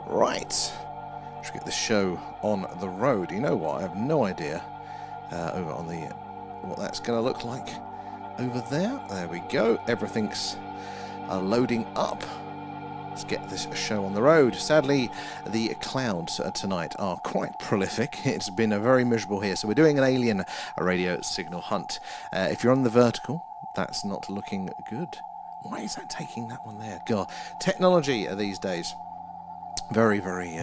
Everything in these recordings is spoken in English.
Right, let's get the show on the road. You know what? I have no idea over on the what that's going to look like over there. There we go. Everything's loading up. Let's get this show on the road. Sadly, the clouds tonight are quite prolific. It's been very miserable here, so we're doing an alien radio signal hunt. If you're on the vertical, that's not looking good. Why is that taking that one there? God, technology these days. Very, very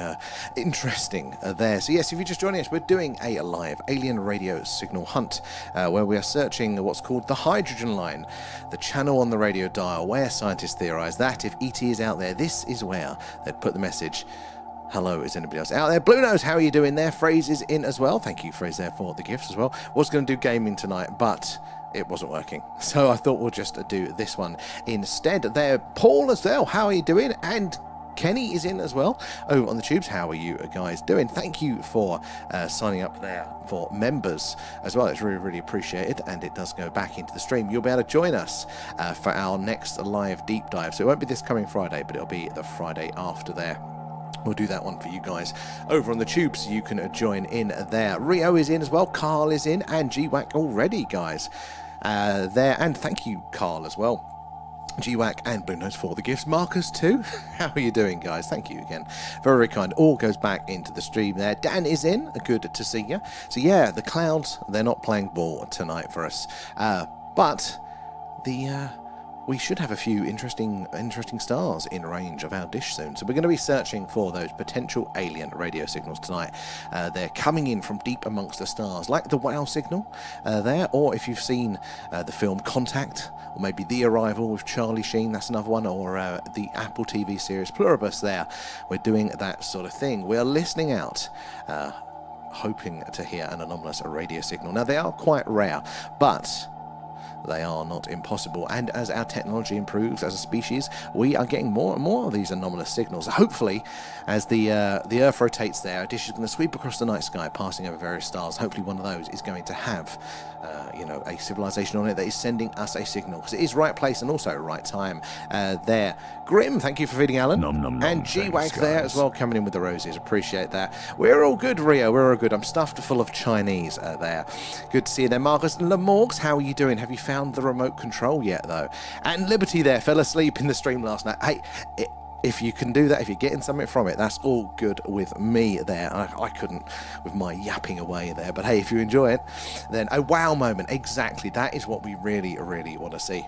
interesting there. So yes, if you're just joining us, we're doing a live alien radio signal hunt where we are searching what's called the hydrogen line, the channel on the radio dial where scientists theorize that if ET is out there, this is where they'd put the message. Hello, is anybody else out there? Blue Nose, how are you doing there? Phrase is in as well. Thank you, Phrase, there for the gifts as well. Was going to do gaming tonight, but it wasn't working. So I thought we'll just do this one instead. There, Paul as well. How are you doing? And Kenny is in as well over on the tubes. How are you guys doing? Thank you for signing up there for members as well. It's really, really appreciated, and it does go back into the stream. You'll be able to join us for our next live deep dive. So it won't be this coming Friday, but it'll be the Friday after there. We'll do that one for you guys over on the tube, so you can join in there. Rio is in as well. Carl is in, and GWAC already, guys. There, and thank you, Carl, as well. GWAC and Blue Nose for the gifts. Marcus too. How are you doing, guys? Thank you again. Very, very kind. All goes back into the stream there. Dan is in. Good to see you. So yeah, the clouds, they're not playing ball tonight for us. But we should have a few interesting stars in range of our dish soon. So we're going to be searching for those potential alien radio signals tonight. They're coming in from deep amongst the stars, like the WOW signal there, or if you've seen the film Contact, or maybe The Arrival with Charlie Sheen, that's another one, or the Apple TV series Pluribus there. We're doing that sort of thing. We're listening out, hoping to hear an anomalous radio signal. Now, they are quite rare, but they are not impossible, and as our technology improves as a species, we are getting more and more of these anomalous signals. Hopefully, as the Earth rotates there, a dish is going to sweep across the night sky, passing over various stars. Hopefully one of those is going to have a civilization on it that is sending us a signal, because it is right place and also right time there. Grim, thank you for feeding Alan. Nom, nom, nom. And G-Wag Thanks, there guys. as well, coming in with the roses. Appreciate that. We're all good, Rio. We're all good. I'm stuffed full of Chinese there. Good to see you there. Marcus Lamorgs, how are you doing? Have you found the remote control yet, though? And Liberty there fell asleep in the stream last night. Hey, if you can do that, if you're getting something from it, that's all good with me there. I couldn't with my yapping away there. But hey, if you enjoy it, then a wow moment. Exactly. That is what we really, really want to see.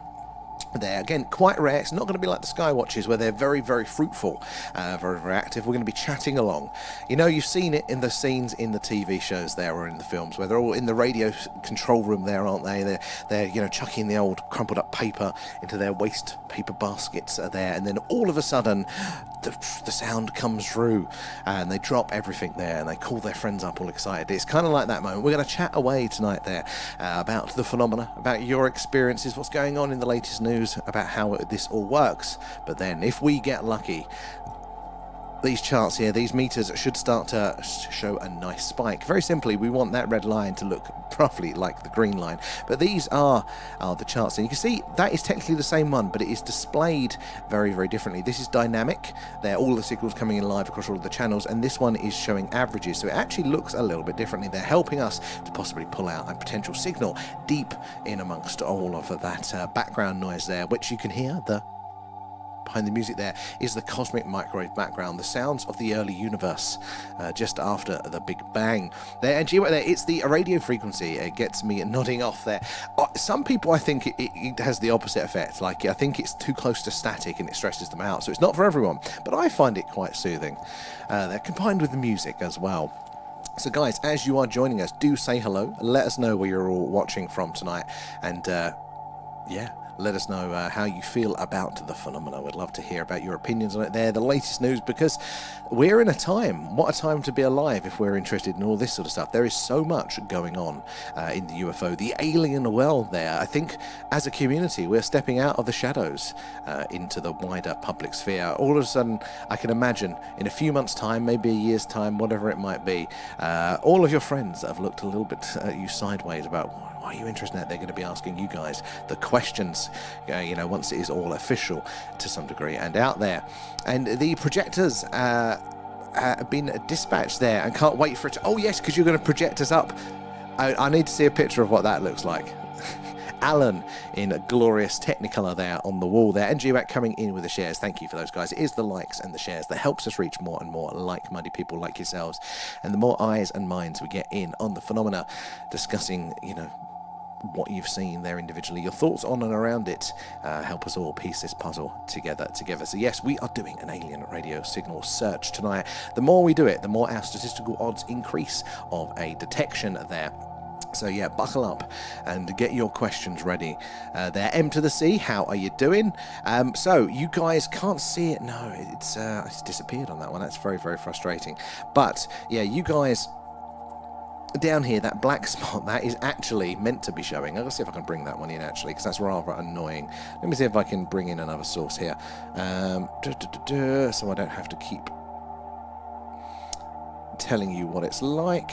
There again, quite rare. It's not going to be like the skywatchers where they're very, very fruitful, very, very active. We're going to be chatting along. You know, you've seen it in the scenes in the TV shows there, or in the films, where they're all in the radio control room there, aren't they? They're chucking the old crumpled up paper into their waste paper baskets there, and then all of a sudden the sound comes through and they drop everything there and they call their friends up all excited. It's kind of like that moment. We're going to chat away tonight there about the phenomena, about your experiences, what's going on in the latest news, about how this all works. But then if we get lucky, these charts here, these meters should start to show a nice spike. Very simply, we want that red line to look roughly like the green line. But these are the charts, and you can see that is technically the same one, but it is displayed very, very differently. This is dynamic. They're all the signals coming in live across all of the channels, and this one is showing averages, so it actually looks a little bit differently. They're helping us to possibly pull out a potential signal deep in amongst all of that background noise there, which you can hear. Behind the music there is the cosmic microwave background, the sounds of the early universe just after the Big Bang. There, and there, it's the radio frequency. It gets me nodding off there. Some people, I think, it has the opposite effect. Like, I think it's too close to static and it stresses them out. So it's not for everyone, but I find it quite soothing. They're combined with the music as well. So guys, as you are joining us, do say hello. Let us know where you're all watching from tonight. And yeah, let us know how you feel about the phenomena. We'd love to hear about your opinions on it there, the latest news, because we're in a time. What a time to be alive if we're interested in all this sort of stuff. There is so much going on in the UFO, the alien world there. I think as a community, we're stepping out of the shadows into the wider public sphere. All of a sudden, I can imagine in a few months' time, maybe a year's time, whatever it might be, all of your friends that have looked a little bit at you sideways about, why are you interested in that? They're going to be asking you guys the questions, once it is all official to some degree and out there. And the projectors been dispatched there and can't wait for it to... Oh, yes, because you're going to project us up. I need to see a picture of what that looks like. Alan in glorious Technicolor there on the wall there, and GWAC coming in with the shares. Thank you for those guys. It is the likes and the shares that helps us reach more and more like-minded people like yourselves, and the more eyes and minds we get in on the phenomena, discussing, you know, what you've seen there individually, your thoughts on and around it, help us all piece this puzzle together. So yes, we are doing an alien radio signal search tonight. The more we do it, the more our statistical odds increase of a detection there. So yeah, buckle up and get your questions ready. There, M to the C, how are you doing? So you guys can't see it. No, it's disappeared on that one. That's very, very frustrating. But yeah, you guys down here, that black spot, that is actually meant to be showing. I'll see if I can bring that one in actually, because that's rather annoying. Let me see if I can bring in another source here. So I don't have to keep telling you what it's like.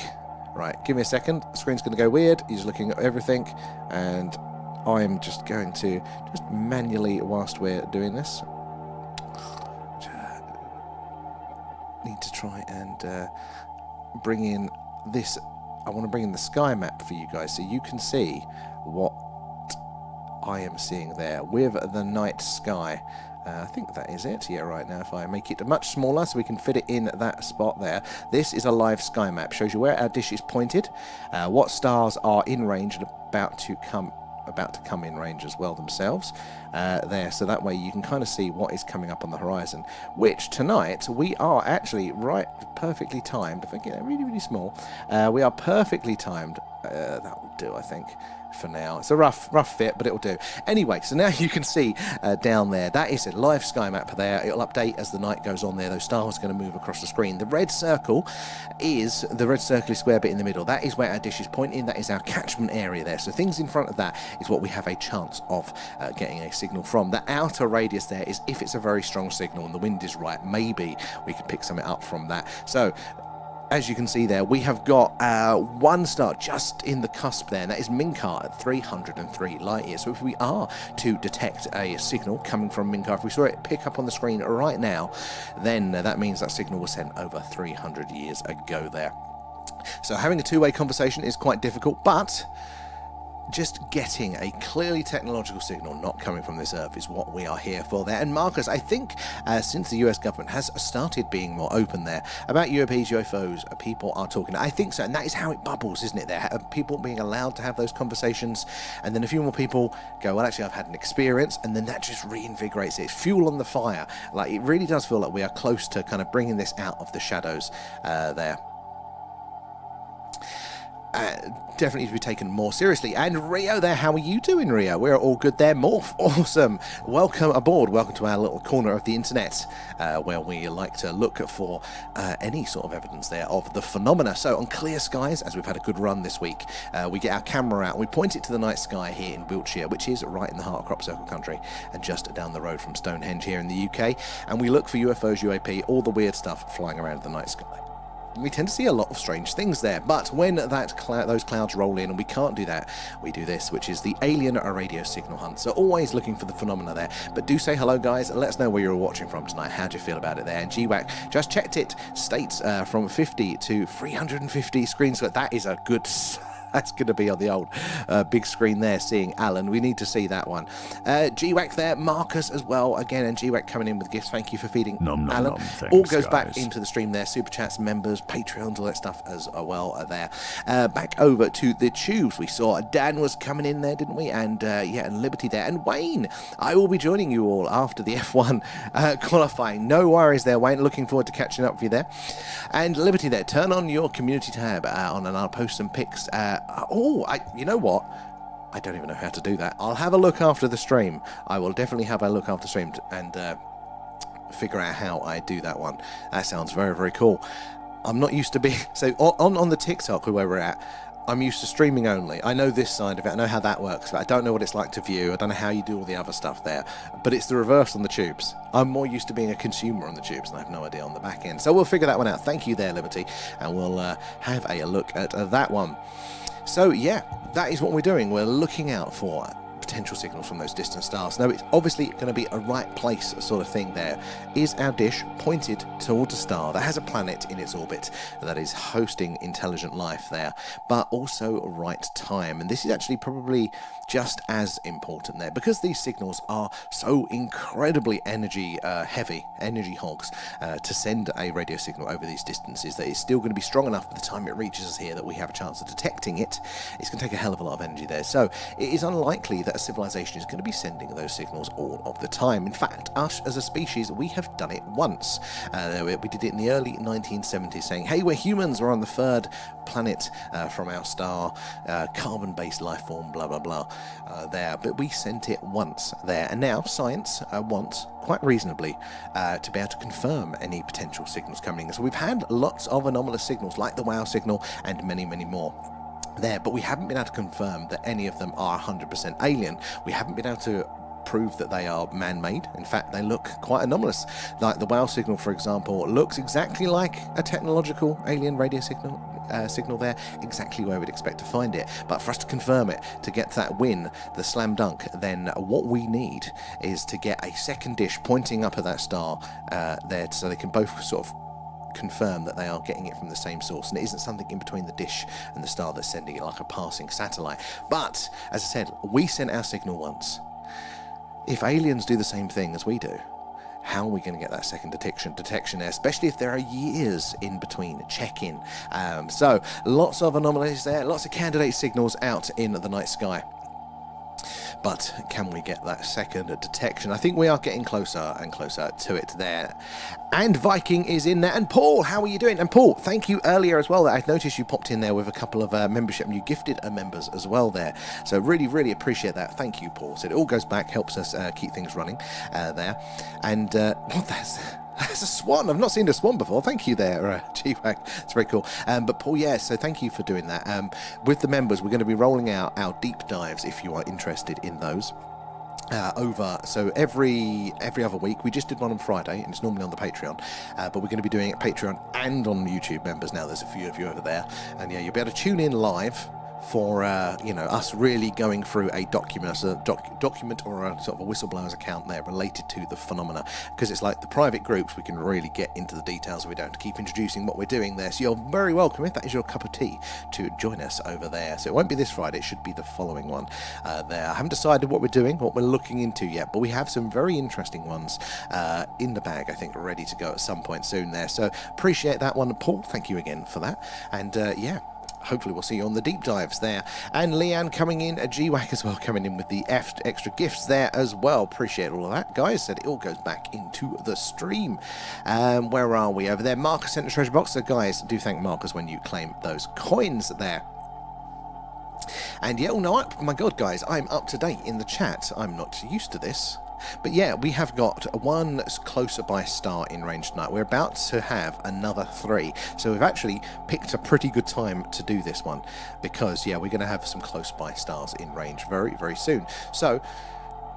Right, give me a second. The screen's going to go weird. He's looking at everything, and I'm just going to manually, whilst we're doing this, need to try and bring in this. I want to bring in the sky map for you guys so you can see what I am seeing there with the night sky. I think that is it. Yeah, right now, if I make it much smaller so we can fit it in that spot there. This is a live sky map. Shows you where our dish is pointed, what stars are in range and about to come in range as well themselves there. So that way you can kind of see what is coming up on the horizon, which tonight we are actually perfectly timed. If I get it really, really small, we are perfectly timed. That will do, I think. For now, it's a rough fit, but it'll do. Anyway, so now you can see down there, that is a live sky map there. It'll update as the night goes on there. Those stars are going to move across the screen. The red circle is the red circly square bit in the middle. That is where our dish is pointing. That is our catchment area there. So things in front of that is what we have a chance of getting a signal from. The outer radius there is if it's a very strong signal and the wind is right, maybe we can pick something up from that. So as you can see there, we have got one star just in the cusp there, and that is Minkar at 303 light years. So if we are to detect a signal coming from Minkar, if we saw it pick up on the screen right now, then that means that signal was sent over 300 years ago there. So having a two-way conversation is quite difficult, but just getting a clearly technological signal not coming from this Earth is what we are here for there. And Marcus, I think since the US government has started being more open there about UAPs, UFOs, people are talking. I think so, and that is how it bubbles, isn't it? There are people being allowed to have those conversations, and then a few more people go, well, actually, I've had an experience, and then that just reinvigorates it. It's fuel on the fire. Like, it really does feel like we are close to kind of bringing this out of the shadows there. Definitely to be taken more seriously. And Rio there, how are you doing, Rio? We're all good there. Morph, awesome. Welcome aboard. Welcome to our little corner of the internet where we like to look for any sort of evidence there of the phenomena. So on clear skies, as we've had a good run this week, we get our camera out and we point it to the night sky here in Wiltshire, which is right in the heart of crop circle country and just down the road from Stonehenge here in the UK. And we look for UFOs, UAP, all the weird stuff flying around in the night sky. We tend to see a lot of strange things there, but when those clouds roll in and we can't do that, we do this, which is the alien radio signal hunt. So always looking for the phenomena there. But do say hello, guys. Let us know where you're watching from tonight. How do you feel about it there? And GWAC just checked it. States from 50 to 350 screens. So that is a good... That's going to be on the old big screen there, seeing Alan. We need to see that one. GWAC there, Marcus as well, again, and GWAC coming in with gifts. Thank you for feeding Alan. Thanks, all goes back into the stream there. Super chats, members, Patreons, all that stuff as well there. Back over to the tubes. We saw Dan was coming in there, didn't we? And yeah, and Liberty there. And Wayne, I will be joining you all after the F1 qualifying. No worries there, Wayne. Looking forward to catching up with you there. And Liberty there, turn on your community tab on and I'll post some pics. You know what? I don't even know how to do that. I'll have a look after the stream. I will definitely have a look after the stream and figure out how I do that one. That sounds very, very cool. I'm not used to being... So on the TikTok where we're at, I'm used to streaming only. I know this side of it. I know how that works, but I don't know what it's like to view. I don't know how you do all the other stuff there. But it's the reverse on the tubes. I'm more used to being a consumer on the tubes, and I have no idea on the back end. So we'll figure that one out. Thank you there, Liberty. And we'll have a look at that one. So, yeah, that is what we're doing. We're looking out for potential signals from those distant stars. Now, it's obviously going to be a right place sort of thing there. Is our dish pointed towards a star that has a planet in its orbit that is hosting intelligent life there, but also right time? And this is actually probably just as important there, because these signals are so incredibly energy heavy, energy hogs, to send a radio signal over these distances, that it's still going to be strong enough by the time it reaches us here that we have a chance of detecting it. It's going to take a hell of a lot of energy there. So it is unlikely that a civilization is going to be sending those signals all of the time. In fact, us as a species, we have done it once. We did it in the early 1970s, saying, hey, we're humans, we're on the third planet from our star, carbon-based life form, blah, blah, blah, there. But we sent it once there. And now science wants, quite reasonably, to be able to confirm any potential signals coming in. So we've had lots of anomalous signals, like the WOW signal, and many, many more there, but we haven't been able to confirm that any of them are 100% alien. We haven't been able to prove that they are man-made. In fact, they look quite anomalous. Like the WOW signal, for example, looks exactly like a technological alien radio signal there, exactly where we'd expect to find it. But for us to confirm it, to get that win, the slam dunk, then what we need is to get a second dish pointing up at that star there, so they can both sort of confirm that they are getting it from the same source, and it isn't something in between the dish and the star that's sending it like a passing satellite. But as I said, we sent our signal once. If aliens do the same thing as we do, how are we going to get that second detection there, especially if there are years in between check-in? So lots of anomalies there, lots of candidate signals out in the night sky. But can we get that second detection? I think we are getting closer and closer to it there. And Viking is in there. And Paul, how are you doing? And Paul, thank you earlier as well. I noticed you popped in there with a couple of membership, and you gifted members as well there. So really, really appreciate that. Thank you, Paul. So it all goes back, helps us keep things running there. And what that's a swan. I've not seen a swan before. Thank you there, G-Wag. It's very cool. But Paul, yeah, so thank you for doing that. With the members, we're going to be rolling out our deep dives if you are interested in those. So every other week. We just did one on Friday, and it's normally on the Patreon, but we're going to be doing it Patreon and on YouTube members now. There's a few of you over there, and yeah, you'll be able to tune in live for us really going through a document, or a sort of a whistleblower's account there related to the phenomena, because it's like the private groups, we can really get into the details. We don't have to keep introducing what we're doing there. So you're very welcome, if that is your cup of tea, to join us over there. So it won't be this Friday, it should be the following one there. I haven't decided what we're doing, what we're looking into yet, but we have some very interesting ones in the bag, I think, ready to go at some point soon there. So appreciate that one, Paul. Thank you again for that. And yeah, hopefully we'll see you on the deep dives there. And Leanne coming in, a G-Whack as well, coming in with the extra gifts there as well. Appreciate all of that, guys. Said it all goes back into the stream. Where are we over there? Marcus sent a treasure box. So guys, do thank Marcus when you claim those coins there. And yeah, oh no, my god, guys, I'm up to date in the chat. I'm not used to this. But yeah, we have got one closer by star in range tonight. We're about to have another 3. So we've actually picked a pretty good time to do this one, because yeah, we're going to have some close by stars in range very, very soon. So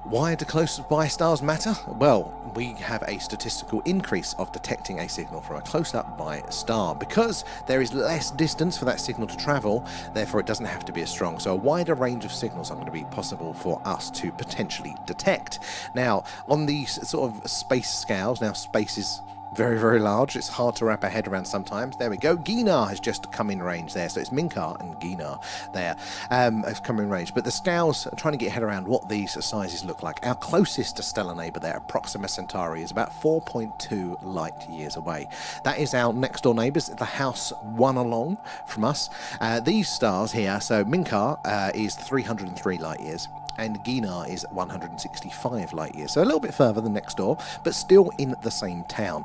why do close by stars matter? Well, we have a statistical increase of detecting a signal from a close-up by star, because there is less distance for that signal to travel, therefore it doesn't have to be as strong. So a wider range of signals are going to be possible for us to potentially detect. Now, on these sort of space scales, now space is very, very large. It's hard to wrap our head around sometimes. There we go. Ginar has just come in range there. So it's Minkar and Ginar there have come in range. But the scales are trying to get your head around what these sizes look like. Our closest stellar neighbour there, Proxima Centauri, is about 4.2 light years away. That is our next door neighbours, the house one along from us. These stars here, so Minkar is 303 light years. And Ginar is 165 light years. So a little bit further than next door, but still in the same town.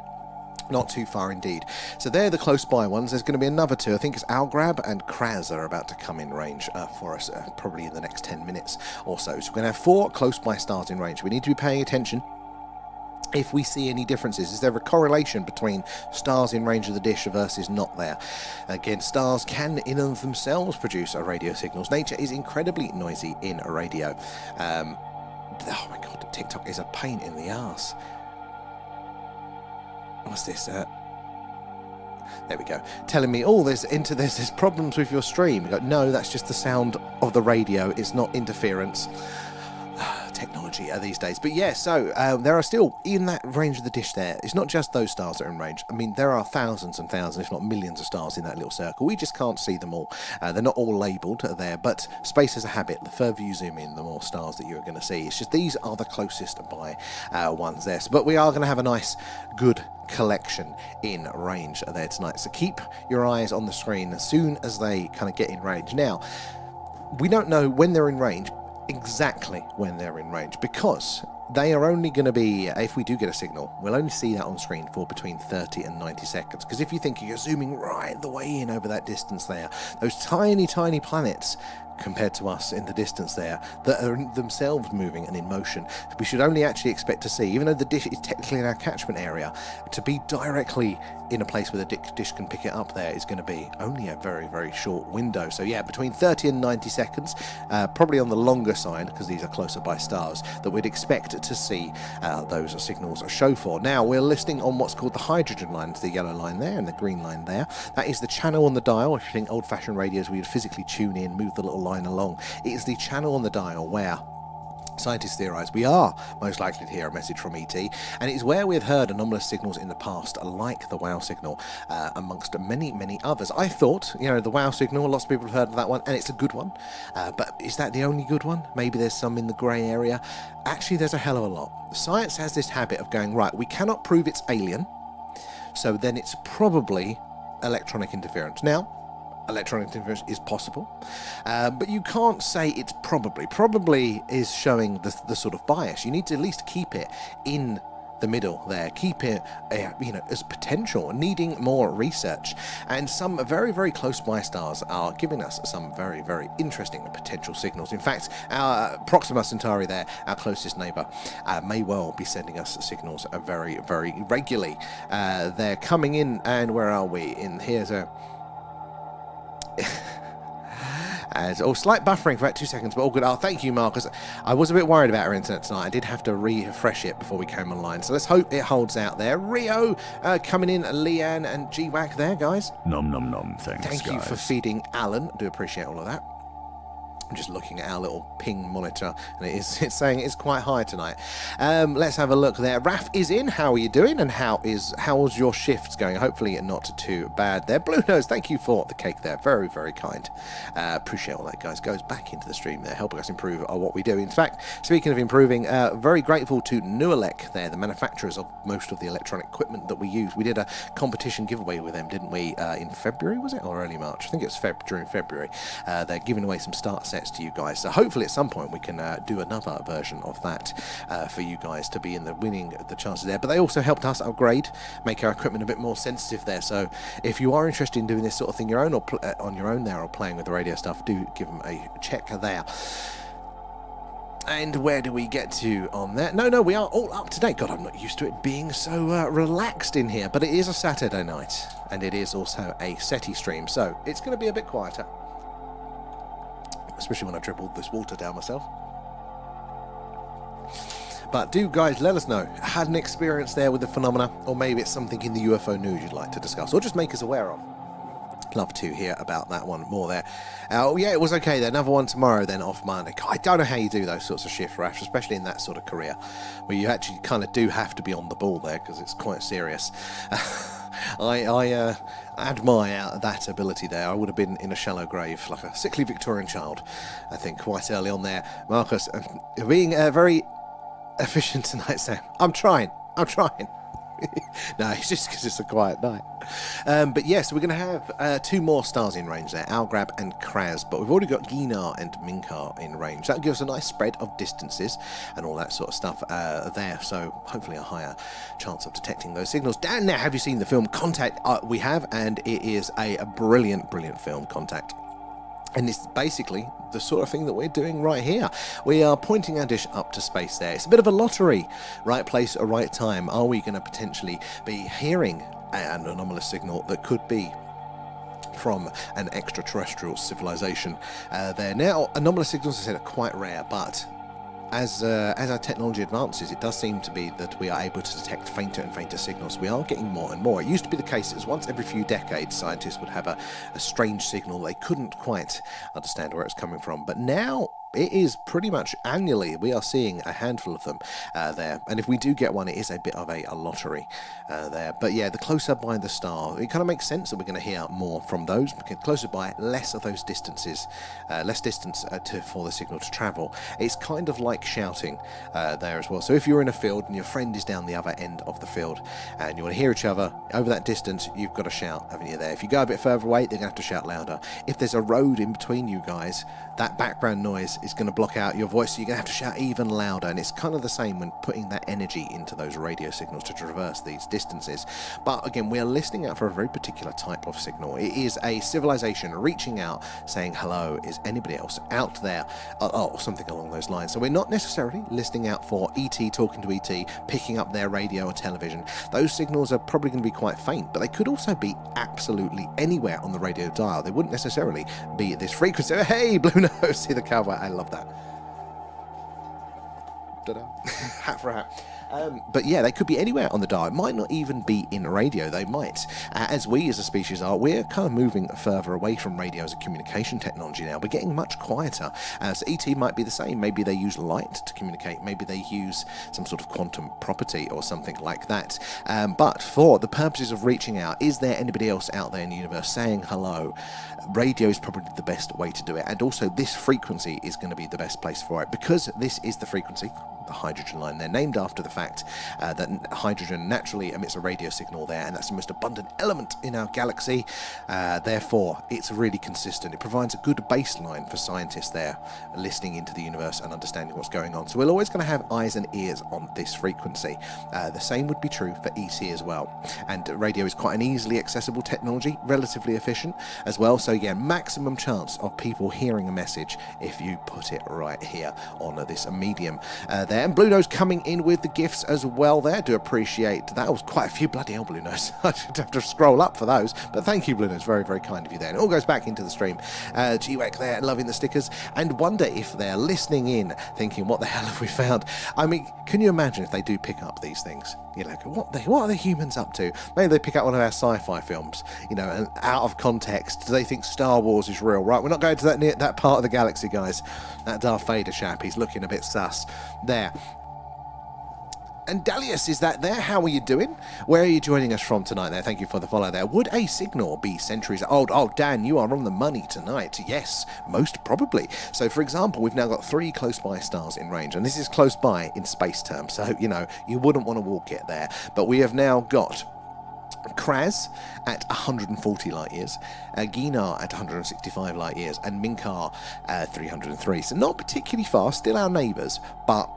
Not too far indeed. So they're the close by ones. There's going to be another 2. I think it's Algrab and Kraz are about to come in range for us probably in the next 10 minutes or so. So we're going to have 4 close by stars in range. We need to be paying attention if we see any differences. Is there a correlation between stars in range of the dish versus not there? Again, stars can in and of themselves produce radio signals. Nature is incredibly noisy in a radio. Oh my god, TikTok is a pain in the arse. What's this? There we go. Telling me, oh, there's problems with your stream. You go, no, that's just the sound of the radio. It's not interference. technology these days. But yeah, so there are still in that range of the dish there. It's not just those stars that are in range. I mean, there are thousands and thousands, if not millions of stars in that little circle. We just can't see them all. They're not all labelled there, but space is a habit. The further you zoom in, the more stars that you're going to see. It's just these are the closest by ones there. But we are going to have a nice, good collection in range there tonight. So keep your eyes on the screen as soon as they kind of get in range. Now, we don't know when they're in range, exactly when they're in range, because they are only going to be, if we do get a signal, we'll only see that on screen for between 30 and 90 seconds. Because if you think you're zooming right the way in over that distance there, those tiny, tiny planets compared to us in the distance there that are themselves moving and in motion, we should only actually expect to see, even though the dish is technically in our catchment area, to be directly in a place where the dish can pick it up there is going to be only a very, very short window. So yeah, between 30 and 90 seconds, probably on the longer side, because these are closer by stars, that we'd expect to see those signals show for. Now, we're listing on what's called the hydrogen line, the yellow line there and the green line there. That is the channel on the dial. If you think old-fashioned radios, we would physically tune in, move the little line along. It is the channel on the dial where scientists theorise we are most likely to hear a message from ET, and it's where we've heard anomalous signals in the past, like the WOW signal, amongst many, many others. I thought, you know, the WOW signal, lots of people have heard of that one, and it's a good one, but is that the only good one? Maybe there's some in the grey area. Actually, there's a hell of a lot. Science has this habit of going, right, we cannot prove it's alien, so then it's probably electronic interference. Now, electronic interference is possible, but you can't say it's probably. Probably is showing the sort of bias. You need to at least keep it in the middle there, keep it you know, as potential, needing more research. And some very, very close by stars are giving us some very, very interesting potential signals. In fact, our Proxima Centauri there, our closest neighbour, may well be sending us signals very, very regularly. They're coming in, and where are we? In here's a slight buffering for about 2 seconds, but all good. Oh, thank you, Marcus. I was a bit worried about our internet tonight. I did have to refresh it before we came online, so let's hope it holds out there. Rio coming in, Leanne and GWAC there, guys. Nom nom nom, thanks, Thank you for feeding Alan. I do appreciate all of that. I'm just looking at our little ping monitor, and it's saying it's quite high tonight. Let's have a look there. Raf is in. How are you doing? And how's your shifts going? Hopefully not too bad there. Blue Nose, thank you for the cake there. Very, very kind. Appreciate all that, guys. Goes back into the stream there, helping us improve what we do. In fact, speaking of improving, very grateful to Nuelec there, the manufacturers of most of the electronic equipment that we use. We did a competition giveaway with them, didn't we? In February, was it? Or early March? I think it was during February. They're giving away some start sets to you guys, so hopefully at some point we can do another version of that for you guys to be in the winning the chances there. But they also helped us upgrade, make our equipment a bit more sensitive there. So if you are interested in doing this sort of thing your own, or on your own there, or playing with the radio stuff, do give them a check there. And where do we get to on that? No, we are all up to date. God, I'm not used to it being so relaxed in here, but it is a Saturday night, and it is also a SETI stream, so it's going to be a bit quieter. Especially when I dribbled this water down myself. But do, guys, let us know. Had an experience there with the phenomena, or maybe it's something in the UFO news you'd like to discuss, or just make us aware of. Love to hear about that one more there. Oh, yeah, it was okay there. Another one tomorrow, then off Monday. God, I don't know how you do those sorts of shift rafts, especially in that sort of career, where you actually kind of do have to be on the ball there, because it's quite serious. I admire that ability there. I would have been in a shallow grave, like a sickly Victorian child, I think, quite early on there. Marcus, being very efficient tonight, Sam. I'm trying. No, it's just because it's a quiet night. But yes, we're going to have 2 more stars in range there, Algrab and Kraz, but we've already got Ginar and Minkar in range. That gives us a nice spread of distances and all that sort of stuff there, so hopefully a higher chance of detecting those signals. Dan, now, have you seen the film Contact? We have, and it is a brilliant, brilliant film, Contact. And it's basically the sort of thing that we're doing right here. We are pointing our dish up to space there. It's a bit of a lottery. Right place or right time. Are we going to potentially be hearing an anomalous signal that could be from an extraterrestrial civilization there? Now, anomalous signals, as I said, are quite rare, but as our technology advances, it does seem to be that we are able to detect fainter and fainter signals. We are getting more and more. It used to be the case that once every few decades, scientists would have a strange signal they couldn't quite understand where it's coming from. But now it is pretty much annually we are seeing a handful of them there, and if we do get one, it is a bit of a lottery there. But yeah, the closer by the star, it kind of makes sense that we're going to hear more from those, because closer by, less of those distances, less distance for the signal to travel. It's kind of like shouting there as well. So if you're in a field and your friend is down the other end of the field and you want to hear each other over that distance, you've got to shout, haven't you, there? If you go a bit further away, they're going to have to shout louder. If there's a road in between you guys, that background noise is going to block out your voice, so you're going to have to shout even louder. And it's kind of the same when putting that energy into those radio signals to traverse these distances. But again, we are listening out for a very particular type of signal. It is a civilization reaching out, saying, hello, is anybody else out there? Or something along those lines. So we're not necessarily listening out for ET talking to ET, picking up their radio or television. Those signals are probably going to be quite faint, but they could also be absolutely anywhere on the radio dial. They wouldn't necessarily be at this frequency. Hey, Blue Nose, see the cowboy, I love that. Ta-da. Hat for a hat. But yeah, they could be anywhere on the dial. It might not even be in radio. They might. As we as a species are, we're kind of moving further away from radio as a communication technology now. We're getting much quieter. So ET might be the same. Maybe they use light to communicate. Maybe they use some sort of quantum property or something like that. But for the purposes of reaching out, is there anybody else out there in the universe saying hello? Radio is probably the best way to do it. And also this frequency is going to be the best place for it, because this is the frequency, the hydrogen line. They're named after the fact that hydrogen naturally emits a radio signal there, and that's the most abundant element in our galaxy. Therefore, it's really consistent. It provides a good baseline for scientists there listening into the universe and understanding what's going on. So we're always going to have eyes and ears on this frequency. The same would be true for ET as well. And radio is quite an easily accessible technology, relatively efficient as well. So again, maximum chance of people hearing a message if you put it right here on this medium there. And Blue Nose coming in with the gifts as well there. Do appreciate that. Was quite a few, bloody hell, Blue Nose. I should have to scroll up for those. But thank you, Blue Nose. Very, very kind of you there. And it all goes back into the stream. GWEC there, loving the stickers. And wonder if they're listening in, thinking, what the hell have we found? I mean, can you imagine if they do pick up these things? You know, what are the humans up to? Maybe they pick up one of our sci-fi films, you know, and out of context, do they think Star Wars is real? Right, we're not going to that part of the galaxy, guys. That Darth Vader chap, he's looking a bit sus. There. And Dalius, is that there? How are you doing? Where are you joining us from tonight there? Thank you for the follow there. Would a signal be centuries old? Oh, Dan, you are on the money tonight. Yes, most probably. So, for example, we've now got 3 close by stars in range, and this is close by in space terms. So, you know, you wouldn't want to walk it there. But we have now got Kraz at 140 light years, Ginar at 165 light years, and Minkar 303. So not particularly fast, still our neighbours, but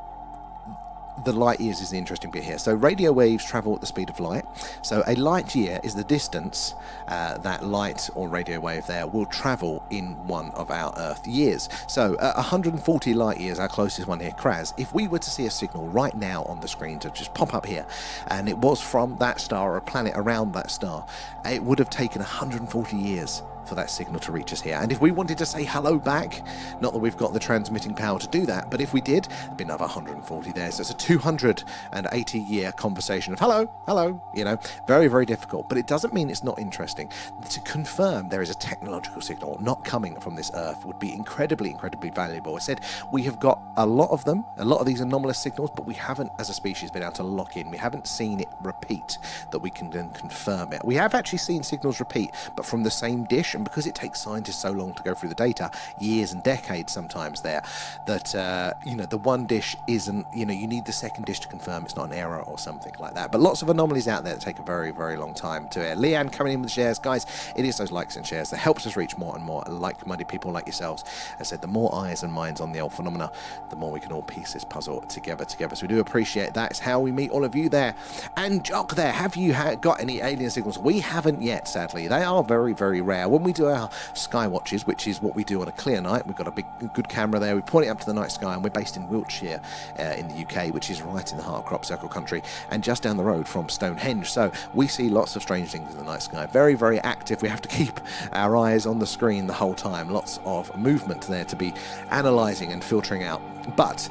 the light years is the interesting bit here. So radio waves travel at the speed of light. So a light year is the distance that light or radio wave there will travel in one of our Earth years. So 140 light years, our closest one here, Kraz. If we were to see a signal right now on the screen to just pop up here, and it was from that star or a planet around that star, it would have taken 140 years for that signal to reach us here. And if we wanted to say hello back, not that we've got the transmitting power to do that, but if we did, it'd be another 140 there. So it's a 280-year conversation of hello, you know, very, very difficult. But it doesn't mean it's not interesting. To confirm there is a technological signal not coming from this Earth would be incredibly, incredibly valuable. I said we have got a lot of them, a lot of these anomalous signals, but we haven't, as a species, been able to lock in. We haven't seen it repeat that we can then confirm it. We have actually seen signals repeat, but from the same dish. And because it takes scientists so long to go through the data, years and decades sometimes there, that, you know, the one dish isn't, you know, you need the second dish to confirm it's not an error or something like that. But lots of anomalies out there that take a very, very long time to air. Leanne coming in with shares. Guys, it is those likes and shares that helps us reach more and more like-minded people like yourselves. As I said, the more eyes and minds on the old phenomena, the more we can all piece this puzzle together. So we do appreciate that. It's how we meet all of you there. And Jock there, have you got any alien signals? We haven't yet, sadly. They are very, very rare. When we do our skywatches, which is what we do on a clear night, we've got a good camera there, we point it up to the night sky, and we're based in Wiltshire in the UK, which is right in the heart of crop circle country and just down the road from Stonehenge. So we see lots of strange things in the night sky. Very, very active. We have to keep our eyes on the screen the whole time. Lots of movement there to be analysing and filtering out. But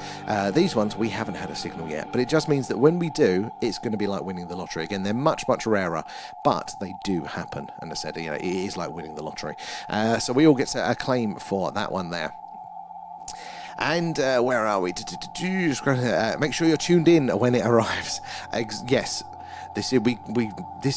these ones, we haven't had a signal yet. But it just means that when we do, it's going to be like winning the lottery. Again, they're much, much rarer, but they do happen. And I said, you know, it is like winning the lottery. So we all get a claim for that one there. And where are we? Make sure you're tuned in when it arrives. Yes. This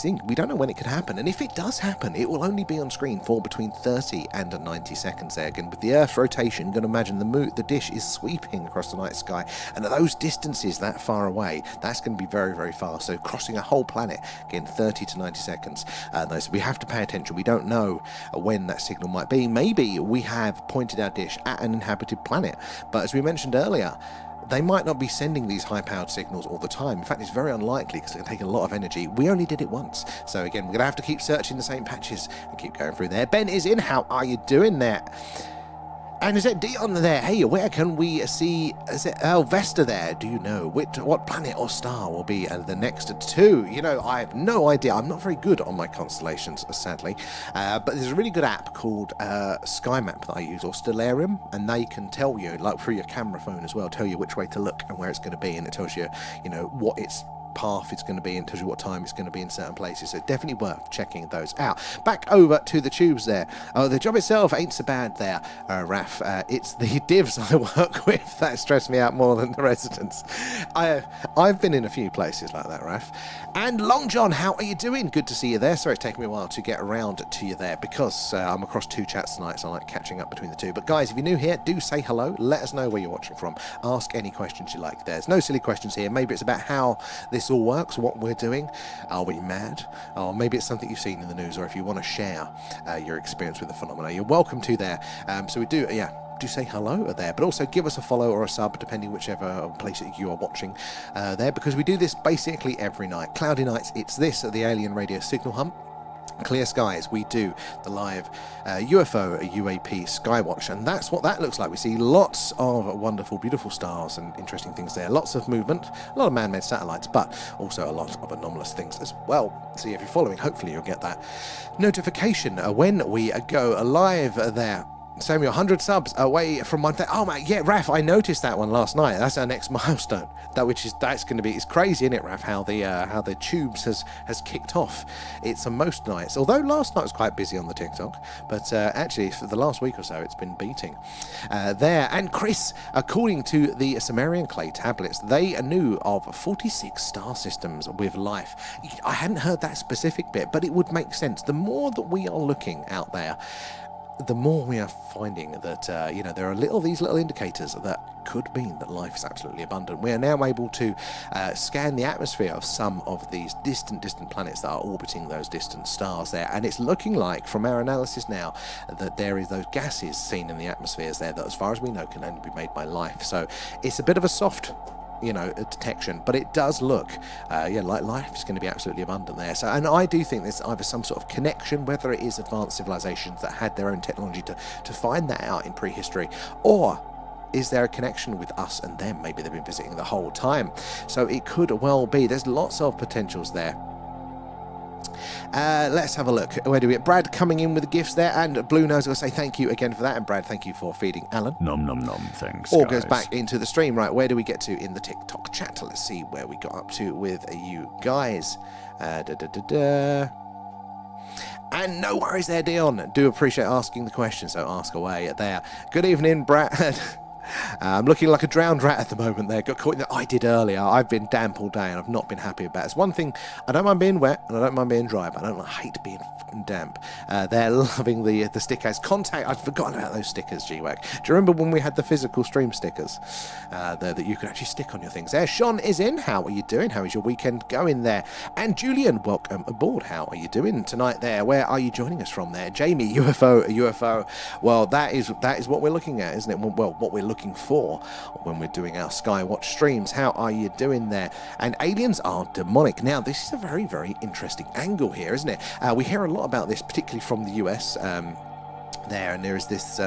thing, we don't know when it could happen, and if it does happen, it will only be on screen for between 30 and 90 seconds there. Again, with the Earth's rotation, you can imagine the dish is sweeping across the night sky, and at those distances that far away, that's going to be very, very fast. So crossing a whole planet, again, 30 to 90 seconds. So we have to pay attention. We don't know when that signal might be. Maybe we have pointed our dish at an inhabited planet, but as we mentioned earlier, they might not be sending these high-powered signals all the time. In fact, it's very unlikely because it can take a lot of energy. We only did it once. So again, we're going to have to keep searching the same patches and keep going through there. Ben is in. How are you doing there? And is it Dion there? Hey, where can we see, is it Vesta there? Do you know what planet or star will be the next two? You know, I have no idea. I'm not very good on my constellations, sadly. But there's a really good app called Sky Map that I use, or Stellarium, and they can tell you, like through your camera phone as well, tell you which way to look and where it's going to be, and it tells you, you know, what its path it's going to be and tells you what time it's going to be in certain places. So definitely worth checking those out. Back over to the tubes there. Oh, the job itself ain't so bad there, Raf. It's the divs I work with that stress me out more than the residents. I've been in a few places like that, Raf. And Long John, how are you doing? Good to see you there. Sorry it's taken me a while to get around to you there because I'm across two chats tonight, so I like catching up between the two. But guys, if you're new here, do say hello. Let us know where you're watching from. Ask any questions you like. There's no silly questions here. Maybe it's about how this all works, what we're doing. Are we mad? Or maybe it's something you've seen in the news, or if you want to share your experience with the phenomena, you're welcome to there. So we do, do say hello there, but also give us a follow or a sub, depending whichever place you are watching there, because we do this basically every night. Cloudy nights, it's this at the Alien Radio Signal Hunt. Clear skies, we do the live UFO UAP skywatch, and that's what that looks like. We see lots of wonderful, beautiful stars and interesting things there. Lots of movement, a lot of man-made satellites, but also a lot of anomalous things as well. So if you're following, hopefully you'll get that notification when we go live there. Samuel, 100 subs away from 1,000. Oh my, yeah, Raf, I noticed that one last night. That's our next milestone. That's going to be, it's crazy, isn't it, Raf? How the tubes has kicked off. It's on most nights. Although last night was quite busy on the TikTok, but actually for the last week or so, it's been beating there. And Chris, according to the Sumerian clay tablets, they knew of 46 star systems with life. I hadn't heard that specific bit, but it would make sense. The more that we are looking out there, the more we are finding that, there are these little indicators that could mean that life is absolutely abundant. We are now able to scan the atmosphere of some of these distant planets that are orbiting those distant stars there, and it's looking like, from our analysis now, that there is those gases seen in the atmospheres there that, as far as we know, can only be made by life. So it's a bit of a soft detection, but it does look like life is going to be absolutely abundant there. So, and I do think there's either some sort of connection, whether it is advanced civilizations that had their own technology to find that out in prehistory, or is there a connection with us and them? Maybe they've been visiting the whole time. So it could well be. There's lots of potentials there. Let's have a look. Where do we get Brad coming in with the gifts there, and Blue Nose will say thank you again for that, and Brad, thank you for feeding Alan. Nom nom nom, thanks. All guys. goes back into the stream. Right, where do we get to in the TikTok chat? Let's see where we got up to with you guys. And no worries there, Dion. Do appreciate asking the question, so ask away there. Good evening, Brad. I'm looking like a drowned rat at the moment there. Got caught in the, I did earlier. I've been damp all day and I've not been happy about it. It's one thing, I don't mind being wet and I don't mind being dry, but I hate being fucking damp. They're loving the stickers. Contact, I'd forgotten about those stickers, G-Wack. Do you remember when we had the physical stream stickers that you could actually stick on your things there? Sean is in. How are you doing? How is your weekend going there? And Julian, welcome aboard. How are you doing tonight there? Where are you joining us from there? Jamie, UFO. Well, that is what we're looking at, isn't it? Well, what we're looking for when we're doing our Skywatch streams. How are you doing there? And aliens are demonic. Now, this is a very, very interesting angle here, isn't it? We hear a lot about this, particularly from the US. There, and there is this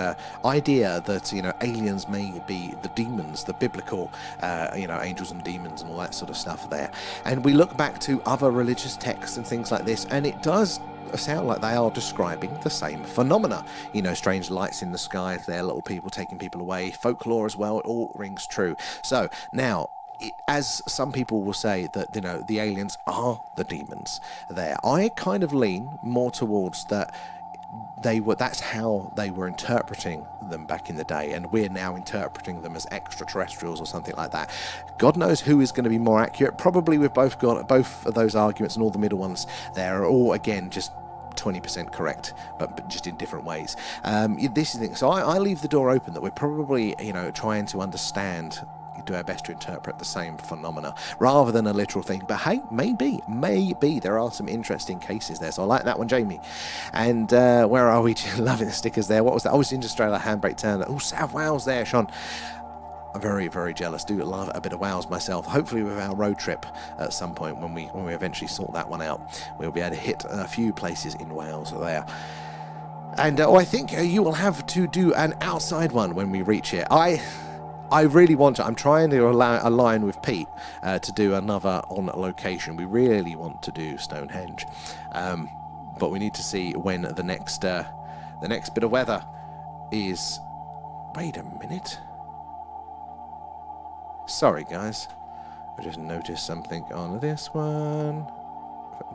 idea that aliens may be the demons, the biblical angels and demons and all that sort of stuff there. And we look back to other religious texts and things like this, and it does sound like they are describing the same phenomena. Strange lights in the sky, there, little people taking people away, folklore as well. It all rings true. So now, as some people will say that the aliens are the demons there, I kind of lean more towards that. that's how they were interpreting them back in the day, and we're now interpreting them as extraterrestrials or something like that. God knows who is going to be more accurate. Probably we've both got both of those arguments, and all the middle ones there are all, again, just 20% correct, but just in different ways. This is the thing. So I leave the door open that we're probably, trying to understand, do our best to interpret the same phenomena rather than a literal thing. But hey, maybe there are some interesting cases there. So I like that one, Jamie. And where are we? Loving the stickers there. What was that? Oh, it's Interstellar, handbrake turn. Oh, South Wales there, Sean. I'm very, very jealous. Do love a bit of Wales myself. Hopefully with our road trip at some point, when we eventually sort that one out, we'll be able to hit a few places in Wales there. And I think you will have to do an outside one when we reach it. I really want to. I'm trying to align with Pete to do another on location. We really want to do Stonehenge, but we need to see when the next bit of weather is. Wait a minute. Sorry, guys. I just noticed something on this one.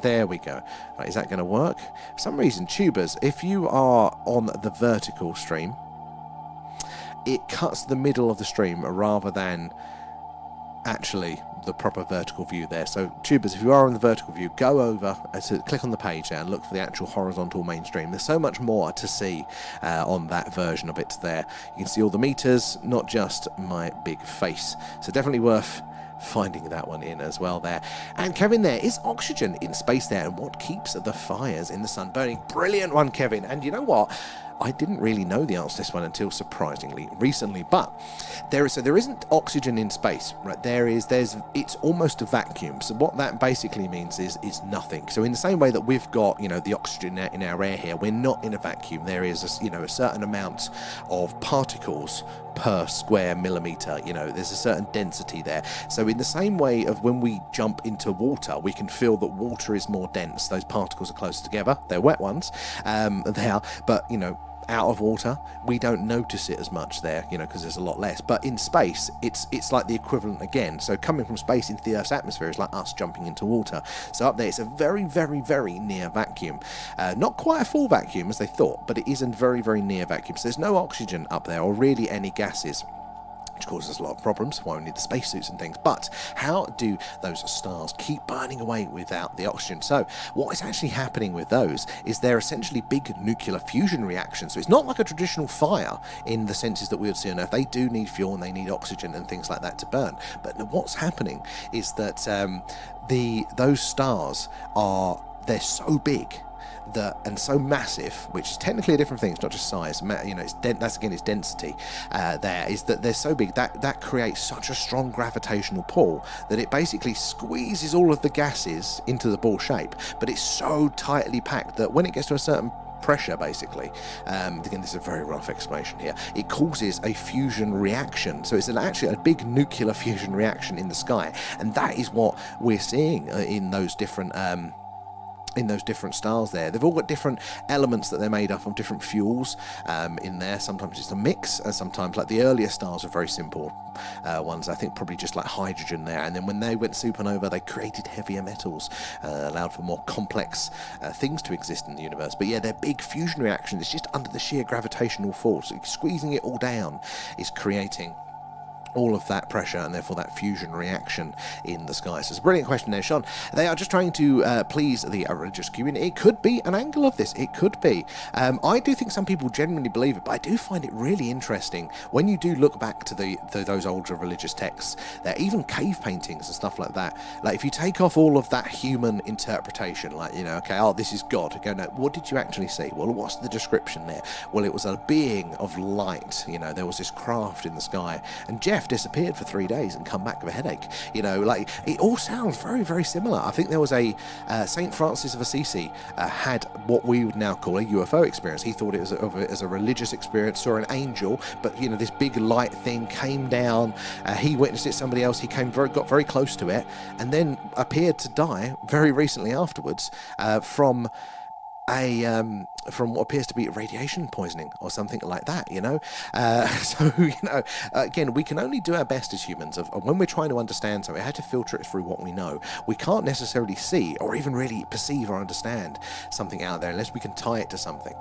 There we go. Right, is that going to work? For some reason, tubers, if you are on the vertical stream, it cuts the middle of the stream rather than actually the proper vertical view there. So tubers, if you are on the vertical view, go over to click on the page there and look for the actual horizontal mainstream. There's so much more to see on that version of it there. You can see all the meters, not just my big face. So definitely worth finding that one in as well there. And Kevin, there is oxygen in space there, and what keeps the fires in the sun burning? Brilliant one, Kevin. And you know what? I didn't really know the answer to this one until surprisingly recently, but there isn't oxygen in space, right? It's almost a vacuum. So what that basically means is nothing. So in the same way that we've got, the oxygen in our air here, we're not in a vacuum. There is a certain amount of particles per square millimeter. There's a certain density there. So in the same way of when we jump into water, we can feel that water is more dense. Those particles are closer together. They're wet ones. They are, but out of water, we don't notice it as much there, because there's a lot less. But in space, it's like the equivalent again. So coming from space into the Earth's atmosphere is like us jumping into water. So up there, it's a very, very, very near vacuum. Not quite a full vacuum as they thought, but it is a very, very near vacuum. So there's no oxygen up there, or really any gases, which causes a lot of problems, why we need the spacesuits and things. But how do those stars keep burning away without the oxygen? So what is actually happening with those is they're essentially big nuclear fusion reactions. So it's not like a traditional fire in the senses that we would see on Earth. They do need fuel and they need oxygen and things like that to burn. But what's happening is that those stars they're so big and so massive, which is technically a different thing. It's not just size. That's again its density. There is that they're so big that creates such a strong gravitational pull that it basically squeezes all of the gases into the ball shape. But it's so tightly packed that when it gets to a certain pressure, basically, again, this is a very rough explanation here, it causes a fusion reaction. So it's actually a big nuclear fusion reaction in the sky, and that is what we're seeing in those different stars there. They've all got different elements that they're made up of, different fuels in there. Sometimes it's a mix, and sometimes, like the earlier stars, are very simple ones. I think probably just like hydrogen there. And then when they went supernova, they created heavier metals, allowed for more complex things to exist in the universe. But yeah, they're big fusion reactions. It's just under the sheer gravitational force. Squeezing it all down is creating all of that pressure and therefore that fusion reaction in the sky. So it's a brilliant question there, Sean. They are just trying to please the religious community. It could be an angle of this. It could be. I do think some people genuinely believe it, but I do find it really interesting when you do look back to those older religious texts. There even cave paintings and stuff like that. Like if you take off all of that human interpretation, like, okay, this is God. Go, no, what did you actually see? Well, what's the description there? Well, it was a being of light. There was this craft in the sky, and Jeff disappeared for 3 days and come back with a headache. Like it all sounds very, very similar. I think there was a Saint Francis of Assisi had what we would now call a UFO experience. He thought it was as a religious experience, saw an angel, but this big light thing came down. He witnessed it. Somebody else. He got very close to it, and then appeared to die very recently afterwards from from what appears to be radiation poisoning or something like that, you know. So, you know, again, we can only do our best as humans of when we're trying to understand something. We have to filter it through what we know. We can't necessarily see or even really perceive or understand something out there unless we can tie it to something.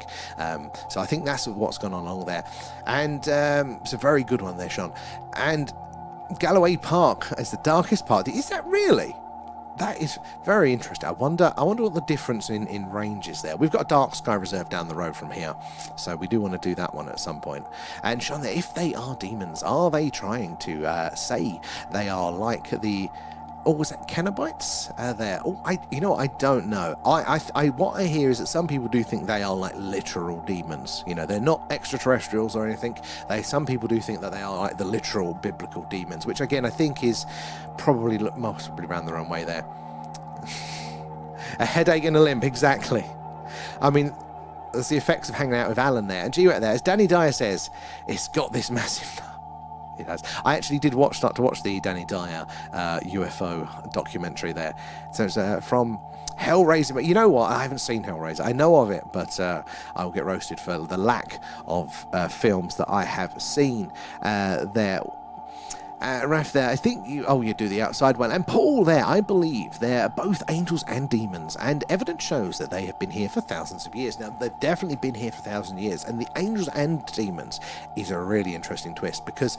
So I think that's what's gone on along there. And it's a very good one there, Sean. And Galloway Park as the darkest part. Is that really? That is very interesting. I wonder what the difference in range is there. We've got a dark sky reserve down the road from here, so we do want to do that one at some point. And Sean, if they are demons, are they trying to say they are like the... Oh, was that Cenobites there? Oh, I don't know. What I hear is that some people do think they are like literal demons. You know, they're not extraterrestrials or anything. Some people do think that they are like the literal biblical demons, which again I think is probably around the wrong way there. A headache and a limp, exactly. I mean, there's the effects of hanging out with Alan there. And gee, right there, as Danny Dyer says, it's got this massive... It has. I actually did start to watch the Danny Dyer UFO documentary there. So it's from Hellraiser. But you know what? I haven't seen Hellraiser. I know of it, but I will get roasted for the lack of films that I have seen there. Raf there, I think you do the outside one. And Paul there, I believe they're both angels and demons, and evidence shows that they have been here for thousands of years. Now, they've definitely been here for thousands of years, and the angels and demons is a really interesting twist, because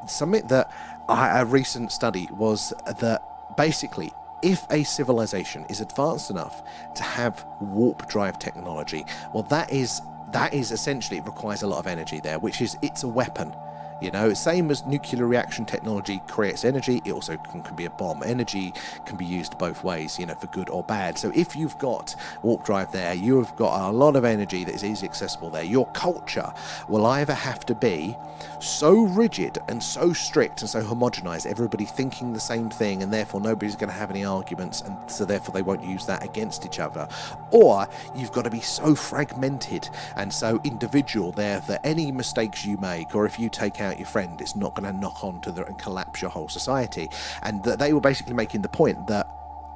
something that a recent study was that basically, if a civilization is advanced enough to have warp drive technology, well, that is essentially, it requires a lot of energy there, which is, it's a weapon. You know, same as nuclear reaction technology creates energy, it also can be a bomb. Energy can be used both ways, you know, for good or bad. So if you've got warp drive there, you've got a lot of energy that is easily accessible there. Your culture will either have to be so rigid and so strict and so homogenized, everybody thinking the same thing, and therefore nobody's going to have any arguments, and so therefore they won't use that against each other. Or you've got to be so fragmented and so individual there that any mistakes you make, or if you take out your friend, it's not going to knock on to and collapse your whole society. And that they were basically making the point that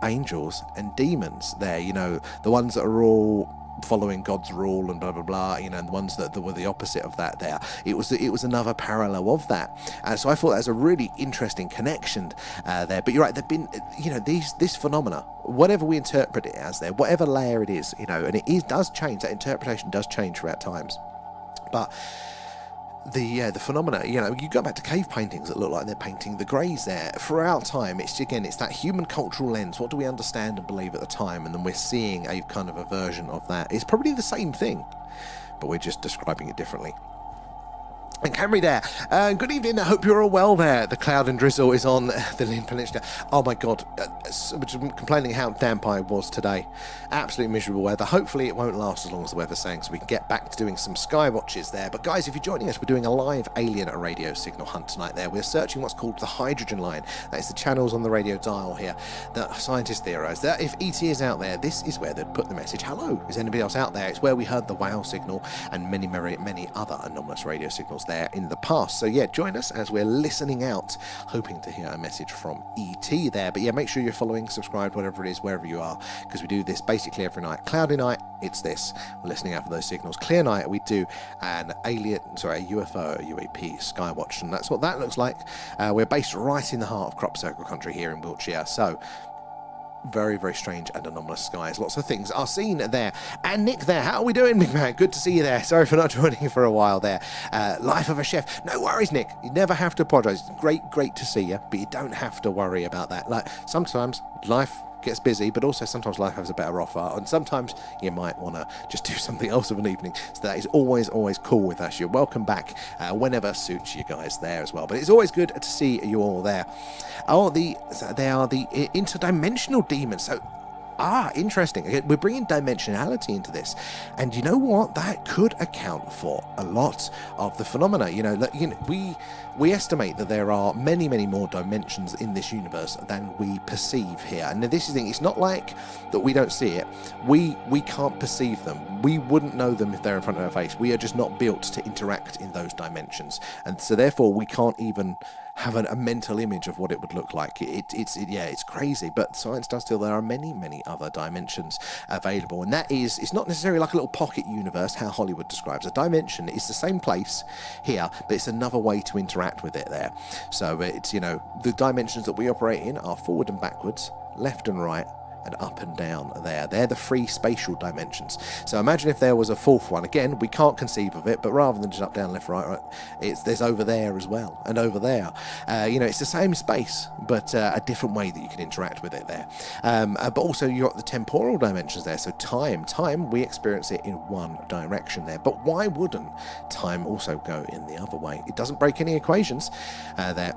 angels and demons there, you know, the ones that are all following God's rule and blah blah blah, you know, and the ones that were the opposite of that there, it was another parallel of that. So I thought that was a really interesting connection there. But you're right, there've been, you know, this phenomena, whatever we interpret it as there, whatever layer it is, you know, and does change, that interpretation does change throughout times. But the phenomena, you know, you go back to cave paintings that look like they're painting the greys there. Throughout time, it's that human cultural lens. What do we understand and believe at the time? And then we're seeing a kind of a version of that. It's probably the same thing, but we're just describing it differently. And Camry there, good evening, I hope you're all well there. The cloud and drizzle is on the Lynn Peninsula. Oh my god, complaining how damp I was today. Absolutely miserable weather. Hopefully it won't last as long as the weather's saying, so we can get back to doing some sky watches there. But guys, if you're joining us, we're doing a live alien radio signal hunt tonight there. We're searching what's called the hydrogen line. That is the channels on the radio dial here that scientists theorise that if ET is out there, this is where they'd put the message, hello, is anybody else out there? It's where we heard the WOW signal and many other anomalous radio signals there in the past. So yeah, join us as we're listening out, hoping to hear a message from ET there. But yeah, make sure you're following, subscribed, whatever it is, wherever you are, because we do this basically every night. Cloudy night, it's this, we're listening out for those signals. Clear night, we do a UFO, UAP, skywatch, and that's what that looks like. We're based right in the heart of crop circle country here in Wiltshire, so very, very strange and anomalous skies. Lots of things are seen there. And Nick there, how are we doing, big man? Good to see you there. Sorry for not joining for a while there. Life of a chef. No worries, Nick. You never have to apologise. Great to see you, but you don't have to worry about that. Like, sometimes life gets busy, but also sometimes life has a better offer, and sometimes you might want to just do something else of an evening. So that is always cool with us. You're welcome back whenever suits you guys there as well. But it's always good to see you all there. They are the interdimensional demons. So interesting. We're bringing dimensionality into this, and you know what? That could account for a lot of the phenomena. We estimate that there are many more dimensions in this universe than we perceive here. And this is the thing. It's not like that we don't see it. We can't perceive them. We wouldn't know them if they're in front of our face. We are just not built to interact in those dimensions, and so therefore we can't even have a mental image of what it would look like. It's crazy, but science does feel there are many other dimensions available, and that is, it's not necessarily like a little pocket universe, how Hollywood describes a dimension. It's the same place here, but it's another way to interact with it there. So it's, the dimensions that we operate in are forward and backwards, left and right, and up and down there. They're the free spatial dimensions. So imagine if there was a fourth one. Again, we can't conceive of it, but rather than just up, down, left, right, there's over there as well, and over there. It's the same space, but a different way that you can interact with it there. But also you've got the temporal dimensions there. So time, we experience it in one direction there. But why wouldn't time also go in the other way? It doesn't break any equations there.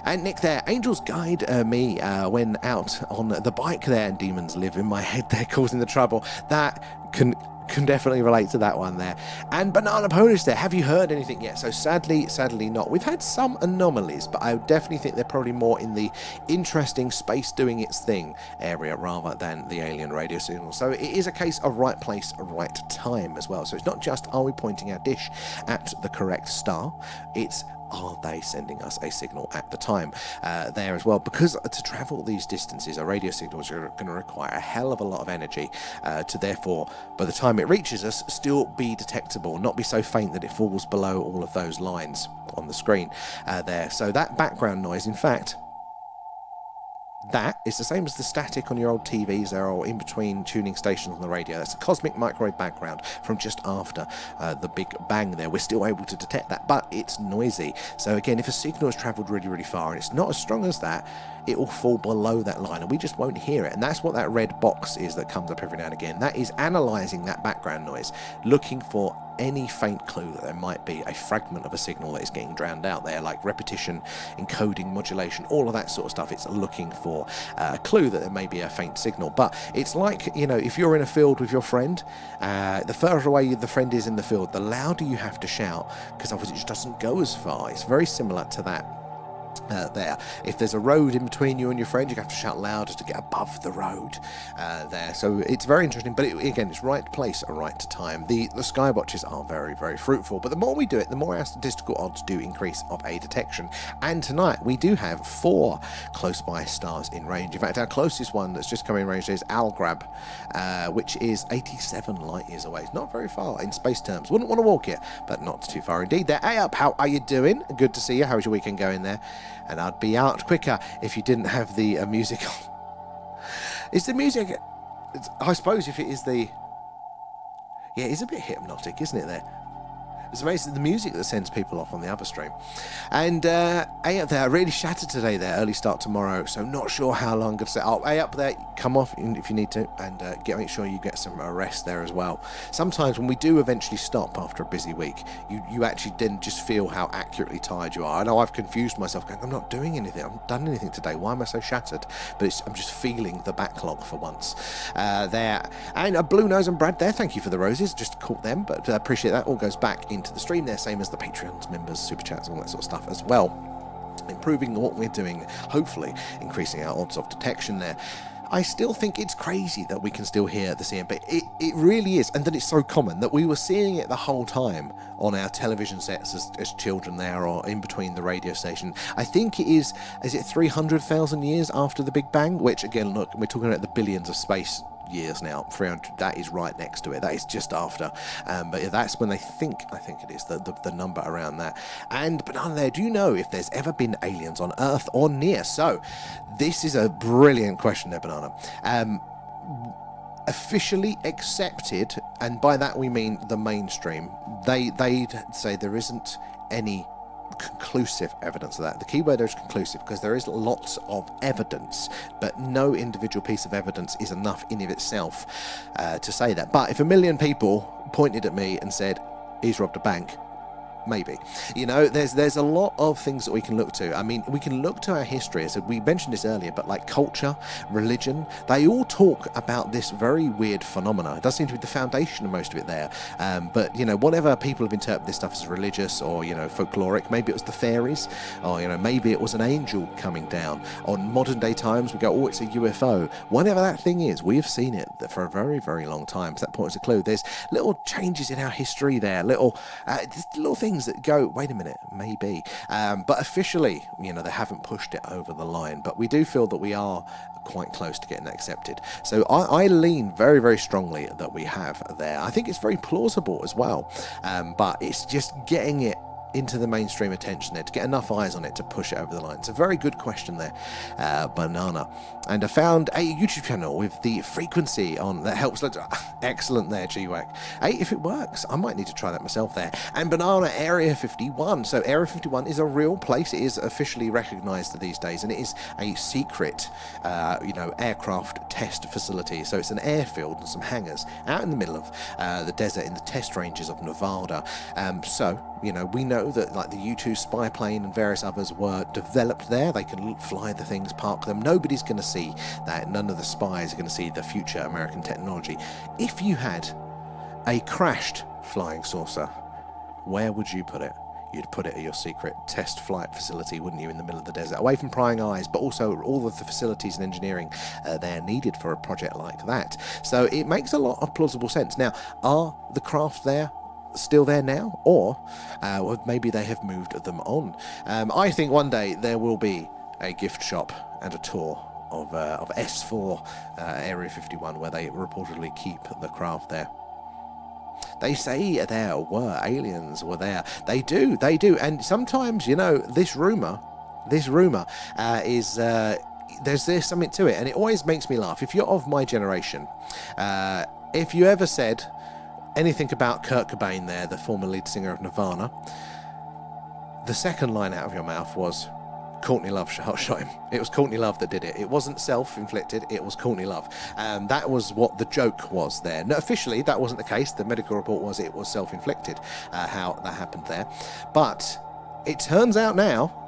And Nick there, angels guide me when out on the bike there, and demons live in my head there, causing the trouble. That can definitely relate to that one there. And Banana Ponies there, have you heard anything yet? So sadly not. We've had some anomalies, but I definitely think they're probably more in the interesting space doing its thing area rather than the alien radio signal. So it is a case of right place, right time as well. So it's not just, are we pointing our dish at the correct star? It's, are they sending us a signal at the time there as well? Because to travel these distances, a radio signal is going to require a hell of a lot of energy to therefore, by the time it reaches us, still be detectable, not be so faint that it falls below all of those lines on the screen there. So that background noise, in fact, that is the same as the static on your old TVs there, or in between tuning stations on the radio. That's a cosmic microwave background from just after the Big Bang there. We're still able to detect that, but it's noisy. So again, if a signal has travelled really far and it's not as strong as that, it will fall below that line and we just won't hear it. And that's what that red box is that comes up every now and again. That is analysing that background noise, looking for any faint clue that there might be a fragment of a signal that is getting drowned out there, like repetition, encoding, modulation, all of that sort of stuff. It's looking for a clue that there may be a faint signal. But it's like, if you're in a field with your friend, the further away the friend is in the field, the louder you have to shout, because otherwise it just doesn't go as far. It's very similar to that. There, if there's a road in between you and your friend, you have to shout louder to get above the road there. So it's very interesting, but again, it's right place, right time. The skywatches are very fruitful, but the more we do it, the more our statistical odds do increase of a detection. And tonight we do have 4 close by stars in range. In fact, our closest one that's just coming in range is Algrab, which is 87 light years away. It's not very far in space terms. Wouldn't want to walk it, but not too far indeed. There, hey up, how are you doing? Good to see you. How's your weekend going there? And I'd be out quicker if you didn't have the music on. Is the music, I suppose if it is the, yeah, it's a bit hypnotic, isn't it there? It's amazing, the music that sends people off on the other stream. And hey up there, really shattered today there, early start tomorrow, so not sure how long I'm going to say. Oh, hey up there, come off if you need to, and make sure you get some rest there as well. Sometimes when we do eventually stop after a busy week, you actually then just feel how accurately tired you are. I know I've confused myself, going, I'm not doing anything, I haven't done anything today, why am I so shattered? But I'm just feeling the backlog for once there. And Blue Nose and Brad there, thank you for the roses, just caught them, but appreciate that. All goes back into the stream there, same as the Patreons, members, super chats, all that sort of stuff as well. Improving what we're doing, hopefully increasing our odds of detection there. I still think it's crazy that we can still hear the CMB. It really is, and that it's so common that we were seeing it the whole time on our television sets as children there, or in between the radio station. I think it is it 300,000 years after the Big Bang, which again, look, we're talking about the billions of space years now. 300, that is right next to it, that is just after, but yeah, that's when I think it is the number around that. And Banana there, do you know if there's ever been aliens on Earth or near? So this is a brilliant question there, Banana. Officially accepted, and by that we mean the mainstream, they'd say there isn't any conclusive evidence of that. The key word there is conclusive, because there is lots of evidence, but no individual piece of evidence is enough in of itself to say that. But if 1 million people pointed at me and said, he's robbed a bank, maybe. There's a lot of things that we can look to. I mean, we can look to our history. So we mentioned this earlier, but like culture, religion, they all talk about this very weird phenomena. It does seem to be the foundation of most of it there. But whatever people have interpreted this stuff as religious or folkloric, maybe it was the fairies, or maybe it was an angel coming down. On modern day times, we go, oh, it's a UFO. Whatever that thing is, we have seen it for a very long time. So that points a clue. There's little changes in our history there, little things things that go, wait a minute, maybe. But officially, you know, they haven't pushed it over the line. But we do feel that we are quite close to getting accepted. So I lean very, very strongly that we have there. I think it's very plausible as well. But it's just getting it into the mainstream attention there, to get enough eyes on it to push it over the line. It's a very good question there, Banana. And I found a YouTube channel with the frequency on that helps. Excellent there, GWAC. Hey, if it works, I might need to try that myself there. And Banana, Area 51. So Area 51 is a real place. It is officially recognised these days, and it is a secret, you know, aircraft test facility. So it's an airfield and some hangars out in the middle of the desert in the test ranges of Nevada. So, you know, we know that like the U-2 spy plane and various others were developed there. They can fly the things, park them. Nobody's going to see that. None of the spies are going to see the future American technology. If you had a crashed flying saucer, where would you put it? You'd put it at your secret test flight facility, wouldn't you, in the middle of the desert, away from prying eyes, but also all of the facilities and engineering they're needed for a project like that. So it makes a lot of plausible sense. Now, are the craft there still there now, or maybe they have moved them on? I think one day there will be a gift shop and a tour of S4 Area 51 where they reportedly keep the craft there. They say there were aliens were there. They do, and sometimes, you know, this rumor is there's something to it, and it always makes me laugh. If you're of my generation, if you ever said anything about Kurt Cobain there, the former lead singer of Nirvana, the second line out of your mouth was, Courtney Love shot him. It was Courtney Love that did it. It wasn't self-inflicted, it was Courtney Love. That was what the joke was there. No, officially, that wasn't the case. The medical report was it was self-inflicted, how that happened there. But it turns out now,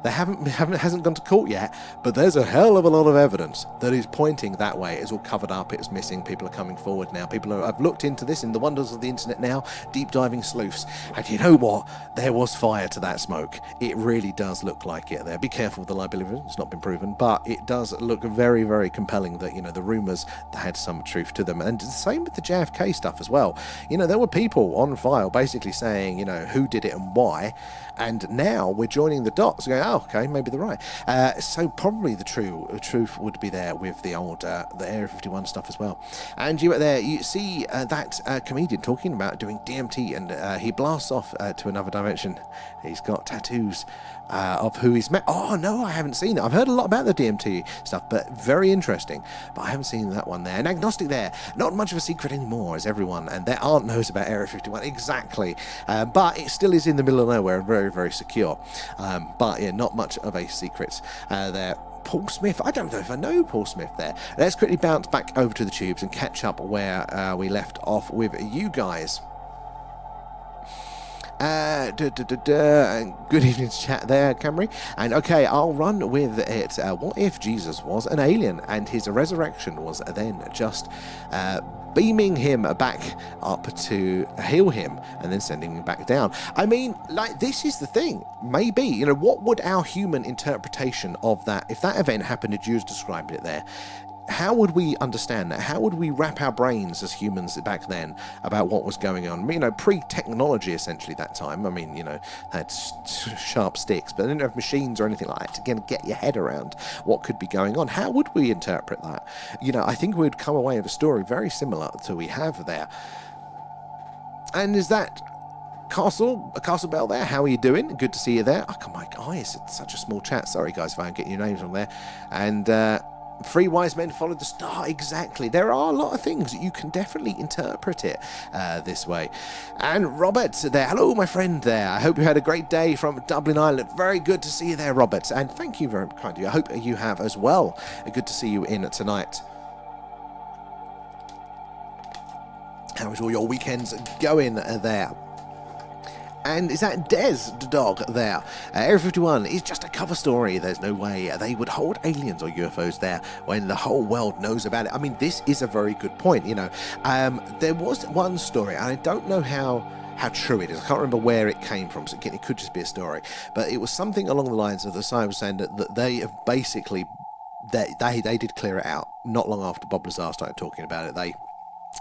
they hasn't gone to court yet, but there's a hell of a lot of evidence that is pointing that way. It's all covered up, it's missing, people are coming forward now. I've looked into this in the wonders of the internet now, deep diving sleuths, and you know what? There was fire to that smoke. It really does look like it there. Be careful with the liability, it's not been proven, but it does look very, very compelling that, you know, the rumours had some truth to them. And the same with the JFK stuff as well. You know, there were people on file basically saying, you know, who did it and why, and now we're joining the dots going, oh, okay, maybe they're right. So probably the truth would be there with the old the Area 51 stuff as well. And you there, you see that comedian talking about doing DMT, and he blasts off to another dimension. He's got tattoos of who he's met. Oh no, I haven't seen it. I've heard a lot about the DMT stuff, but very interesting. But I haven't seen that one there. And Agnostic there, not much of a secret anymore, as everyone and their aunt knows about Area 51 exactly. But it still is in the middle of nowhere and very, very secure. But yeah, not much of a secret there. Paul Smith, I don't know if I know Paul Smith there. Let's quickly bounce back over to the tubes and catch up where we left off with you guys. Good evening to chat there, Camry. And okay, I'll run with it. What if Jesus was an alien and his resurrection was then just beaming him back up to heal him and then sending him back down? I mean, like, this is the thing. Maybe, you know, what would our human interpretation of that, if that event happened as you described it there, how would we understand that? How would we wrap our brains as humans back then about what was going on? You know, pre-technology, essentially, that time. I mean, you know, had sharp sticks, but they didn't have machines or anything like that to get your head around what could be going on. How would we interpret that? You know, I think we'd come away with a story very similar to we have there. And is that Castle Bell there? How are you doing? Good to see you there. Oh, my eyes, it's such a small chat. Sorry, guys, if I don't get your names on there. And, Three wise men followed the star. Exactly. There are a lot of things that you can definitely interpret it this way. And Robert there. Hello, my friend there. I hope you had a great day from Dublin, Ireland. Very good to see you there, Robert. And thank you very kindly. I hope you have as well. Good to see you in tonight. How is all your weekends going there? And is that Des the dog there? Area 51 is just a cover story. There's no way they would hold aliens or UFOs there when the whole world knows about it. I mean, this is a very good point, you know. There was one story, and I don't know how true it is. I can't remember where it came from, so it could just be a story. But it was something along the lines of the side was saying that they have basically, they did clear it out. Not long after Bob Lazar started talking about it,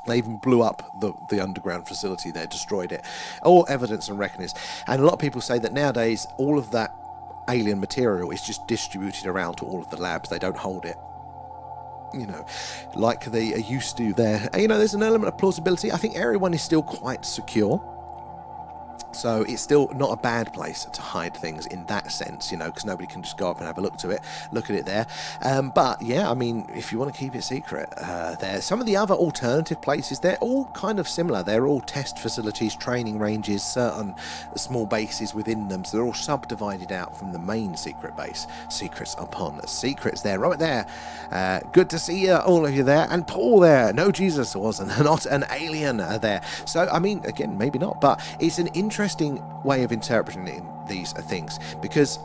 They even blew up the underground facility there, destroyed it. All evidence and reckonings. And a lot of people say that nowadays all of that alien material is just distributed around to all of the labs. They don't hold it, you know, like they used to there. You know, there's an element of plausibility. I think Area 1 is still quite secure. So it's still not a bad place to hide things in that sense, you know, because nobody can just go up and have a look at it there. But yeah, I mean, if you want to keep it secret, there. Some of the other alternative places, they're all kind of similar. They're all test facilities, training ranges, certain small bases within them. So they're all subdivided out from the main secret base. Secrets upon secrets there, right there. Good to see all of you there. And Paul there. No, Jesus wasn't not an alien there. So, I mean, again, maybe not, but it's an interesting way of interpreting these things, because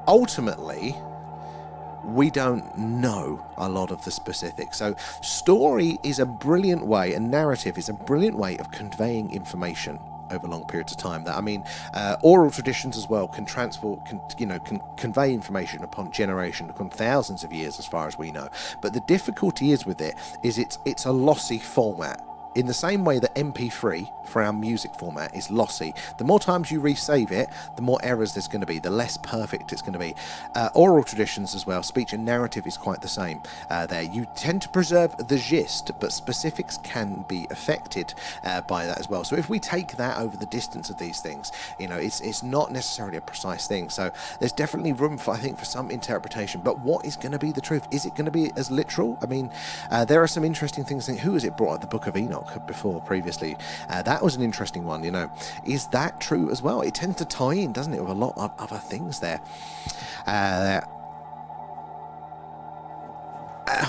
ultimately we don't know a lot of the specifics. So story is a brilliant way, and narrative is a brilliant way of conveying information over long periods of time. That, I mean, oral traditions as well can convey information upon generation, upon thousands of years, as far as we know. But the difficulty is with it is it's a lossy format. In the same way that MP3 for our music format is lossy, the more times you resave it, the more errors there's going to be, the less perfect it's going to be. Oral traditions as well, speech and narrative is quite the same there. You tend to preserve the gist, but specifics can be affected by that as well. So if we take that over the distance of these things, you know, it's not necessarily a precise thing. So there's definitely room for, I think, for some interpretation. But what is going to be the truth? Is it going to be as literal? I mean, there are some interesting things. Who has it brought up? The Book of Enoch before previously. That was an interesting one, you know. Is that true as well? It tends to tie in, doesn't it, with a lot of other things there. Where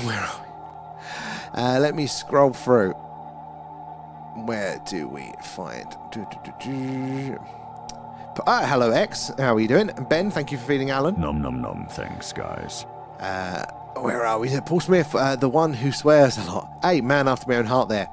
are we? Let me scroll through. Where do we find... hello, X. How are you doing? Ben, thank you for feeding Alan. Nom nom nom. Thanks, guys. Where are we? Paul Smith, the one who swears a lot. Hey, man after my own heart there.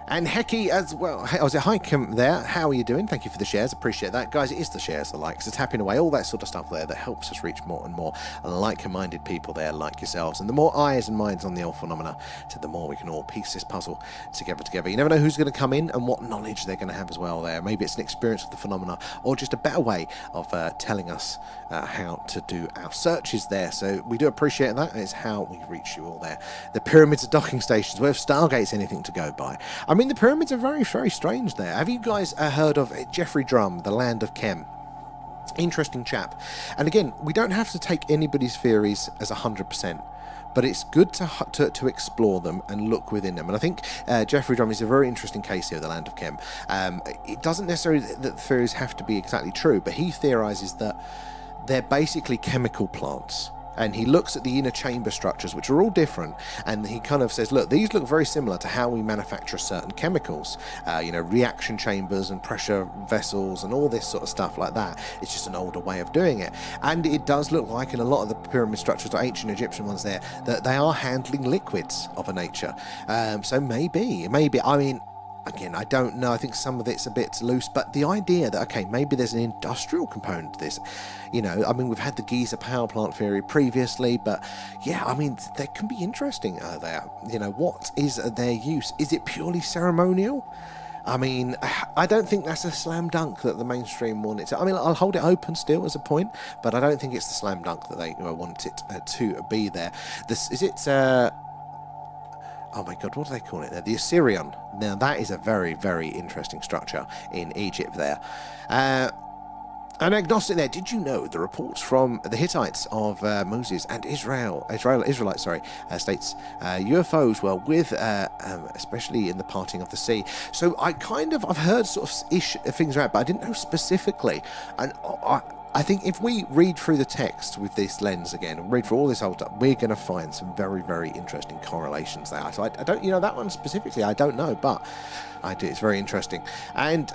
And Hecky as well. I was at Hikem there. How are you doing? Thank you for the shares. Appreciate that. Guys, it is the shares, the likes, the tapping away, all that sort of stuff there that helps us reach more and more like-minded people there like yourselves. And the more eyes and minds on the old phenomena, so the more we can all piece this puzzle together. You never know who's going to come in and what knowledge they're going to have as well there. Maybe it's an experience with the phenomena or just a better way of telling us how to do our searches there. So we do appreciate that. It's how we reach you all there. The pyramids of docking stations, where if Stargate's anything to go by. I mean, the pyramids are very, very strange there. Have you guys heard of Jeffrey Drum, the Land of Chem? Interesting chap. And again, we don't have to take anybody's theories as 100%, but it's good to explore them and look within them. And I think Jeffrey Drum is a very interesting case here, the Land of Chem. It doesn't necessarily that the theories have to be exactly true, but he theorizes that they're basically chemical plants. And he looks at the inner chamber structures, which are all different, and he kind of says, look, these look very similar to how we manufacture certain chemicals, you know, reaction chambers and pressure vessels and all this sort of stuff like that. It's just an older way of doing it. And it does look like in a lot of the pyramid structures, or ancient Egyptian ones there, that they are handling liquids of a nature. So maybe, I mean, again, I don't know. I think some of it's a bit loose, but the idea that, okay, maybe there's an industrial component to this, you know, I mean, we've had the Giza power plant theory previously, but yeah, I mean, they can be interesting there. You know, what is their use? Is it purely ceremonial? I mean, I don't think that's a slam dunk that the mainstream want it to. I mean, I'll hold it open still as a point, but I don't think it's the slam dunk that they want it to be there. Oh my God, what do they call it there? The Assyrian. Now that is a very, very interesting structure in Egypt there. An agnostic there. Did you know the reports from the Hittites of Moses and Israelites, states UFOs were with, especially in the parting of the sea. So I've heard sort of things around, but I didn't know specifically. And I think if we read through the text with this lens again, and read through all this old stuff, we're going to find some very, very interesting correlations there. So I don't, that one specifically, I don't know, but I do. It's very interesting. And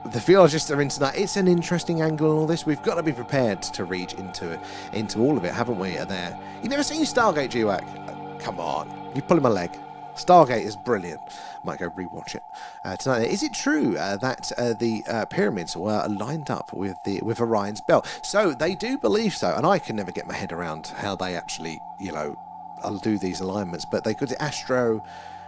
the theologists are into that. It's an interesting angle and all this. We've got to be prepared to read into all of it, haven't we? There. You never seen Stargate, GWAC? Come on, you're pulling my leg. Stargate is brilliant. Might go rewatch it tonight. Is it true that the pyramids were lined up with Orion's belt? So they do believe so, and I can never get my head around how they actually, do these alignments. But they could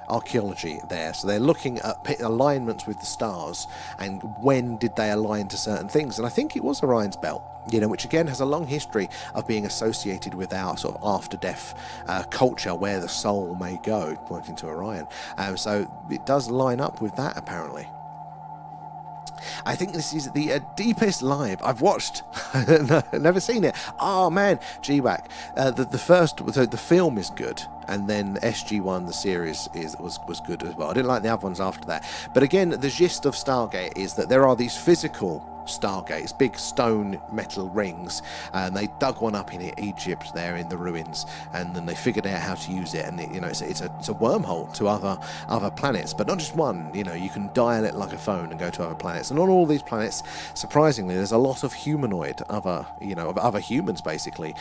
archaeology there. So they're looking at alignments with the stars and when did they align to certain things. And I think it was Orion's belt, which again has a long history of being associated with our sort of after-death culture, where the soul may go, pointing to Orion. So it does line up with that, apparently. I think this is the deepest live I've watched. Never seen it. Oh man, GWAC. The film is good, and then SG1, the series, was good as well. I didn't like the other ones after that. But again, the gist of Stargate is that there are these physical Stargates, big stone metal rings, and they dug one up in Egypt there in the ruins, and then they figured out how to use it, and it's a wormhole to other planets, but not just one. You can dial it like a phone and go to other planets, and on all these planets, surprisingly, there's a lot of humanoid, other humans basically,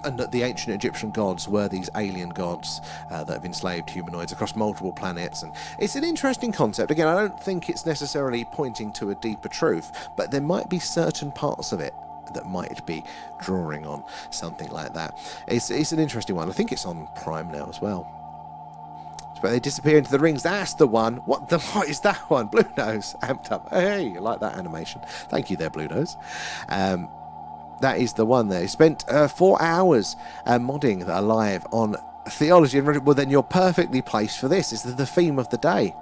and that the ancient Egyptian gods were these alien gods that have enslaved humanoids across multiple planets. And it's an interesting concept. Again, I don't think it's necessarily pointing to a deeper truth, but there might be certain parts of it that might be drawing on something like that. It's an interesting one. I think it's on Prime now as well. But they disappear into the rings. That's the one. What is that one? Blue Nose, amped up. Hey, I like that animation. Thank you there, Blue Nose. That is the one there. He spent 4 hours modding that are live on Theology. Well, then you're perfectly placed for this. It's the theme of the day.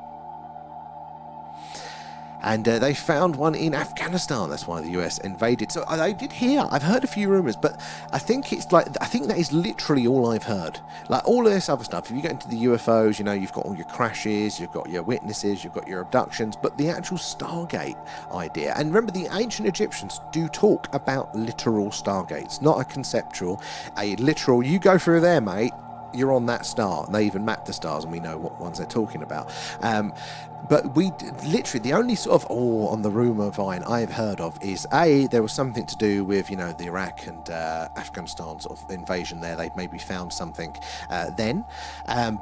And they found one in Afghanistan. That's why the US invaded. So I did hear, I've heard a few rumours, but I think that is literally all I've heard. Like all of this other stuff, if you get into the UFOs, you've got all your crashes, you've got your witnesses, you've got your abductions, but the actual Stargate idea. And remember, the ancient Egyptians do talk about literal Stargates, not a conceptual, a literal, you go through there, mate, you're on that star. And they even map the stars and we know what ones they're talking about. But we literally, the only sort of on the rumour vine I've heard of is there was something to do with the Iraq and Afghanistan sort of invasion there. They'd maybe found something then,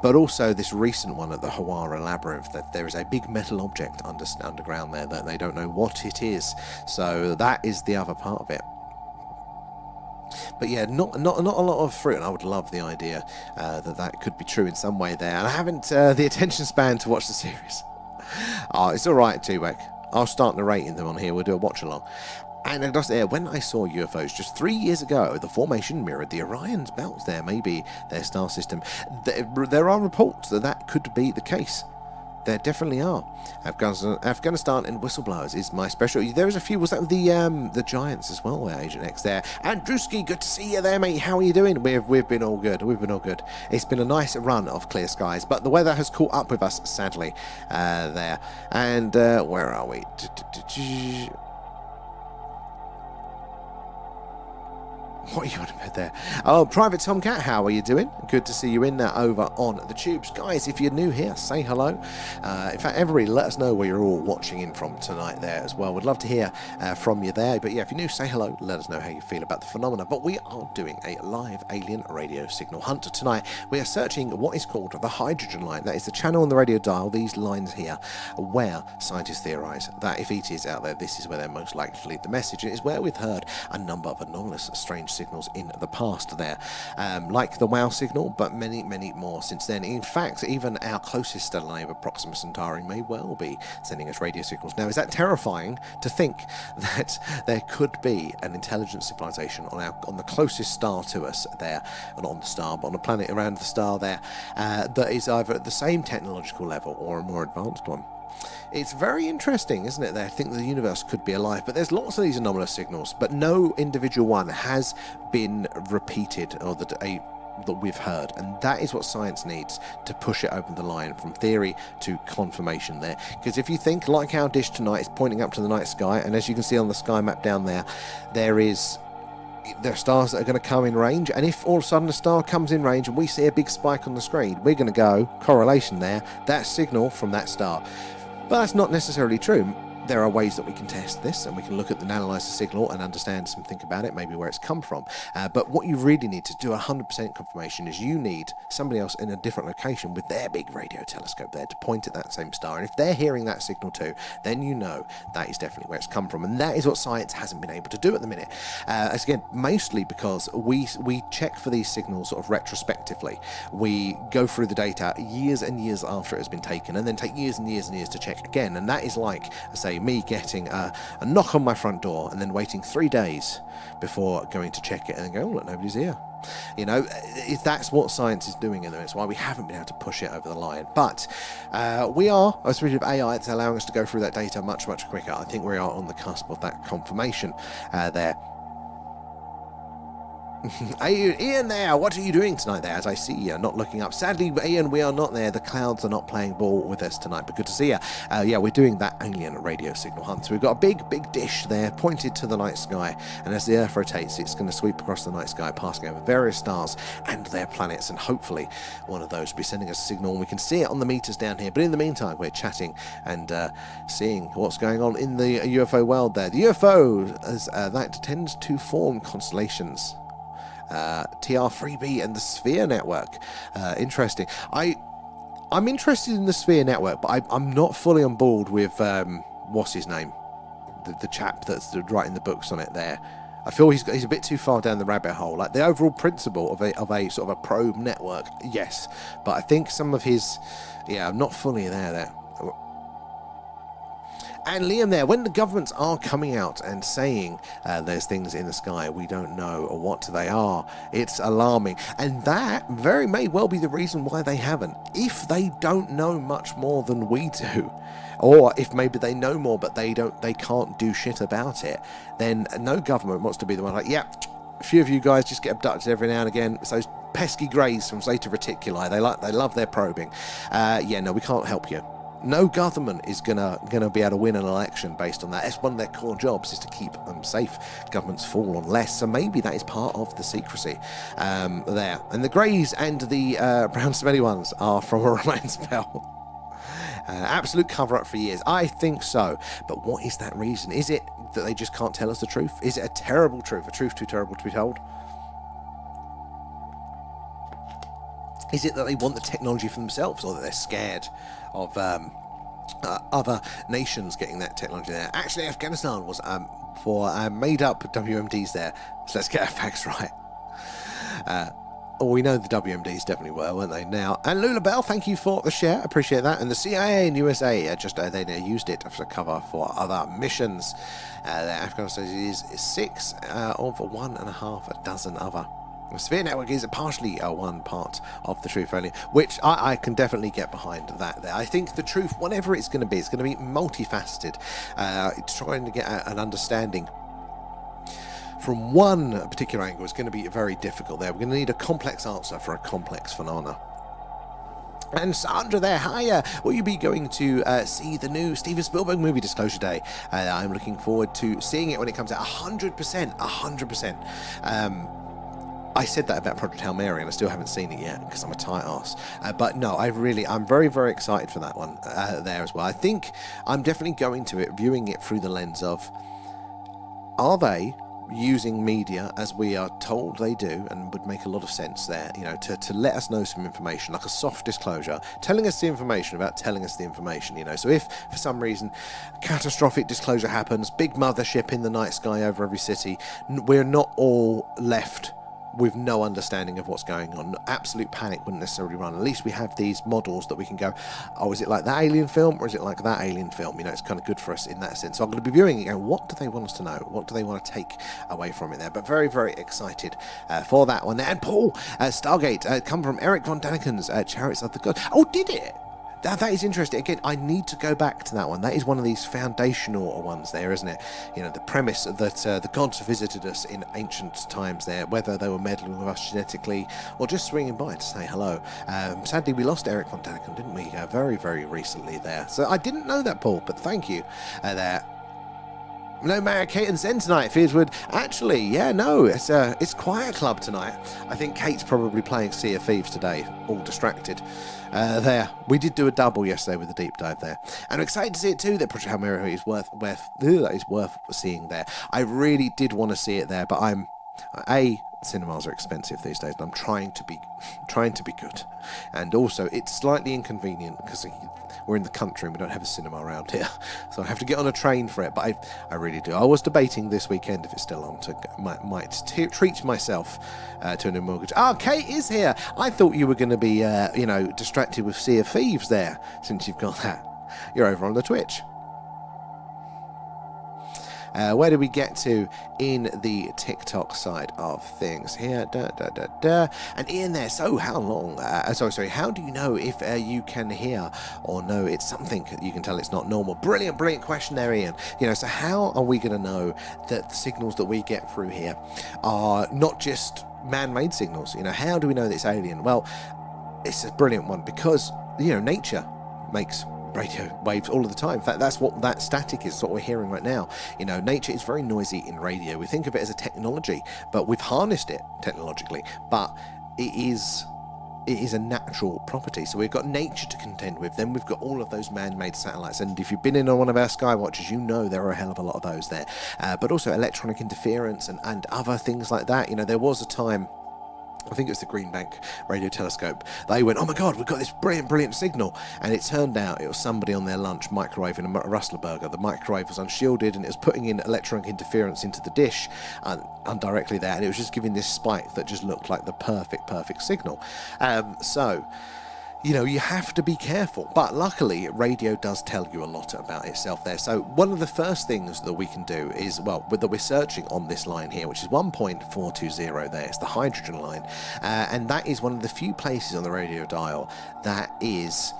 but also this recent one at the Hawara Labyrinth, that there is a big metal object underground there that they don't know what it is. So that is the other part of it. But yeah, not a lot of fruit, and I would love the idea that could be true in some way there. And I haven't the attention span to watch the series. Oh, it's all right, T-Wek. I'll start narrating them on here. We'll do a watch along. And just there, when I saw UFOs just 3 years ago, the formation mirrored the Orion's belts there, maybe their star system. There are reports that could be the case. There definitely are. Afghanistan and whistleblowers is my specialty. There is a few. Was that the Giants as well? There, Agent X there. Andrewski, good to see you there, mate. How are you doing? We've been all good. We've been all good. It's been a nice run of clear skies, but the weather has caught up with us, sadly. There. And where are we? What are you on about there? Oh, Private Tomcat, how are you doing? Good to see you in there over on the tubes. Guys, if you're new here, say hello. In fact, everybody, let us know where you're all watching in from tonight there as well. We'd love to hear from you there. But yeah, if you're new, say hello. Let us know how you feel about the phenomena. But we are doing a live alien radio signal hunt tonight. We are searching what is called the hydrogen line. That is the channel on the radio dial, these lines here, where scientists theorise that if ET is out there, this is where they're most likely to leave the message. And it is where we've heard a number of anomalous, strange signals in the past there, like the WOW signal, but many more since then. In fact, even our closest stellar neighbour, Proxima Centauri, may well be sending us radio signals. Now, is that terrifying to think that there could be an intelligent civilization on the closest star to us there, and on the star, but on a planet around the star there, that is either at the same technological level or a more advanced one? It's very interesting, isn't it? They think the universe could be alive, but there's lots of these anomalous signals, but no individual one has been repeated or that we've heard, and that is what science needs to push it over the line from theory to confirmation there. Because if you think, like our dish tonight is pointing up to the night sky, and as you can see on the sky map down there, there are stars that are going to come in range, and if all of a sudden a star comes in range and we see a big spike on the screen, we're going to go, correlation there, that signal from that star. But that's not necessarily true. there are ways that we can test this, and we can look at and analyze the signal and understand something about it, maybe where it's come from. But what you really need to do 100% confirmation is you need somebody else in a different location with their big radio telescope there to point at that same star. And if they're hearing that signal too, then you know that is definitely where it's come from. And that is what science hasn't been able to do at the minute. As again, mostly because we check for these signals sort of retrospectively. We go through the data years and years after it has been taken, and then take years and years and years to check again. And that is like, I say, me getting a knock on my front door and then waiting 3 days before going to check it and then go, oh look, nobody's here. You know, that's what science is doing, and it's why we haven't been able to push it over the line. But we are, especially with AI, it's allowing us to go through that data much, much quicker. I think we are on the cusp of that confirmation there. Ian there, what are you doing tonight there? As I see you not looking up. Sadly, Ian, we are not there. The clouds are not playing ball with us tonight, but good to see you. Yeah, we're doing that alien radio signal hunt. So we've got a big dish there pointed to the night sky, and as the Earth rotates, it's going to sweep across the night sky, passing over various stars and their planets, and hopefully one of those will be sending us a signal, and we can see it on the meters down here. But in the meantime, we're chatting and seeing what's going on in the UFO world there. The UFO, that tends to form constellations. TR3B and the Sphere Network. Interesting. I'm interested in the Sphere Network, but I'm not fully on board with what's his name, the chap that's writing the books on it there. I feel he's a bit too far down the rabbit hole. Like the overall principle of a sort of a probe network, yes, but I think some of his, I'm not fully there. And Liam there, when the governments are coming out and saying there's things in the sky, we don't know what they are, it's alarming. And that very may well be the reason why they haven't. If they don't know much more than we do, or if maybe they know more but they can't do shit about it, then no government wants to be the one like, yeah, a few of you guys just get abducted every now and again. It's those pesky greys from Zeta Reticuli. They love their probing. No, we can't help you. No government is gonna be able to win an election based on that. It's one of their core jobs, is to keep them safe. Governments fall on less, so maybe that is part of the secrecy there. And the greys and the brown smelly ones are from a Roman spell. Absolute cover-up for years. I think so. But what is that reason? Is it that they just can't tell us the truth? Is it a terrible truth? A truth too terrible to be told? Is it that they want the technology for themselves, or that they're scared of other nations getting that technology there? Actually, Afghanistan was for made-up WMDs there, so let's get our facts right. We know the WMDs definitely were, weren't they? Now, and Lula Bell, thank you for the share, appreciate that. And the CIA and USA they used it as a cover for other missions. Afghanistan is 6 of 1.5 dozen other. The Sphere Network is partially one part of the truth only, which I can definitely get behind that there. I think the truth, whatever it's going to be multifaceted. Trying to get an understanding from one particular angle is going to be very difficult there. We're going to need a complex answer for a complex phenomena. And Sandra there, hiya. Will you be going to see the new Steven Spielberg movie, Disclosure Day? I'm looking forward to seeing it when it comes out. 100%. I said that about Project Hail Mary, and I still haven't seen it yet because I'm a tight ass. But no, I'm very, very excited for that one there as well. I think I'm definitely going to it, viewing it through the lens of, are they using media as we are told they do, and would make a lot of sense there, to let us know some information, like a soft disclosure, telling us the information about telling us the information, So if for some reason catastrophic disclosure happens, big mothership in the night sky over every city, we're not all left with no understanding of what's going on. Absolute panic wouldn't necessarily run. At least we have these models that we can go, oh, is it like that alien film, or is it like that alien film? It's kind of good for us in that sense. So I'm going to be viewing it going, what do they want us to know? What do they want to take away from it there? But very, very excited for that one. And Paul, Stargate, come from Eric von Daniken's Chariots of the Gods. Oh, did it? That is interesting. Again, I need to go back to that one. That is one of these foundational ones there, isn't it? The premise that the gods visited us in ancient times there, whether they were meddling with us genetically or just swinging by to say hello. Sadly, we lost Eric von Daniken, didn't we? Very, very recently there. So I didn't know that, Paul, but thank you there. No Mary Kate and Zen tonight, Fierswood. Actually, yeah, no, it's quiet club tonight. I think Kate's probably playing Sea of Thieves today, all distracted. There, we did do a double yesterday with a deep dive there, and I'm excited to see it too. That Project Hail Mary is worth seeing there. I really did want to see it there, but cinemas are expensive these days, and I'm trying to be good, and also it's slightly inconvenient because we're in the country and we don't have a cinema around here, so I have to get on a train for it. But I really do. I was debating this weekend, if it's still on, to might treat myself to a new mortgage. Kate is here. I thought you were going to be distracted with Sea of Thieves there, since you've got that. You're over on the Twitch. Where do we get to in the TikTok side of things here? And Ian there, so how long? How do you know if you can hear or know it's something you can tell it's not normal? Brilliant question there, Ian. So how are we going to know that the signals that we get through here are not just man-made signals? How do we know that it's alien? Well, it's a brilliant one because, nature makes radio waves all of the time. In fact, that's what that static is, what we're hearing right now. Nature is very noisy in radio. We think of it as a technology, but we've harnessed it technologically, but it is a natural property. So we've got nature to contend with, then we've got all of those man-made satellites, and if you've been in on one of our skywatchers, there are a hell of a lot of those there, but also electronic interference and other things like that. There was a time, I think it was the Green Bank radio telescope, they went, oh my god, we've got this brilliant signal, and it turned out it was somebody on their lunch microwaving a Rustler burger. The microwave was unshielded and it was putting in electronic interference into the dish indirectly there, and it was just giving this spike that just looked like the perfect signal. You have to be careful, but luckily radio does tell you a lot about itself there. So one of the first things that we can do is, that we're searching on this line here, which is 1.420 there, it's the hydrogen line, and that is one of the few places on the radio dial that is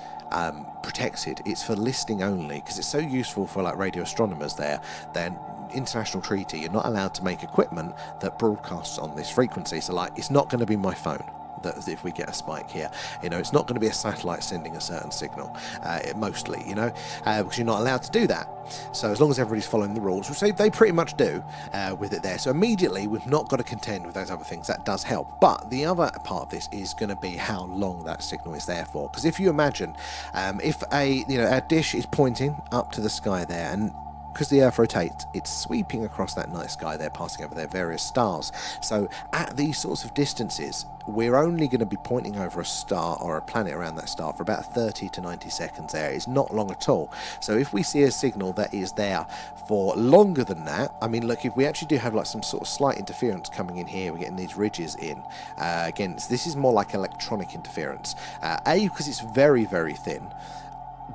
protected. It's for listening only, because it's so useful for radio astronomers there. Then international treaty, you're not allowed to make equipment that broadcasts on this frequency. So it's not going to be my phone that if we get a spike here, it's not going to be a satellite sending a certain signal, mostly, because you're not allowed to do that. So as long as everybody's following the rules, which they pretty much do with it there, so immediately we've not got to contend with those other things. That does help. But the other part of this is going to be how long that signal is there for, because if you imagine if a dish is pointing up to the sky there, and because the Earth rotates, it's sweeping across that night sky there, passing over their various stars. So at these sorts of distances, we're only going to be pointing over a star or a planet around that star for about 30 to 90 seconds there. It's not long at all. So if we see a signal that is there for longer than that, look, if we actually do have some sort of slight interference coming in here, we're getting these ridges in. Again, this is more like electronic interference. Because it's very, very thin,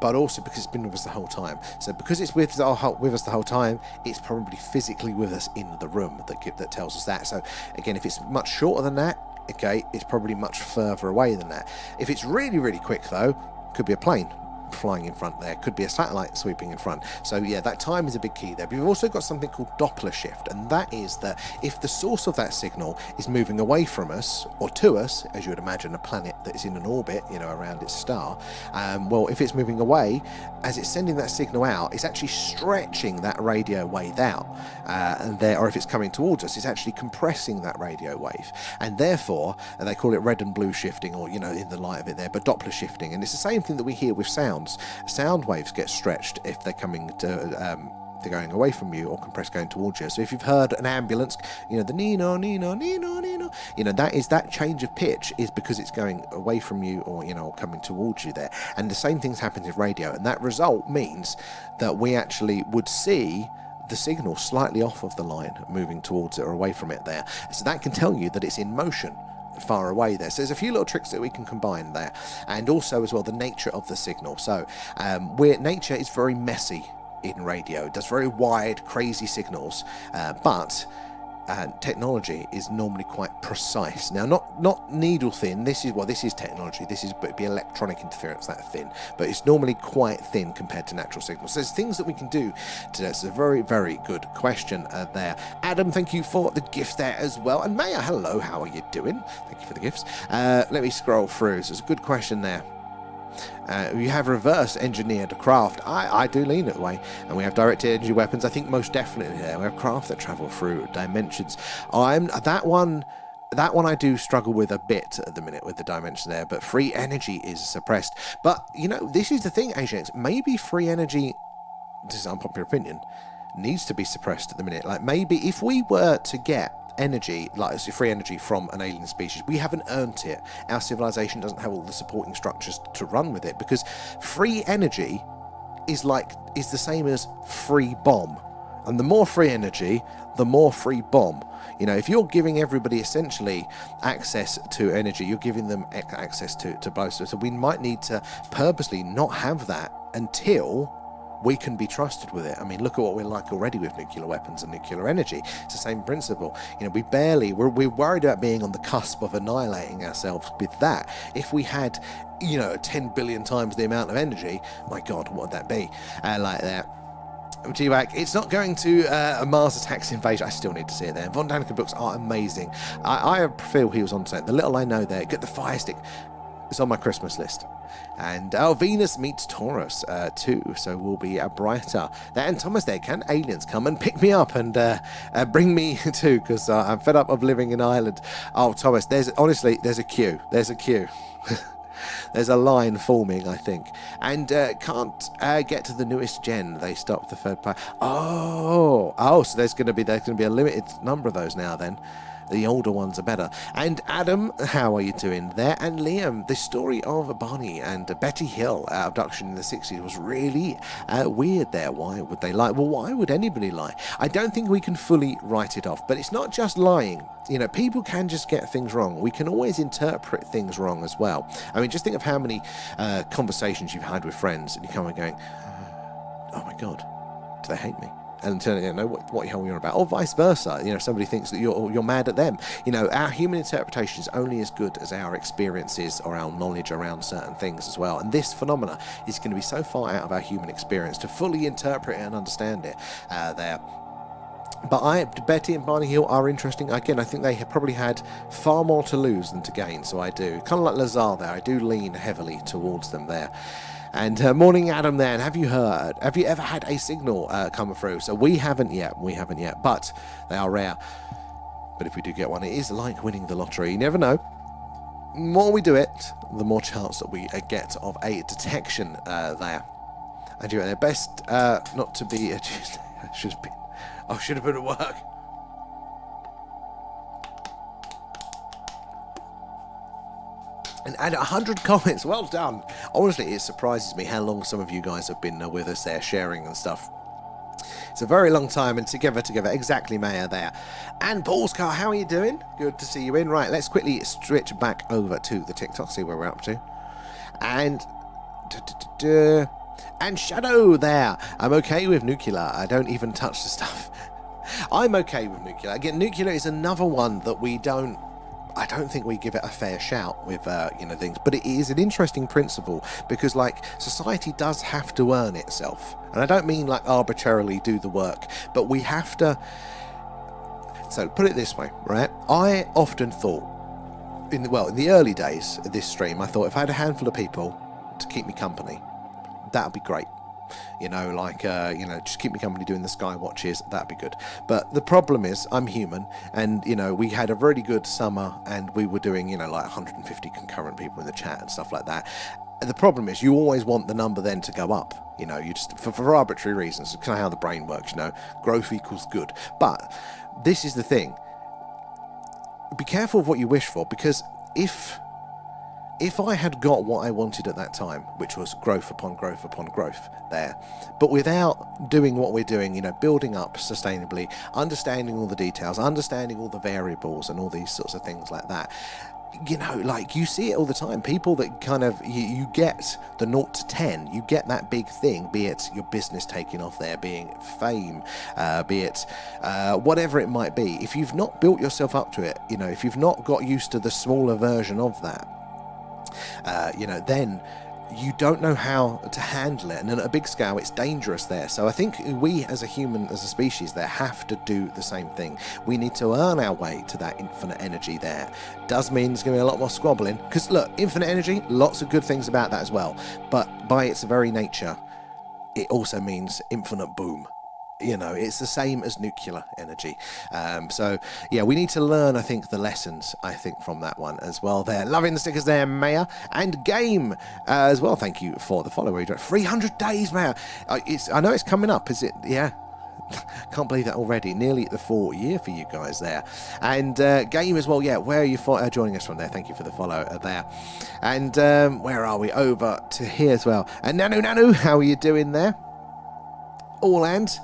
but also because it's been with us the whole time. So because it's with us the whole time, it's probably physically with us in the room that tells us that. So again, if it's much shorter than that, okay, it's probably much further away than that. If it's really quick though, could be a plane flying in front there, could be a satellite sweeping in front. So yeah, that time is a big key there. But we've also got something called Doppler shift, and that is that if the source of that signal is moving away from us or to us, as you would imagine a planet that is in an orbit, around its star, if it's moving away, as it's sending that signal out, it's actually stretching that radio wave out, or if it's coming towards us, it's actually compressing that radio wave, and therefore they call it red and blue shifting, or in the light of it there, but Doppler shifting. And it's the same thing that we hear with sound. Sound waves get stretched if they're coming to they're going away from you, or compressed going towards you. So if you've heard an ambulance, the nino, that change of pitch is because it's going away from you, or coming towards you there. And the same things happen with radio, and that result means that we actually would see the signal slightly off of the line, moving towards it or away from it there. So that can tell you that it's in motion far away there. So there's a few little tricks that we can combine there, and also as well the nature of the signal. So nature is very messy in radio. It does very wide, crazy signals, but technology is normally quite precise. Now, not needle thin. This is technology. This is but be electronic interference that thin, but it's normally quite thin compared to natural signals. So there's things that we can do today. It's a very, very good question there. Adam, thank you for the gift there as well. And Maya, hello, how are you doing? Thank you for the gifts. Let me scroll through. So it's a good question there. You have reverse engineered craft. I do lean that way. And we have directed energy weapons. I think most definitely there. We have craft that travel through dimensions. That one I do struggle with a bit at the minute with the dimension there, but free energy is suppressed. But, you know, this is the thing, Asians. Maybe free energy, this is unpopular opinion, needs to be suppressed at the minute. Like, maybe if we were to get energy, like free energy from an alien species, we haven't earned it. Our civilization doesn't have all the supporting structures to run with it, because free energy is the same as free bomb. And the more free energy, the more free bomb. You know, if you're giving everybody essentially access to energy, you're giving them access to both. So we might need to purposely not have that until we can be trusted with it. I mean, look at what we're like already with nuclear weapons and nuclear energy. It's the same principle. You know, we're worried about being on the cusp of annihilating ourselves with that. If we had, you know, 10 billion times the amount of energy, my God, what would that be? Like that. G-Back, it's not going to a Mars attacks invasion. I still need to see it there. Von Daniken books are amazing. I feel he was on to it. The little I know there, get the fire stick. It's on my Christmas list. And Venus meets Taurus too, so we'll be brighter. And Thomas there, can aliens come and pick me up and bring me too? Because I'm fed up of living in Ireland. Oh, Thomas, there's a queue. There's a queue. There's a line forming, I think. And can't get to the newest gen. They stopped the third part. Oh, so there's going to be a limited number of those now then. The older ones are better. And Adam, how are you doing there? And Liam, the story of Barney and Betty Hill abduction in the 60s was really weird there. Why would they lie? Well, why would anybody lie? I don't think we can fully write it off, but it's not just lying. You know, people can just get things wrong. We can always interpret things wrong as well. I mean, just think of how many conversations you've had with friends and you come and going, oh my God, do they hate me? And turning, you know, what the hell you're about, or vice versa. You know, somebody thinks that you're mad at them. You know, our human interpretation is only as good as our experiences or our knowledge around certain things as well. And this phenomena is going to be so far out of our human experience to fully interpret it and understand it there. But Betty and Barney Hill are interesting. Again, I think they have probably had far more to lose than to gain. So I do, kind of like Lazar there, I do lean heavily towards them there. And morning, Adam. Then, have you ever had a signal come through? So we haven't yet, but they are rare. But if we do get one, it is like winning the lottery. You never know. The more we do it, the more chance that we get of a detection there. And you're at their best not to be. Should have been at work. And add 100 comments. Well done. Honestly, it surprises me how long some of you guys have been with us there, sharing and stuff. It's a very long time, and together, exactly, Maya there. And Paul's car, how are you doing? Good to see you in. Right, let's quickly switch back over to the TikTok, see where we're up to. And Shadow there. I'm okay with nuclear. I don't even touch the stuff. I'm okay with nuclear. Again, nuclear is another one that I don't think we give it a fair shout with, things. But it is an interesting principle because, like, society does have to earn itself. And I don't mean, like, arbitrarily do the work, but we have to. So, put it this way, right? I often thought, in the early days of this stream, I thought if I had a handful of people to keep me company, that would be great. You know, like, just keep me company doing the skywatches, that'd be good. But the problem is, I'm human, and, you know, we had a really good summer, and we were doing, you know, like 150 concurrent people in the chat and stuff like that. And the problem is, you always want the number then to go up. You know, you just, for arbitrary reasons, it's kind of how the brain works, you know, growth equals good. But this is the thing. Be careful of what you wish for, because if I had got what I wanted at that time, which was growth upon growth upon growth there, but without doing what we're doing, you know, building up sustainably, understanding all the details, understanding all the variables and all these sorts of things like that, you know, like, you see it all the time. People that kind of, you get the 0 to 10, you get that big thing, be it your business taking off there, being fame, be it whatever it might be. If you've not built yourself up to it, you know, if you've not got used to the smaller version of that, then you don't know how to handle it, and at a big scale it's dangerous there. So I think we as a human, as a species there, have to do the same thing. We need to earn our way to that infinite energy there. Does mean there's going to be a lot more squabbling, because look, infinite energy, lots of good things about that as well, but by its very nature it also means infinite boom. You know, it's the same as nuclear energy. So, yeah, we need to learn, I think, the lessons, I think, from that one as well there. Loving the stickers there, Maya. And Game as well. Thank you for the follow. 300 days, Maya. I know it's coming up, is it? Yeah. Can't believe that already. Nearly the 4th year for you guys there. And Game as well, yeah. Where are you joining us from there? Thank you for the follow there. And where are we? Over to here as well. And Nanu, how are you doing there? All and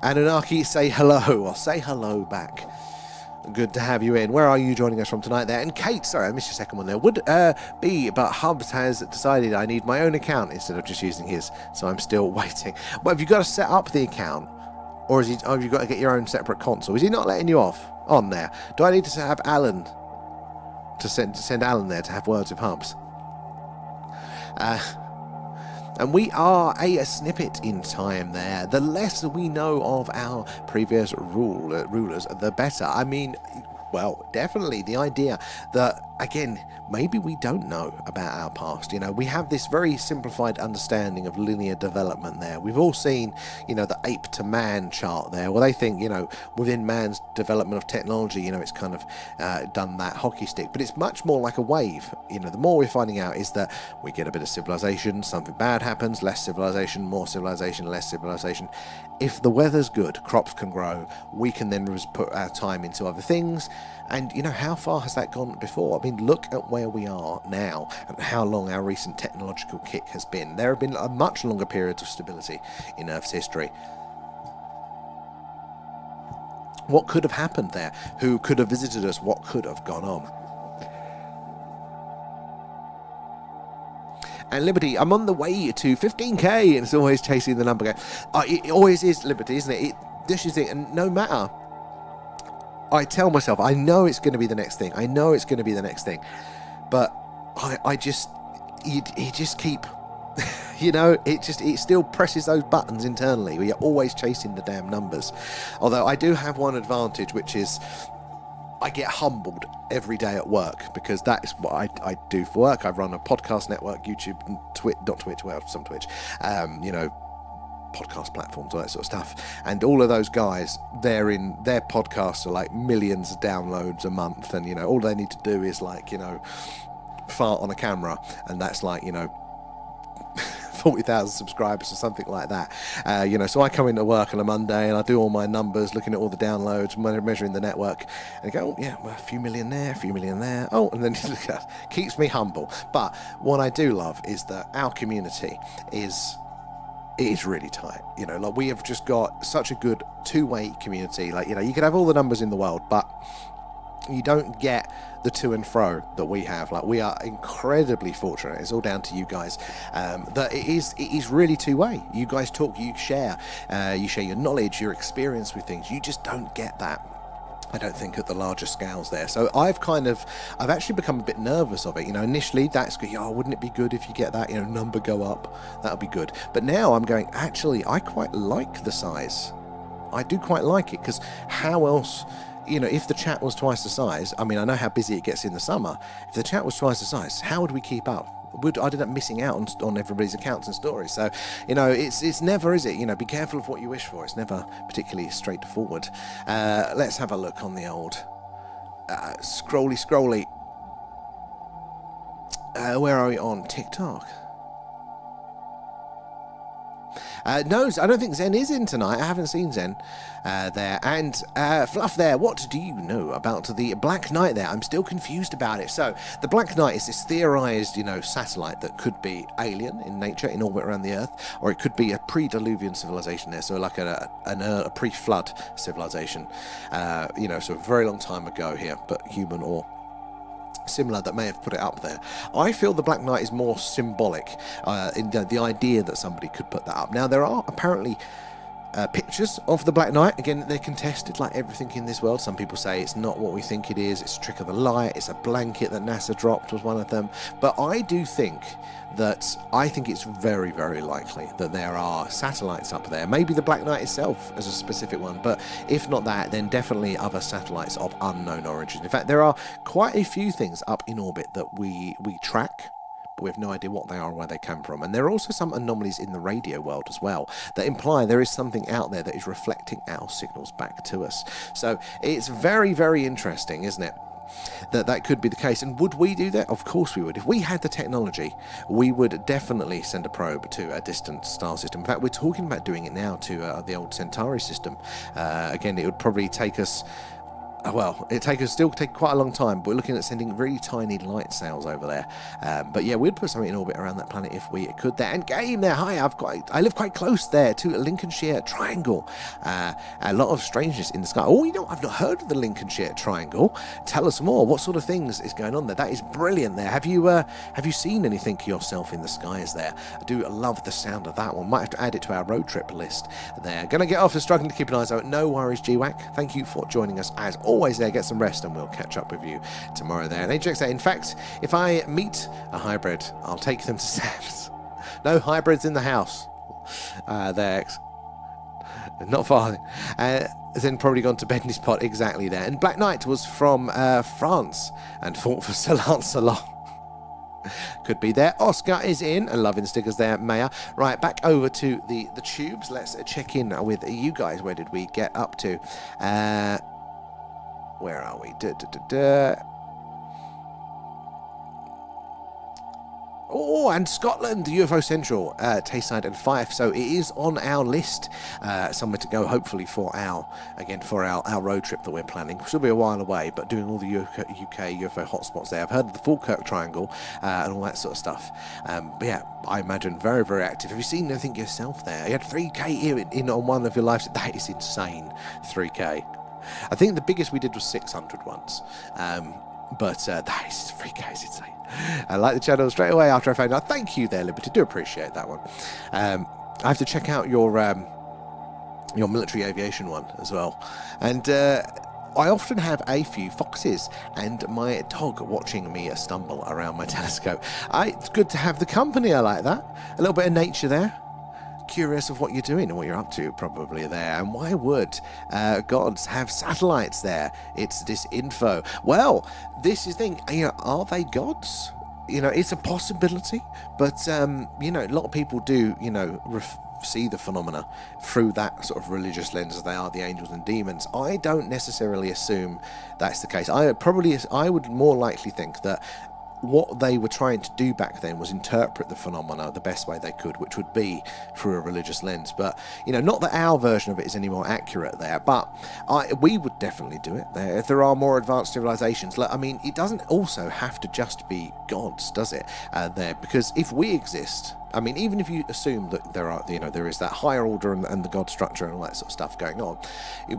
Anunnaki, say hello. I'll say hello back. Good to have you in. Where are you joining us from tonight there? And Kate, sorry, I missed your second one there. Would be, but Hubs has decided I need my own account instead of just using his, so I'm still waiting. Well, have you got to set up the account? Or have you got to get your own separate console? Is he not letting you off on there? Do I need to have Alan, to send Alan there to have words with Hubs? And we are a snippet in time there. The less we know of our previous rulers, the better. I mean, well, definitely the idea that, again, maybe we don't know about our past. You know, we have this very simplified understanding of linear development there. We've all seen, you know, the ape to man chart there. Well, they think, you know, within man's development of technology, you know, it's kind of done that hockey stick. But it's much more like a wave. You know, the more we're finding out is that we get a bit of civilization, something bad happens, less civilization, more civilization, less civilization. If the weather's good, crops can grow, we can then put our time into other things. And, you know, how far has that gone before? I mean, look at where we are now and how long our recent technological kick has been. There have been a much longer periods of stability in Earth's history. What could have happened there? Who could have visited us? What could have gone on? And Liberty, I'm on the way to 15k, and it's always chasing the number. It always is, Liberty, isn't it? This is it, and no matter. I tell myself, I know it's going to be the next thing. I know it's going to be the next thing. But you just keep, you know, it still presses those buttons internally. We are always chasing the damn numbers. Although I do have one advantage, which is I get humbled every day at work, because that is what I do for work. I run a podcast network, YouTube, and Twitch, you know, podcast platforms, all that sort of stuff, and all of those guys, their podcasts are like millions of downloads a month, and you know, all they need to do is, like, you know, fart on a camera, and that's like, you know, 40,000 subscribers or something like that. You know, so I come into work on a Monday and I do all my numbers, looking at all the downloads, measuring the network, and I go, oh yeah, well, a few million there, oh, and then it keeps me humble. But what I do love is that our community is really tight. You know, like, we have just got such a good two-way community. Like, you know, you could have all the numbers in the world, but you don't get the to and fro that we have. Like, we are incredibly fortunate. It's all down to you guys. That it is really two-way. You guys talk, you share your knowledge, your experience with things. You just don't get that, I don't think, at the larger scales there. So I've actually become a bit nervous of it. You know, initially that's good. Oh, wouldn't it be good if you get that, you know, number go up? That would be good. But now I'm going, actually, I quite like the size. I do quite like it, because how else, you know, if the chat was twice the size, I mean, I know how busy it gets in the summer. If the chat was twice the size, how would we keep up? I'd end up missing out on everybody's accounts and stories. So, you know, it's never, is it? You know, be careful of what you wish for. It's never particularly straightforward. Let's have a look on the old scrolly. Where are we on TikTok? No, I don't think Zen is in tonight. I haven't seen Zen there. And Fluff there, what do you know about the Black Knight there? I'm still confused about it. So, the Black Knight is this theorized, you know, satellite that could be alien in nature, in orbit around the Earth, or it could be a pre-Diluvian civilization there, so like a pre-flood civilization, you know, so a very long time ago here, but human or similar, that may have put it up there. I feel the Black Knight is more symbolic in the idea that somebody could put that up. Now, there are apparently pictures of the black knight. Again, they're contested like everything in this world. Some people say it's not what we think it is, it's a trick of the light, it's a blanket that NASA dropped, was one of them. But I think it's very, very likely that there are satellites up there. Maybe the black knight itself as a specific one, but if not that, then definitely other satellites of unknown origin. In fact, there are quite a few things up in orbit that we track, we have no idea what they are or where they come from. And there are also some anomalies in the radio world as well that imply there is something out there that is reflecting our signals back to us. So it's very, very interesting, isn't it? That could be the case. And would we do that? Of course we would. If we had the technology, we would definitely send a probe to a distant star system. In fact, we're talking about doing it now to the old Centauri system. Again, it would probably take us... Well, still take quite a long time, but we're looking at sending really tiny light sails over there. But yeah, we'd put something in orbit around that planet if we could there. And game there, hi, I live quite close there to a Lincolnshire Triangle. A lot of strangeness in the sky. Oh, I've not heard of the Lincolnshire Triangle. Tell us more. What sort of things is going on there? That is brilliant there. Have you seen anything yourself in the skies there? I do love the sound of that one. Might have to add it to our road trip list there. Gonna get off and struggling to keep an eye on it. No worries, GWAC. Thank you for joining us as always there. Get some rest and we'll catch up with you tomorrow there. And Ajax there, in fact, if I meet a hybrid, I'll take them to Sam's. No hybrids in the house. There. Not far. Then probably gone to Bentley's pot exactly there. And Black Knight was from France and fought for Sir Lancelot. Could be there. Oscar is in and loving the stickers there, Maya. Right, back over to the tubes. Let's check in with you guys. Where did we get up to? Where are we? Oh, and Scotland, UFO Central, Tayside and Fife. So it is on our list, somewhere to go, hopefully for our road trip that we're planning. Should be a while away, but doing all the UK UFO hotspots there. I've heard of the Falkirk Triangle and all that sort of stuff. But yeah, I imagine very, very active. Have you seen anything yourself there? You had 3K here in on one of your lives. That is insane, 3K. I think the biggest we did was 600 once. But that is 3K is insane. I like the channel straight away after I found out. Thank you there, Liberty. Do appreciate that one. I have to check out your military aviation one as well. And I often have a few foxes and my dog watching me stumble around my telescope. It's good to have the company. I like that. A little bit of nature there. Curious of what you're doing and what you're up to probably there. And why would gods have satellites there? It's this info. Well, this is the thing, are they gods? It's a possibility, but a lot of people do see the phenomena through that sort of religious lens, as they are the angels and demons. I don't necessarily assume that's the case. I would more likely think that what they were trying to do back then was interpret the phenomena the best way they could, which would be through a religious lens. But not that our version of it is any more accurate there, but we would definitely do it there if there are more advanced civilizations. It doesn't also have to just be gods, does it? There, because if we exist, even if you assume that there is that higher order and the god structure and all that sort of stuff going on,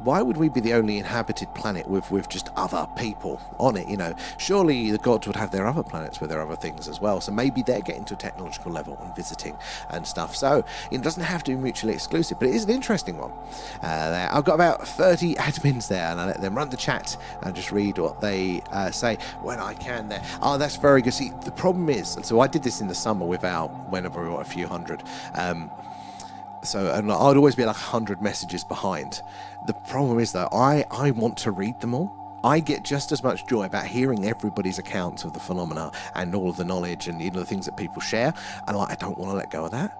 why would we be the only inhabited planet with just other people on it? Surely the gods would have their other planets where there are other things as well. So maybe they're getting to a technological level and visiting and stuff. So it doesn't have to be mutually exclusive, but it is an interesting one. There, I've got about 30 admins there, and I let them run the chat and just read what they say when I can. There. Oh, that's very good. See, the problem is, so I did this in the summer whenever we were a few hundred. And I'd always be like 100 messages behind. The problem is though, I want to read them all. I get just as much joy about hearing everybody's accounts of the phenomena and all of the knowledge and the things that people share, and I don't want to let go of that.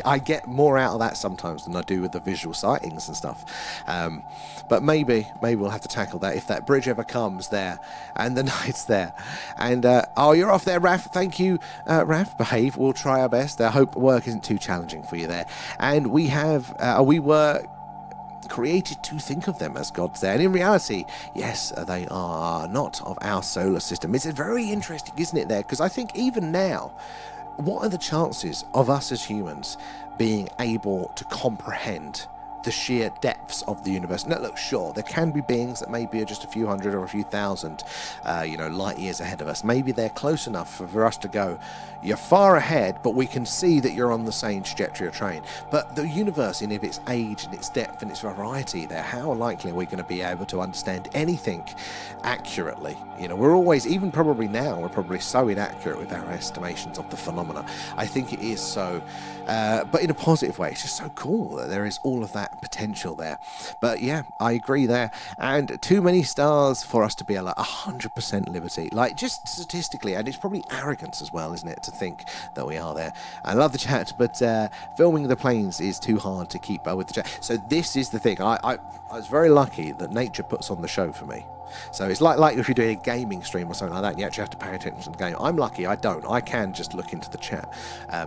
I get more out of that sometimes than I do with the visual sightings and stuff. But maybe we'll have to tackle that if that bridge ever comes there and the night's there. And you're off there, Raf. Thank you, Raf. Behave. We'll try our best. I hope work isn't too challenging for you there. And we were created to think of them as gods there, and in reality, yes, they are not of our solar system. It's very interesting, isn't it, there? Because I think even now, what are the chances of us as humans being able to comprehend the sheer depths of the universe. Now, look, sure, there can be beings that maybe are just a few hundred or a few thousand, light years ahead of us. Maybe they're close enough for us to go, you're far ahead, but we can see that you're on the same trajectory of train. But the universe, in its age and its depth and its variety there, how likely are we going to be able to understand anything accurately? We're always, even probably now, we're probably so inaccurate with our estimations of the phenomena. I think it is so, but in a positive way. It's just so cool that there is all of that potential there. But yeah, I agree there. And too many stars for us to be like 100% liberty, like just statistically, and it's probably arrogance as well, isn't it, to think that we are there. I love the chat, but filming the planes is too hard to keep with the chat. So this is the thing. I was very lucky that nature puts on the show for me. So it's like if you're doing a gaming stream or something like that, and you actually have to pay attention to the game. I'm lucky, I don't. I can just look into the chat.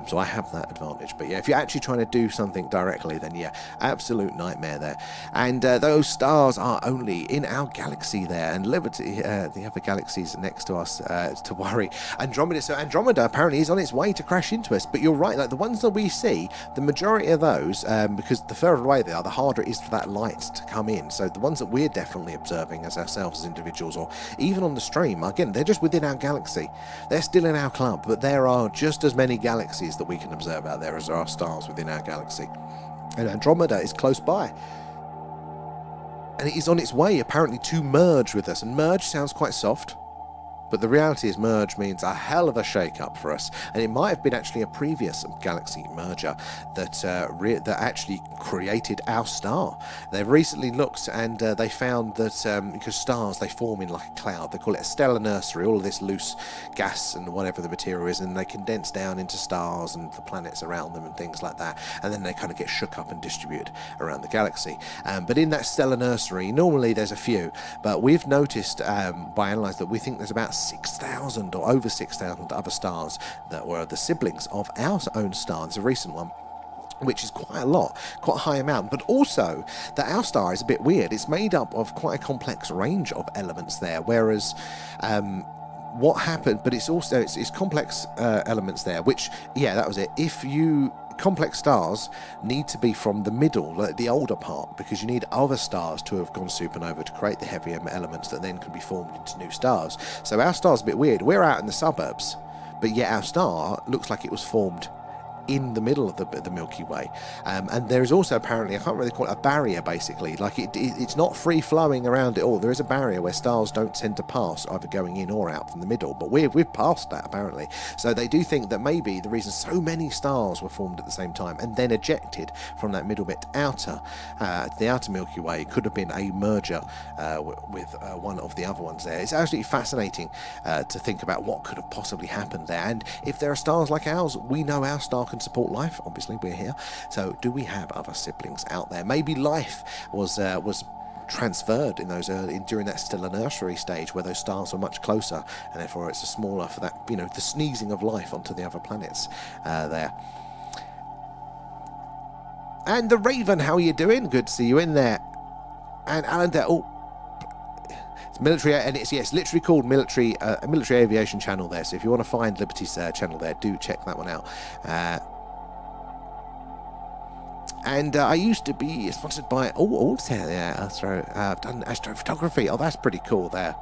So I have that advantage. But yeah, if you're actually trying to do something directly, then yeah, absolute nightmare there. And those stars are only in our galaxy there. And Liberty, the other galaxies next to us, to worry. Andromeda, so Andromeda apparently is on its way to crash into us. But you're right, like the ones that we see, the majority of those, because the further away they are, the harder it is for that light to come in. So the ones that we're definitely observing as ourselves as individuals, or even on the stream, again, they're just within our galaxy. They're still in our club, but there are just as many galaxies that we can observe out there as there are stars within our galaxy. And Andromeda is close by. And it is on its way, apparently, to merge with us. And merge sounds quite soft, but the reality is merge means a hell of a shake-up for us. And it might have been actually a previous galaxy merger that that actually created our star. They've recently looked and they found that because stars, they form in like a cloud. They call it a stellar nursery, all of this loose gas and whatever the material is, and they condense down into stars and the planets around them and things like that. And then they kind of get shook up and distributed around the galaxy. But in that stellar nursery, normally there's a few, but we've noticed by analysing that we think there's about 6,000 or over 6,000 other stars that were the siblings of our own star. It's a recent one, which is quite a lot, quite a high amount, but also that our star is a bit weird. It's made up of quite a complex range of elements there, whereas what happened, but it's also it's complex elements there, which, yeah, that was it. Complex stars need to be from the middle, like the older part, because you need other stars to have gone supernova to create the heavier elements that then can be formed into new stars. So our star's a bit weird. We're out in the suburbs, but yet our star looks like it was formed in the middle of the Milky Way. And there is also apparently, I can't really call it a barrier, basically, like it's not free flowing around it all. There is a barrier where stars don't tend to pass, either going in or out from the middle, but we've passed that apparently. So they do think that maybe the reason so many stars were formed at the same time and then ejected from that middle bit the outer Milky Way could have been a merger with one of the other ones there. It's absolutely fascinating to think about what could have possibly happened there. And if there are stars like ours, we know our star can support life. Obviously, we're here. So do we have other siblings out there? Maybe life was transferred in those during that stellar nursery stage where those stars were much closer, and therefore it's a smaller for that, the sneezing of life onto the other planets there. And the Raven, how are you doing? Good to see you in there. And Alan, it's military, and it's literally called military aviation channel there. So if you want to find Liberty's channel there, do check that one out. And I used to be sponsored by I've done astrophotography. Oh, that's pretty cool there.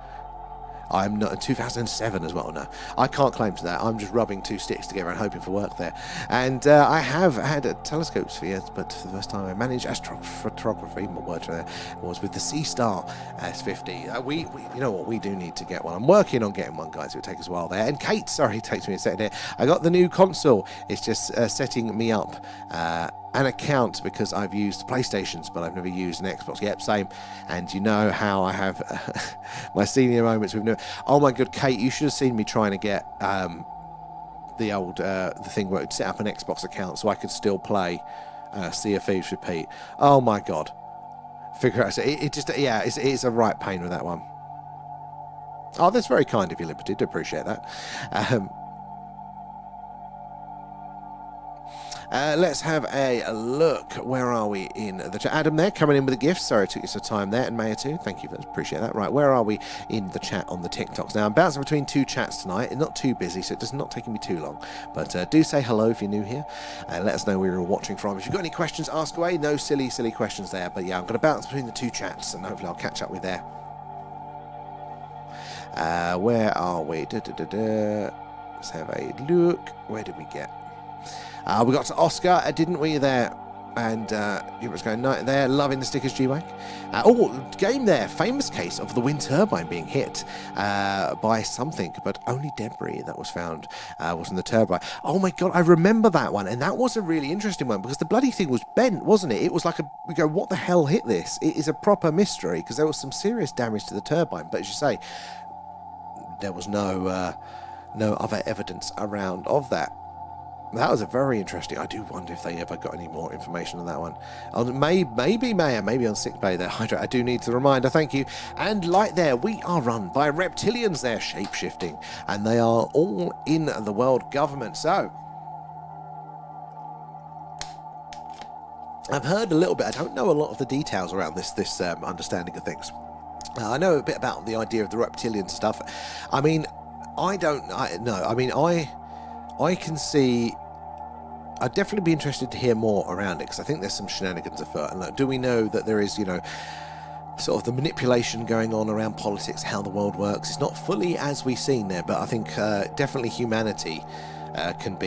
I'm not in 2007 as well. No, I can't claim to that. I'm just rubbing two sticks together and hoping for work there. And I have had a telescope sphere, but for the first time I managed astrophotography. My word there was with the Sea Star S50. We you know what, we do need to get one. I'm working on getting one, guys. It would take us a while there. And Kate, sorry, it takes me a second here. I got the new console. It's just setting me up an account because I've used PlayStations, but I've never used an Xbox. Yep, same. And you know how I have my senior moments with new. Oh my god, Kate, you should have seen me trying to get the old the thing where it would set up an Xbox account so I could still play Sea of Thieves Repeat. Oh my god, figure out. It's a right pain with that one. Oh, that's very kind of you, Liberty. Do appreciate that. Let's have a look. Where are we in the chat? Adam there, coming in with a gift. Sorry it took you some time there, and Maya too. Thank you, appreciate that. Right, where are we in the chat on the TikToks? Now, I'm bouncing between two chats tonight. It's not too busy, so it does not take me too long. But do say hello if you're new here. Let us know where you're watching from. If you've got any questions, ask away. No silly questions there. But yeah, I'm going to bounce between the two chats, and hopefully I'll catch up with there. Where are we? Let's have a look. Where did we get? We got to Oscar, didn't we, there? And you was going night there, loving the stickers, G-Wag. Game there, famous case of the wind turbine being hit by something, but only debris that was found was in the turbine. Oh my god, I remember that one, and that was a really interesting one because the bloody thing was bent, wasn't it? It was like we go, what the hell hit this? It is a proper mystery because there was some serious damage to the turbine, but as you say, there was no other evidence around of that. That was a very interesting. I do wonder if they ever got any more information on that one. Maybe on sick bay there. Hydra, I do need the reminder. Thank you. And like there, we are run by reptilians. They're shape-shifting, and they are all in the world government. So I've heard a little bit. I don't know a lot of the details around this understanding of things. I know a bit about the idea of the reptilian stuff. I mean, I can see. I'd definitely be interested to hear more around it because I think there's some shenanigans afoot. And do we know that there is, sort of the manipulation going on around politics, how the world works? It's not fully as we've seen there, but I think definitely humanity can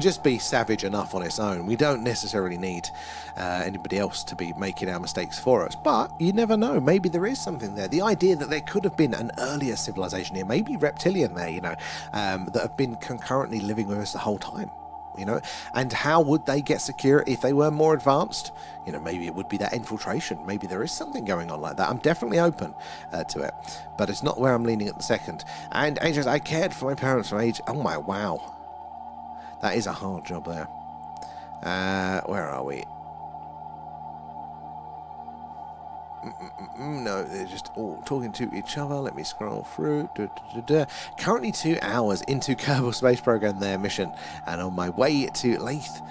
just be savage enough on its own. We don't necessarily need anybody else to be making our mistakes for us, but you never know. Maybe there is something there. The idea that there could have been an earlier civilization here, maybe reptilian there, that have been concurrently living with us the whole time, and how would they get security if they were more advanced? Maybe it would be that infiltration. Maybe there is something going on like that. I'm definitely open to it, but it's not where I'm leaning at the second. And AJ says, I cared for my parents from age. Oh my, wow. That is a hard job there. Where are we? No, they're just all talking to each other. Let me scroll through. Currently 2 hours into Kerbal Space Program their mission, and on my way to Lathe,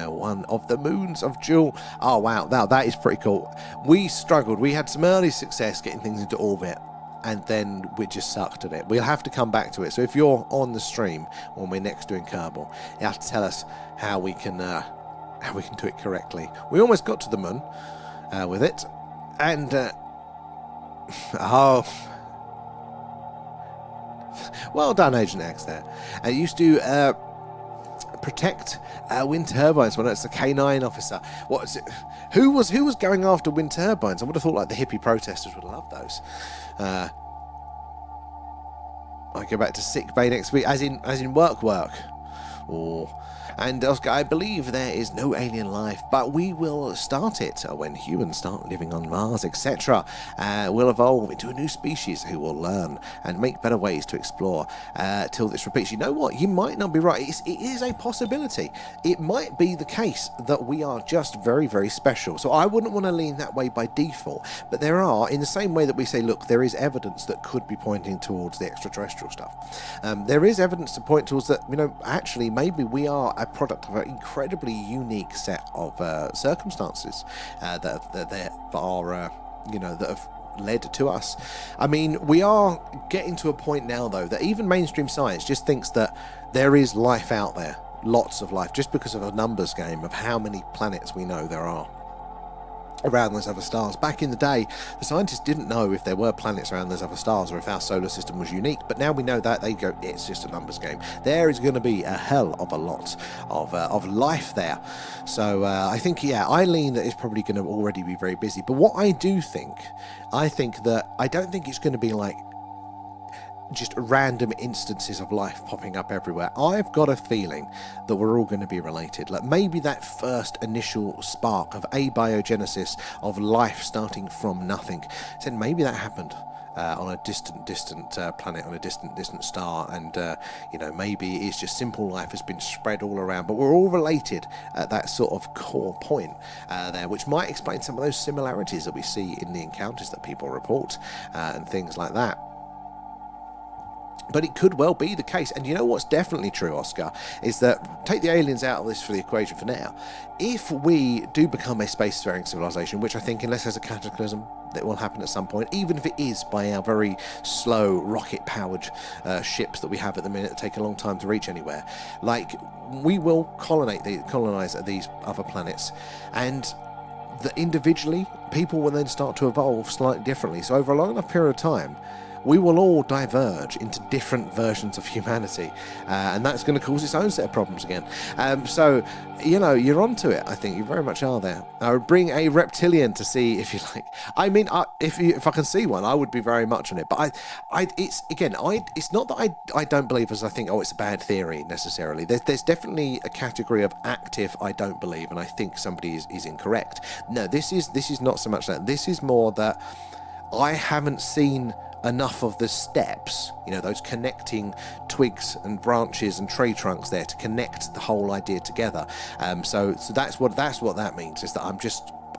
one of the moons of Jewel. Oh wow, that is pretty cool. We struggled. We had some early success getting things into orbit, and then we just sucked at it. We'll have to come back to it. So if you're on the stream when we're next doing Kerbal, you have to tell us how we can do it correctly. We almost got to the moon with it, and oh, well done, Agent X. There, I used to protect wind turbines when it's the K9 officer. What is it? Who was going after wind turbines? I would have thought like the hippie protesters would have loved those. I go back to sick bay next week, as in work. And Oscar, I believe there is no alien life, but we will start it when humans start living on Mars, etc. We'll evolve into a new species who will learn and make better ways to explore till this repeats. You know what? You might not be right. It is a possibility. It might be the case that we are just very, very special. So I wouldn't want to lean that way by default. But there are, in the same way that we say, look, there is evidence that could be pointing towards the extraterrestrial stuff. There is evidence to point towards that, actually, maybe we are a product of an incredibly unique set of circumstances that have led to us. I mean, we are getting to a point now, though, that even mainstream science just thinks that there is life out there, lots of life, just because of a numbers game of how many planets we know there are around those other stars. Back in the day, the scientists didn't know if there were planets around those other stars or if our solar system was unique, but now we know that. They go, it's just a numbers game. There is going to be a hell of a lot of life there. So I think, I lean that it's probably going to already be very busy. But what I do think, I don't think it's going to be like just random instances of life popping up everywhere. I've got a feeling that we're all going to be related. Like maybe that first initial spark of abiogenesis of life starting from nothing. So maybe that happened on a distant planet, on a distant star, and maybe it's just simple life has been spread all around, but we're all related at that sort of core point there, which might explain some of those similarities that we see in the encounters that people report and things like that. But it could well be the case. And you know what's definitely true, Oscar, is that, take the aliens out of this for the equation for now, if we do become a spacefaring civilization, which I think, unless there's a cataclysm, that will happen at some point, even if it is by our very slow rocket-powered ships that we have at the minute that take a long time to reach anywhere, like, we will colonize these other planets, and individually, people will then start to evolve slightly differently. So over a long enough period of time, we will all diverge into different versions of humanity, and that's going to cause its own set of problems again. So, you know, you're onto it. I think you very much are there. I would bring a reptilian to see if you like. I mean, if I can see one, I would be very much on it. But it's not that I don't believe, as I think, oh, it's a bad theory necessarily. There's definitely a category of active I don't believe, and I think somebody is incorrect. No, this is not so much that. This is more that I haven't seen enough of the steps, you know, those connecting twigs and branches and tree trunks there to connect the whole idea together. So that's what that means, is that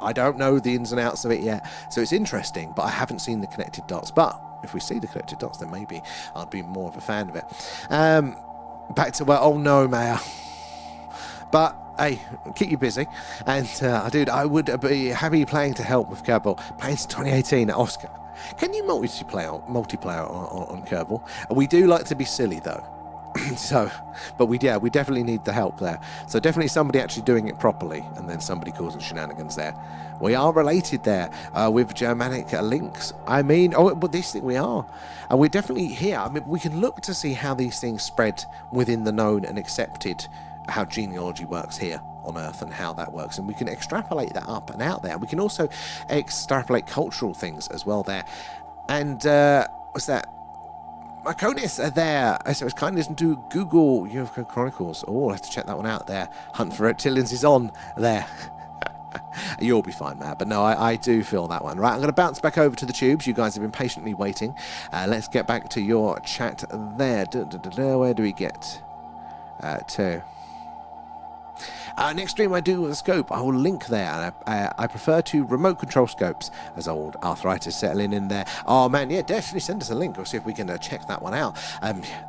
I don't know the ins and outs of it yet. So it's interesting, but I haven't seen the connected dots. But if we see the connected dots, then maybe I'd be more of a fan of it. Back to, well, oh no, Mayor. But hey, keep you busy, and dude, I would be happy playing to help with Kerbal. Playing since 2018 at Oscar. Can you multiplayer on Kerbal? We do like to be silly though. But we definitely need the help there. So definitely somebody actually doing it properly, and then somebody causing shenanigans there. We are related there with Germanic links. I mean, but this thing we are. And we're definitely here. I mean, we can look to see how these things spread within the known and accepted, how genealogy works here on Earth and how that works, and we can extrapolate that up and out there. We can also extrapolate cultural things as well there. And what's that? Marconis there. So it's kind of to Google UFO Chronicles. Oh, I'll have to check that one out there. Hunt for Reptilians is on there. You'll be fine, man. But no, I do feel that one. Right, I'm going to bounce back over to the tubes. You guys have been patiently waiting. Let's get back to your chat there. Where do we get to? Next stream I do with a scope, I will link there. I prefer to remote control scopes, as old arthritis settling in there. Oh man, yeah, definitely send us a link. We'll see if we can check that one out.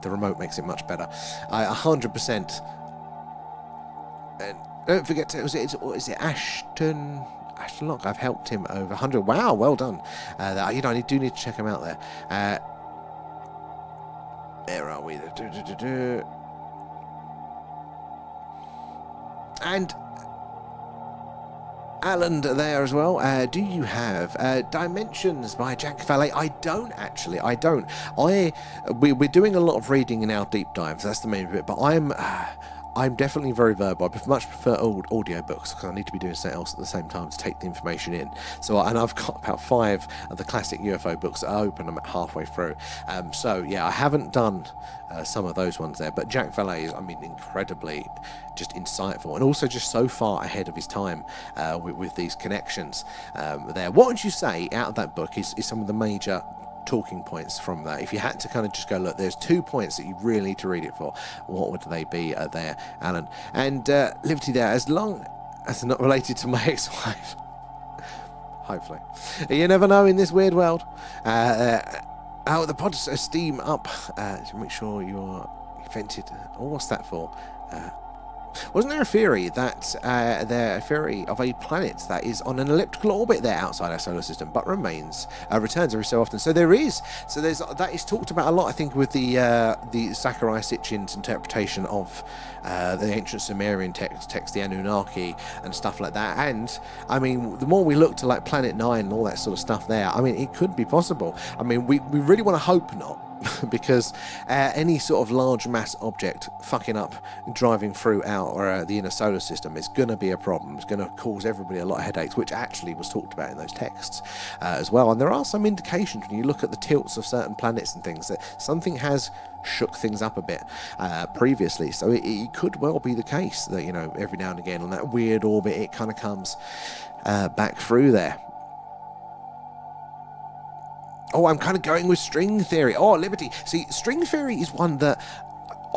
The remote makes it much better. 100%. And don't forget to, is it Ashton Locke? I've helped him over 100. Wow, well done. I do need to check him out there. Where are we? And Alan there as well. Do you have Dimensions by Jack Valet? I don't actually. I don't. We're doing a lot of reading in our deep dives. That's the main bit. But I'm definitely very verbal. I much prefer audio books because I need to be doing something else at the same time to take the information in. So, and I've got about 5 of the classic UFO books that are open. I'm at halfway through. So yeah, I haven't done some of those ones there. But Jack Valet is, I mean, incredibly just insightful and also just so far ahead of his time with these connections there. What would you say out of that book is some of the major talking points from that? If you had to kind of just go, look, there's 2 points that you really need to read it for, what would they be there, Alan? And Liberty there, as long as they're not related to my ex-wife. Hopefully. You never know in this weird world. The pod's steam up to make sure you're vented. Oh, what's that for? Wasn't there a theory that a theory of a planet that is on an elliptical orbit there outside our solar system, but returns every so often? So there is. So that is talked about a lot, I think, with the Zachariah Sitchin's interpretation of the ancient Sumerian text, the Anunnaki, and stuff like that. And I mean, the more we look to like Planet 9 and all that sort of stuff there, I mean, it could be possible. I mean, we really want to hope not. Because any sort of large mass object fucking up driving through the inner solar system is going to be a problem. It's going to cause everybody a lot of headaches, which actually was talked about in those texts as well. And there are some indications when you look at the tilts of certain planets and things that something has shook things up a bit previously. So it could well be the case that, you know, every now and again on that weird orbit it kind of comes back through there. Oh, I'm kind of going with string theory. Oh, Liberty. See, string theory is one that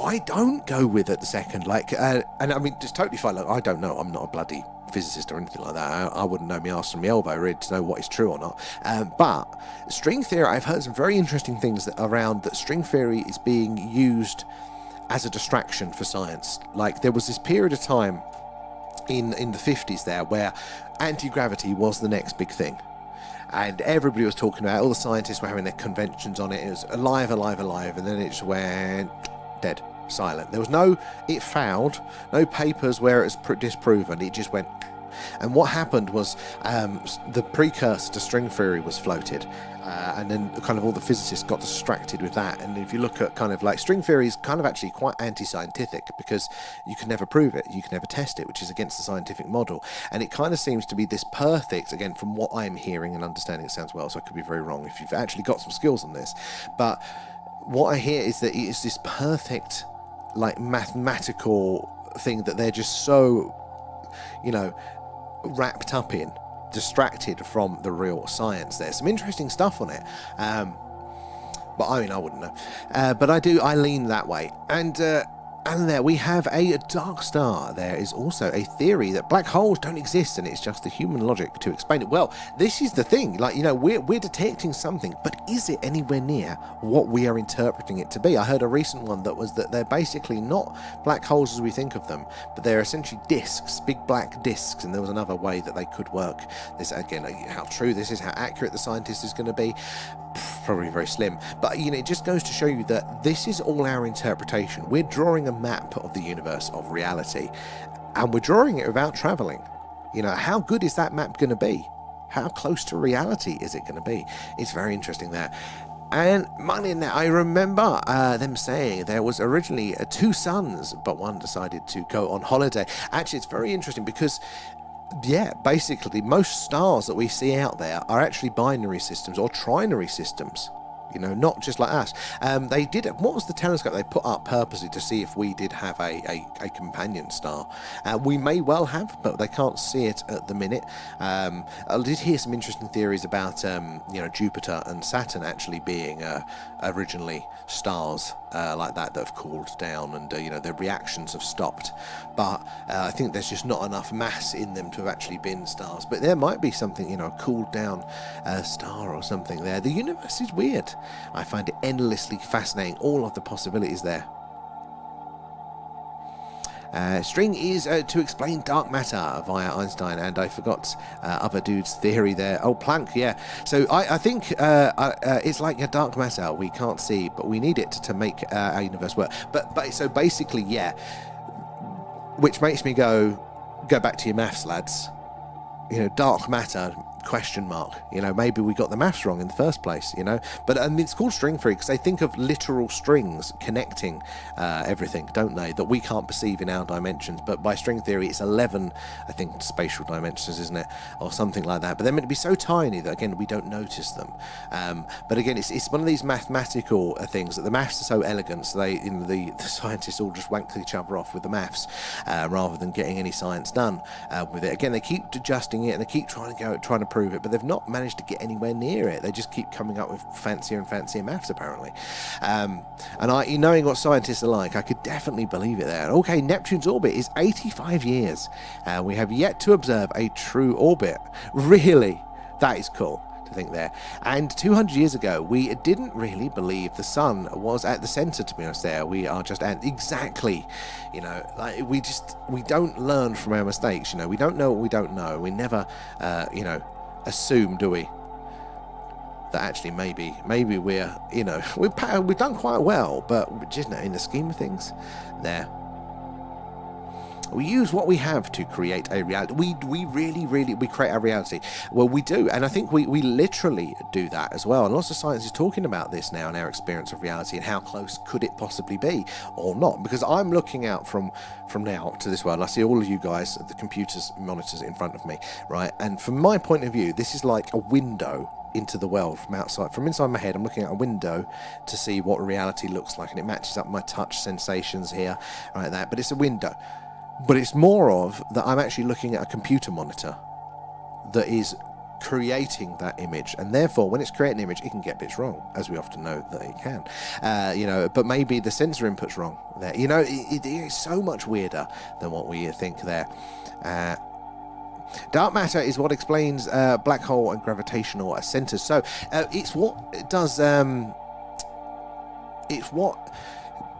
I don't go with at the second. Like, and I mean, just totally fine. Like, I don't know. I'm not a bloody physicist or anything like that. I wouldn't know me arse from my elbow really to know what is true or not. But string theory, I've heard some very interesting things around that string theory is being used as a distraction for science. Like, there was this period of time in the 50s there where anti-gravity was the next big thing. And everybody was talking about it. All the scientists were having their conventions on it. It was alive, and then it just went dead, silent. There was no, it failed, no papers where it was disproven. It just went. And what happened was the precursor to string theory was floated. And then kind of all the physicists got distracted with that. And if you look at kind of like string theory is kind of actually quite anti-scientific, because you can never prove it, you can never test it, which is against the scientific model. And it kind of seems to be this perfect, again, from what I'm hearing and understanding, it sounds well, so I could be very wrong if you've actually got some skills on this. But what I hear is that it is this perfect, like, mathematical thing that they're just so, you know, wrapped up in, distracted from the real science. There's some interesting stuff on it, but I mean, I wouldn't know, but I lean that way. And there we have a dark star. There is also a theory that black holes don't exist and it's just the human logic to explain it. Well, this is the thing, like, you know, we're detecting something, but is it anywhere near what we are interpreting it to be? I heard a recent one that was that they're basically not black holes as we think of them, but they're essentially disks, big black disks. And there was another way that they could work this. Again, how true this is, how accurate the scientist is going to be, probably very slim. But, you know, it just goes to show you that this is all our interpretation. We're drawing a map of the universe, of reality, and we're drawing it without traveling. You know, how good is that map going to be? How close to reality is it going to be? It's very interesting there. And money in there, I remember them saying there was originally 2 suns, but one decided to go on holiday. Actually, it's very interesting because, yeah, basically most stars that we see out there are actually binary systems or trinary systems. You know, not just like us. They did, what was the telescope they put up purposely to see if we did have a companion star? We may well have, but they can't see it at the minute. I did hear some interesting theories about, you know, Jupiter and Saturn actually being originally stars like that have cooled down, and you know, their reactions have stopped. But I think there's just not enough mass in them to have actually been stars. But there might be something, you know, a cooled down star or something there. The universe is weird. I find it endlessly fascinating, all of the possibilities there. String is to explain dark matter via Einstein, and I forgot other dude's theory there. Oh, Planck, yeah. So I think it's like a dark matter we can't see, but we need it to make our universe work. But so basically, yeah. Which makes me go back to your maths, lads. You know, dark matter, question mark. You know, maybe we got the maths wrong in the first place, you know. But it's called string theory because they think of literal strings connecting everything, don't they, that we can't perceive in our dimensions. But by string theory, it's 11, I think, spatial dimensions, isn't it, or something like that. But they're meant to be so tiny that, again, we don't notice them. But again, it's one of these mathematical things that the maths are so elegant, so they, you know, the scientists all just wank each other off with the maths rather than getting any science done with it. Again, they keep adjusting it and they keep trying to prove it, but they've not managed to get anywhere near it. They just keep coming up with fancier and fancier maths, apparently. And knowing what scientists are like, I could definitely believe it there. Okay, Neptune's orbit is 85 years. We have yet to observe a true orbit. Really? That is cool to think there. And 200 years ago, we didn't really believe the sun was at the center, to be honest. There we are, just at exactly, you know, like we don't learn from our mistakes. You know, we don't know what we don't know. We never you know, assume, do we, that actually maybe we're, you know, we've done quite well, but just, you know, in the scheme of things there, we use what we have to create a reality. We really create our reality. Well, we do, and I think we literally do that as well. And lots of science is talking about this now and our experience of reality and how close could it possibly be or not. Because I'm looking out from now to this world, and I see all of you guys, the computers, monitors in front of me, right? And from my point of view, this is like a window into the world from outside. From inside my head, I'm looking at a window to see what reality looks like, and it matches up my touch sensations here, right? That, but it's a window. But it's more of that I'm actually looking at a computer monitor that is creating that image, and therefore when it's creating an image, it can get bits wrong, as we often know that it can. You know, but maybe the sensor input's wrong there. You know, it is so much weirder than what we think there. Dark matter is what explains black hole and gravitational centers. So it's what does it's what,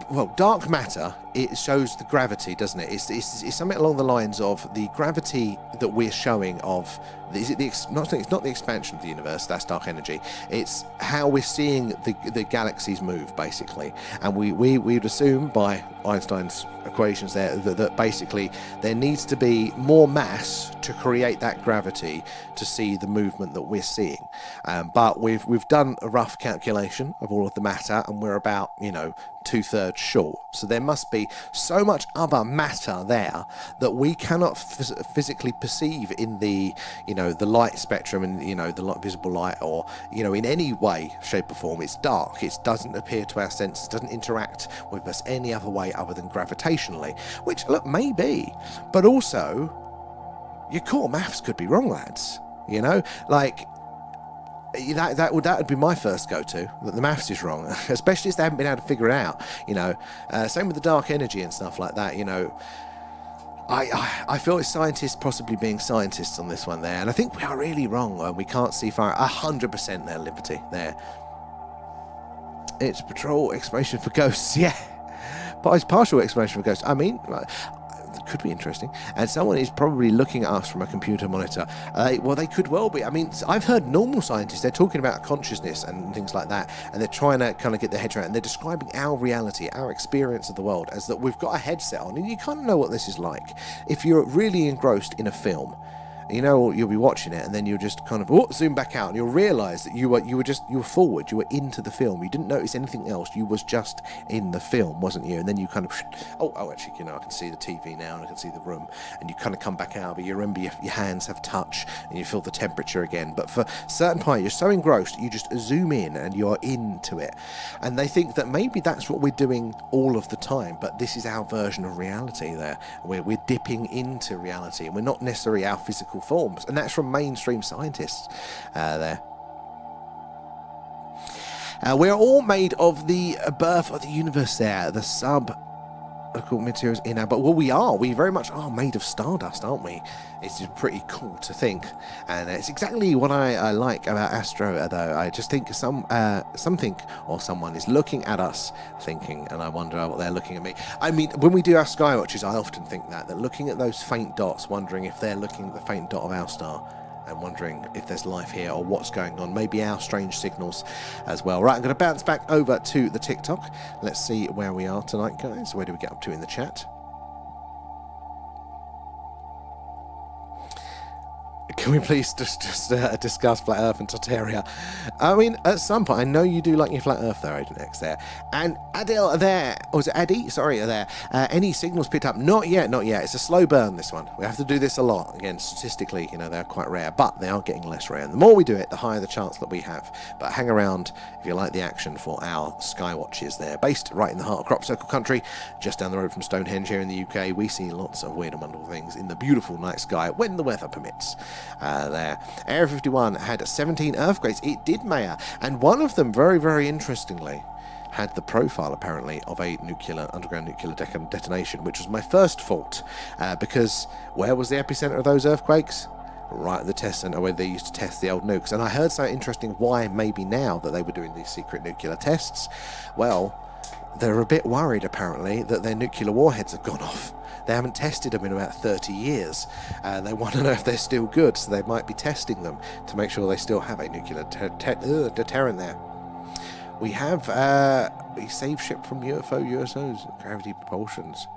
well, dark matter, it shows the gravity, doesn't it? It's something along the lines of the gravity that we're showing of, is it it's not the expansion of the universe, that's dark energy. It's how we're seeing the galaxies move, basically. And we would assume by Einstein's equations there that basically there needs to be more mass to create that gravity to see the movement that we're seeing. But we've done a rough calculation of all of the matter, and we're about, you know, 2/3 short. So there must be so much other matter there that we cannot physically perceive in the, you know, the light spectrum, and, you know, the visible light, or, you know, in any way, shape or form. It's dark. It doesn't appear to our senses, doesn't interact with us any other way other than gravitationally, which, look, maybe, but also your core maths could be wrong, lads. You know, like, that would be my first go-to, that the maths is wrong, especially if they haven't been able to figure it out, you know. Same with the dark energy and stuff like that, you know. I feel it's scientists possibly being scientists on this one there, and I think we are really wrong. We can't see far 100% there, Liberty, there. It's patrol explanation for ghosts, yeah. But it's partial explanation for ghosts. I mean, could be interesting. And someone is probably looking at us from a computer monitor. Well, they could well be. I mean, I've heard normal scientists, they're talking about consciousness and things like that, and they're trying to kind of get their heads around, and they're describing our reality, our experience of the world, as that we've got a headset on, and you kind of know what this is like. If you're really engrossed in a film, you know, you'll be watching it, and then you'll just kind of zoom back out, and you'll realise that you were forward, you were into the film. You didn't notice anything else. You was just in the film, wasn't you? And then you kind of, actually, you know, I can see the TV now, and I can see the room, and you kind of come back out, but you remember your hands have touch, and you feel the temperature again. But for certain part, you're so engrossed, you just zoom in, and you're into it. And they think that maybe that's what we're doing all of the time, but this is our version of reality there. We're dipping into reality, and we're not necessarily our physical forms, and that's from mainstream scientists there. We're all made of the birth of the universe there, the materials in our, but we very much are made of stardust, aren't we? It's just pretty cool to think, and it's exactly what I like about Astro, though. I just think something or someone is looking at us thinking, and I wonder what they're looking at me. I mean, when we do our skywatches, I often think that looking at those faint dots, wondering if they're looking at the faint dot of our star, and wondering if there's life here or what's going on, maybe our strange signals as well. Right, I'm going to bounce back over to the TikTok. Let's see where we are tonight, guys. Where do we get up to in the chat? Can we please just discuss Flat Earth and Tartaria? I mean, at some point, I know you do like your Flat Earth there, Agent X there. And Adil there, or is it Addy? Sorry, there. Any signals picked up? Not yet. It's a slow burn, this one. We have to do this a lot. Again, statistically, you know, they're quite rare, but they are getting less rare. And the more we do it, the higher the chance that we have. But hang around if you like the action for our Skywatches there. Based right in the heart of Crop Circle country, just down the road from Stonehenge here in the UK. We see lots of weird and wonderful things in the beautiful night sky when the weather permits. There. Area 51 had 17 earthquakes. It did, Mayor, and one of them, very, very interestingly, had the profile, apparently, of a underground nuclear detonation, which was my first fault, because where was the epicenter of those earthquakes? Right at the test center where they used to test the old nukes. And I heard something interesting why maybe now that they were doing these secret nuclear tests. Well, they're a bit worried, apparently, that their nuclear warheads have gone off. They haven't tested them in about 30 years. They want to know if they're still good, so they might be testing them to make sure they still have a nuclear deterrent there. We have a saved ship from UFOs, gravity propulsions.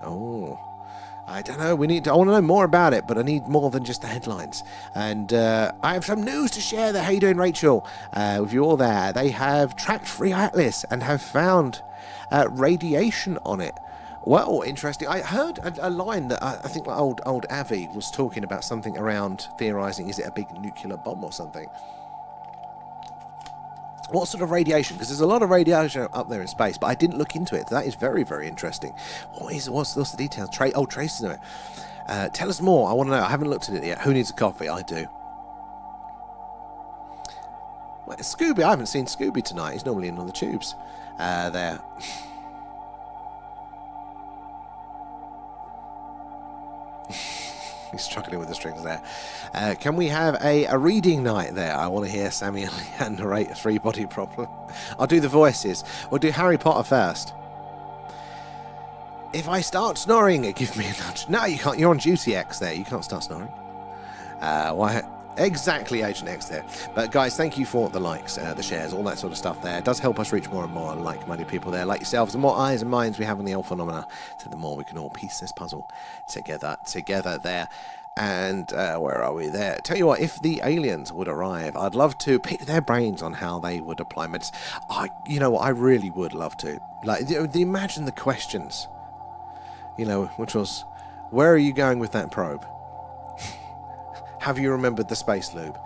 Oh, I don't know. I want to know more about it, but I need more than just the headlines. And I have some news to share there. How you doing, Rachel? With you all there. They have tracked Free Atlas and have found radiation on it. Well, interesting. I heard a line that I think like old Avi was talking about something around theorising, is it a big nuclear bomb or something? What sort of radiation? Because there's a lot of radiation up there in space, but I didn't look into it. That is very, very interesting. What's the details? Traces of it. Tell us more. I want to know. I haven't looked at it yet. Who needs a coffee? I do. Well, Scooby. I haven't seen Scooby tonight. He's normally in on the tubes. There. He's struggling with the strings there. Can we have a reading night there? I want to hear Sammy and Leanne narrate a three-body problem. I'll do the voices. We'll do Harry Potter first. If I start snoring, give me a nudge. No, you can't. You're on duty X there. You can't start snoring. Why? Exactly, Agent X there. But guys, thank you for the likes, the shares, all that sort of stuff there. It does help us reach more and more like-minded people there, like yourselves. The more eyes and minds we have on the Alpha Phenomena, so the more we can all piece this puzzle together there. And where are we there? Tell you what, if the aliens would arrive, I'd love to pick their brains on how they would apply medicine. You know what, I really would love to. Like, imagine the questions, you know, which was, where are you going with that probe? Have you remembered the space lube?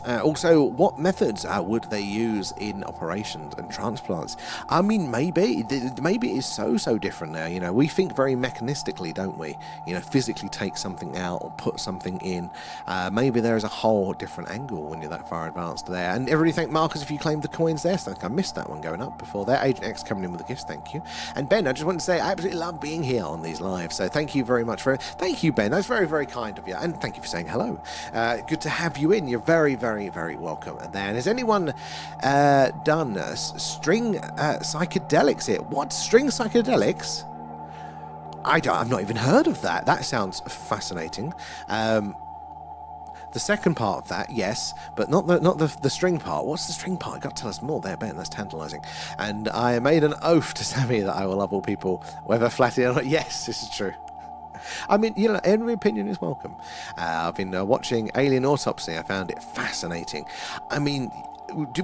Also, what methods would they use in operations and transplants? I mean, maybe it's so different now. You know, we think very mechanistically, don't we? You know, physically take something out or put something in. Maybe there is a whole different angle when you're that far advanced there. And everybody thank Marcus if you claimed the coins there. So I think I missed that one going up before there. Agent X coming in with the gifts, thank you. And Ben, I just want to say I absolutely love being here on these lives. So thank you very much thank you, Ben. That's very kind of you. And thank you for saying hello. Good to have you in. You're very welcome. And then, has anyone done string psychedelics here? What, string psychedelics? I've not even heard of that. That sounds fascinating. The second part of that, yes, but not the string part. What's the string part? You got to tell us more there, Ben. That's tantalising. And I made an oath to Sammy that I will love all people, whether flatty or not. Yes, this is true. I mean, you know, every opinion is welcome. I've been watching Alien Autopsy. I found it fascinating. I mean,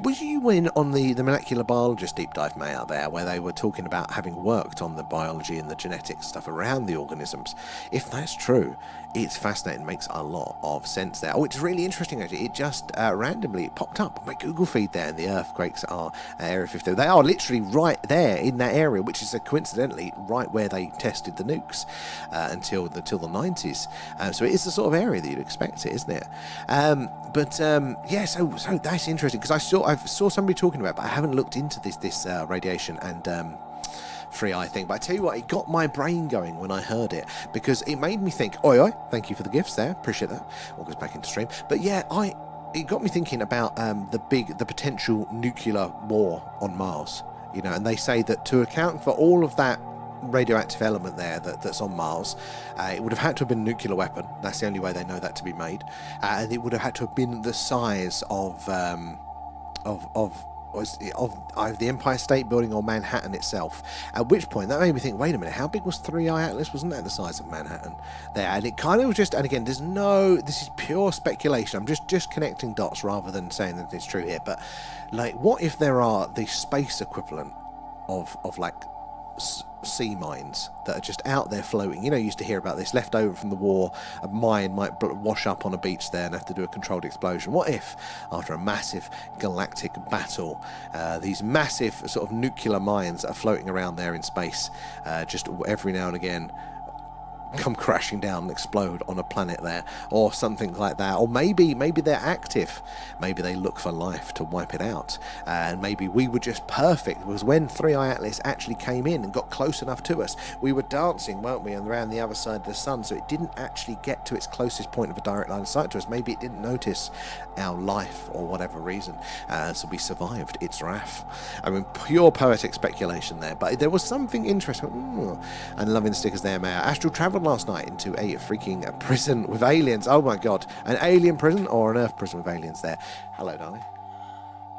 was you in on the molecular biologist deep dive, May, out there, where they were talking about having worked on the biology and the genetic stuff around the organisms? If that's true, it's fascinating. It makes a lot of sense there. Oh, it's really interesting, actually. It just randomly popped up on my Google feed there, and the earthquakes are Area 50. They are literally right there in that area, which is coincidentally right where they tested the nukes until the 90s. So it is the sort of area that you'd expect it, isn't it? Yeah, so that's interesting, because I saw somebody talking about it, but I haven't looked into this radiation and free eye thing. But I tell you what, it got my brain going when I heard it, because it made me think, oi, thank you for the gifts there, appreciate that. All goes back into stream. But yeah, it got me thinking about the potential nuclear war on Mars, you know, and they say that to account for all of that radioactive element there that's on Mars, it would have had to have been a nuclear weapon. That's the only way they know that to be made, and it would have had to have been the size of the Empire State Building or Manhattan itself. At which point that made me think, wait a minute, how big was 3i Atlas? Wasn't that the size of Manhattan there? And it kind of was just, and again, this is pure speculation. I'm just connecting dots rather than saying that it's true here. But like, what if there are the space equivalent of like sea mines that are just out there floating? You know, you used to hear about this, left over from the war, a mine might wash up on a beach there and have to do a controlled explosion. What if, after a massive galactic battle, these massive sort of nuclear mines that are floating around there in space, just every now and again come crashing down and explode on a planet there, or something like that? Or maybe they're active, maybe they look for life to wipe it out, and maybe we were just perfect. It was when 3i Atlas actually came in and got close enough to us, we were dancing, weren't we, around the other side of the sun, so it didn't actually get to its closest point of a direct line of sight to us. Maybe it didn't notice our life or whatever reason, so we survived its wrath. I mean, pure poetic speculation there, but there was something interesting. And loving the stickers there, Mayor. Astral traveled last night into a freaking prison with aliens. Oh my god, an alien prison or an Earth prison with aliens there. Hello, darling.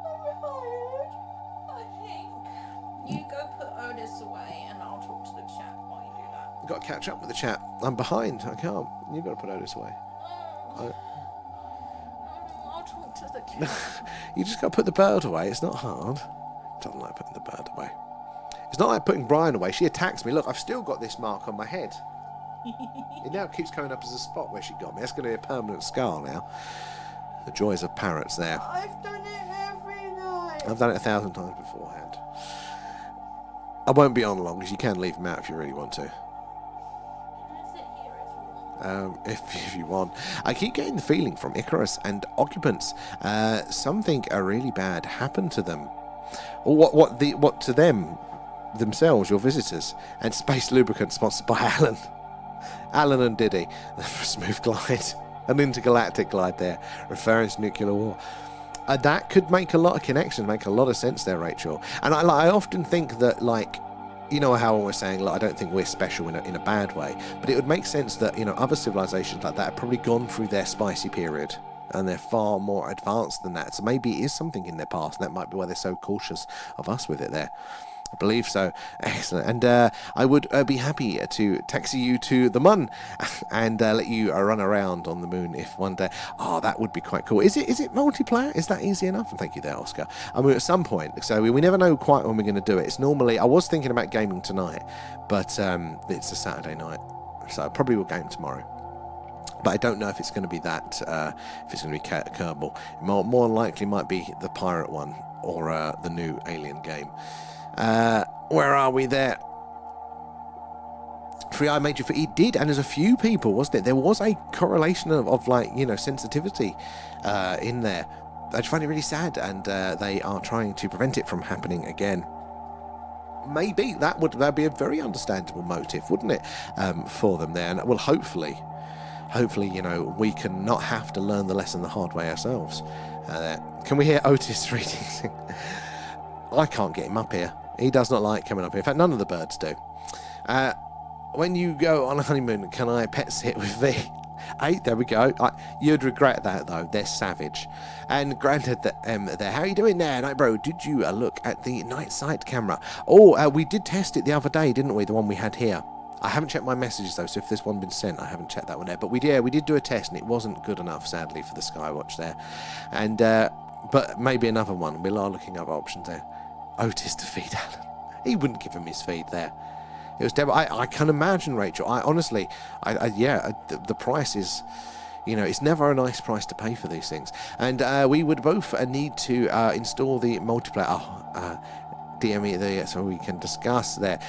I'm tired, I think. You go put Otis away and I'll talk to the chat while you do that. Got to catch up with the chat. I'm behind. I can't. You've got to put Otis away. I'll talk to the chat. You just got to put the bird away. It's not hard. Doesn't like putting the bird away. It's not like putting Brian away. She attacks me. Look, I've still got this mark on my head. It now keeps coming up as a spot where she got me. That's going to be a permanent scar now. The joys of parrots there. I've done it every night. I've done it 1,000 times beforehand. I won't be on long, because you can leave them out if you really want to. Is it here if you want? If you want. I keep getting the feeling from Icarus and occupants, something really bad happened to them. Or what to them themselves, your visitors. And Space Lubricant, sponsored by Alan. Alan and Diddy, for a smooth glide, an intergalactic glide there, referring to nuclear war. That could make a lot of connections, make a lot of sense there, Rachel. And I often think that, like, you know how we're saying, like, I don't think we're special in a bad way, but it would make sense that, you know, other civilizations like that have probably gone through their spicy period, and they're far more advanced than that. So maybe it is something in their past, and that might be why they're so cautious of us with it there. I believe so. Excellent. And I would be happy to taxi you to the Mun and let you run around on the moon if one day. Oh, that would be quite cool. Is it multiplayer? Is that easy enough? And thank you there, Oscar. I mean, at some point, so we never know quite when we're going to do it. It's normally, I was thinking about gaming tonight, but it's a Saturday night, so I probably will game tomorrow. But I don't know if it's going to be that, if it's going to be Kerbal. More likely might be the pirate one or the new Alien game. Where are we there? Free Eye Major for it did, and there's a few people, wasn't it? There was a correlation of like, you know, sensitivity in there. I just find it really sad, and they are trying to prevent it from happening again. Maybe that'd be a very understandable motive, wouldn't it, for them there? And well, hopefully, you know, we can not have to learn the lesson the hard way ourselves. Can we hear Otis reading? I can't get him up here. He does not like coming up here. In fact, none of the birds do. When you go on a honeymoon, can I pet sit with V? Hey, there we go. You'd regret that, though. They're savage. And granted, there. How are you doing there, Night Bro? Did you look at the night sight camera? Oh, we did test it the other day, didn't we? The one we had here. I haven't checked my messages, though, so if there's one been sent, I haven't checked that one there. But we did do a test, and it wasn't good enough, sadly, for the Skywatch there. And but maybe another one. We are looking up options there. Otis to feed Alan. He wouldn't give him his feed there. It was terrible. I can imagine, Rachel. Honestly, the price is, you know, it's never a nice price to pay for these things. And we would both need to install the multiplayer. DM me there so we can discuss there.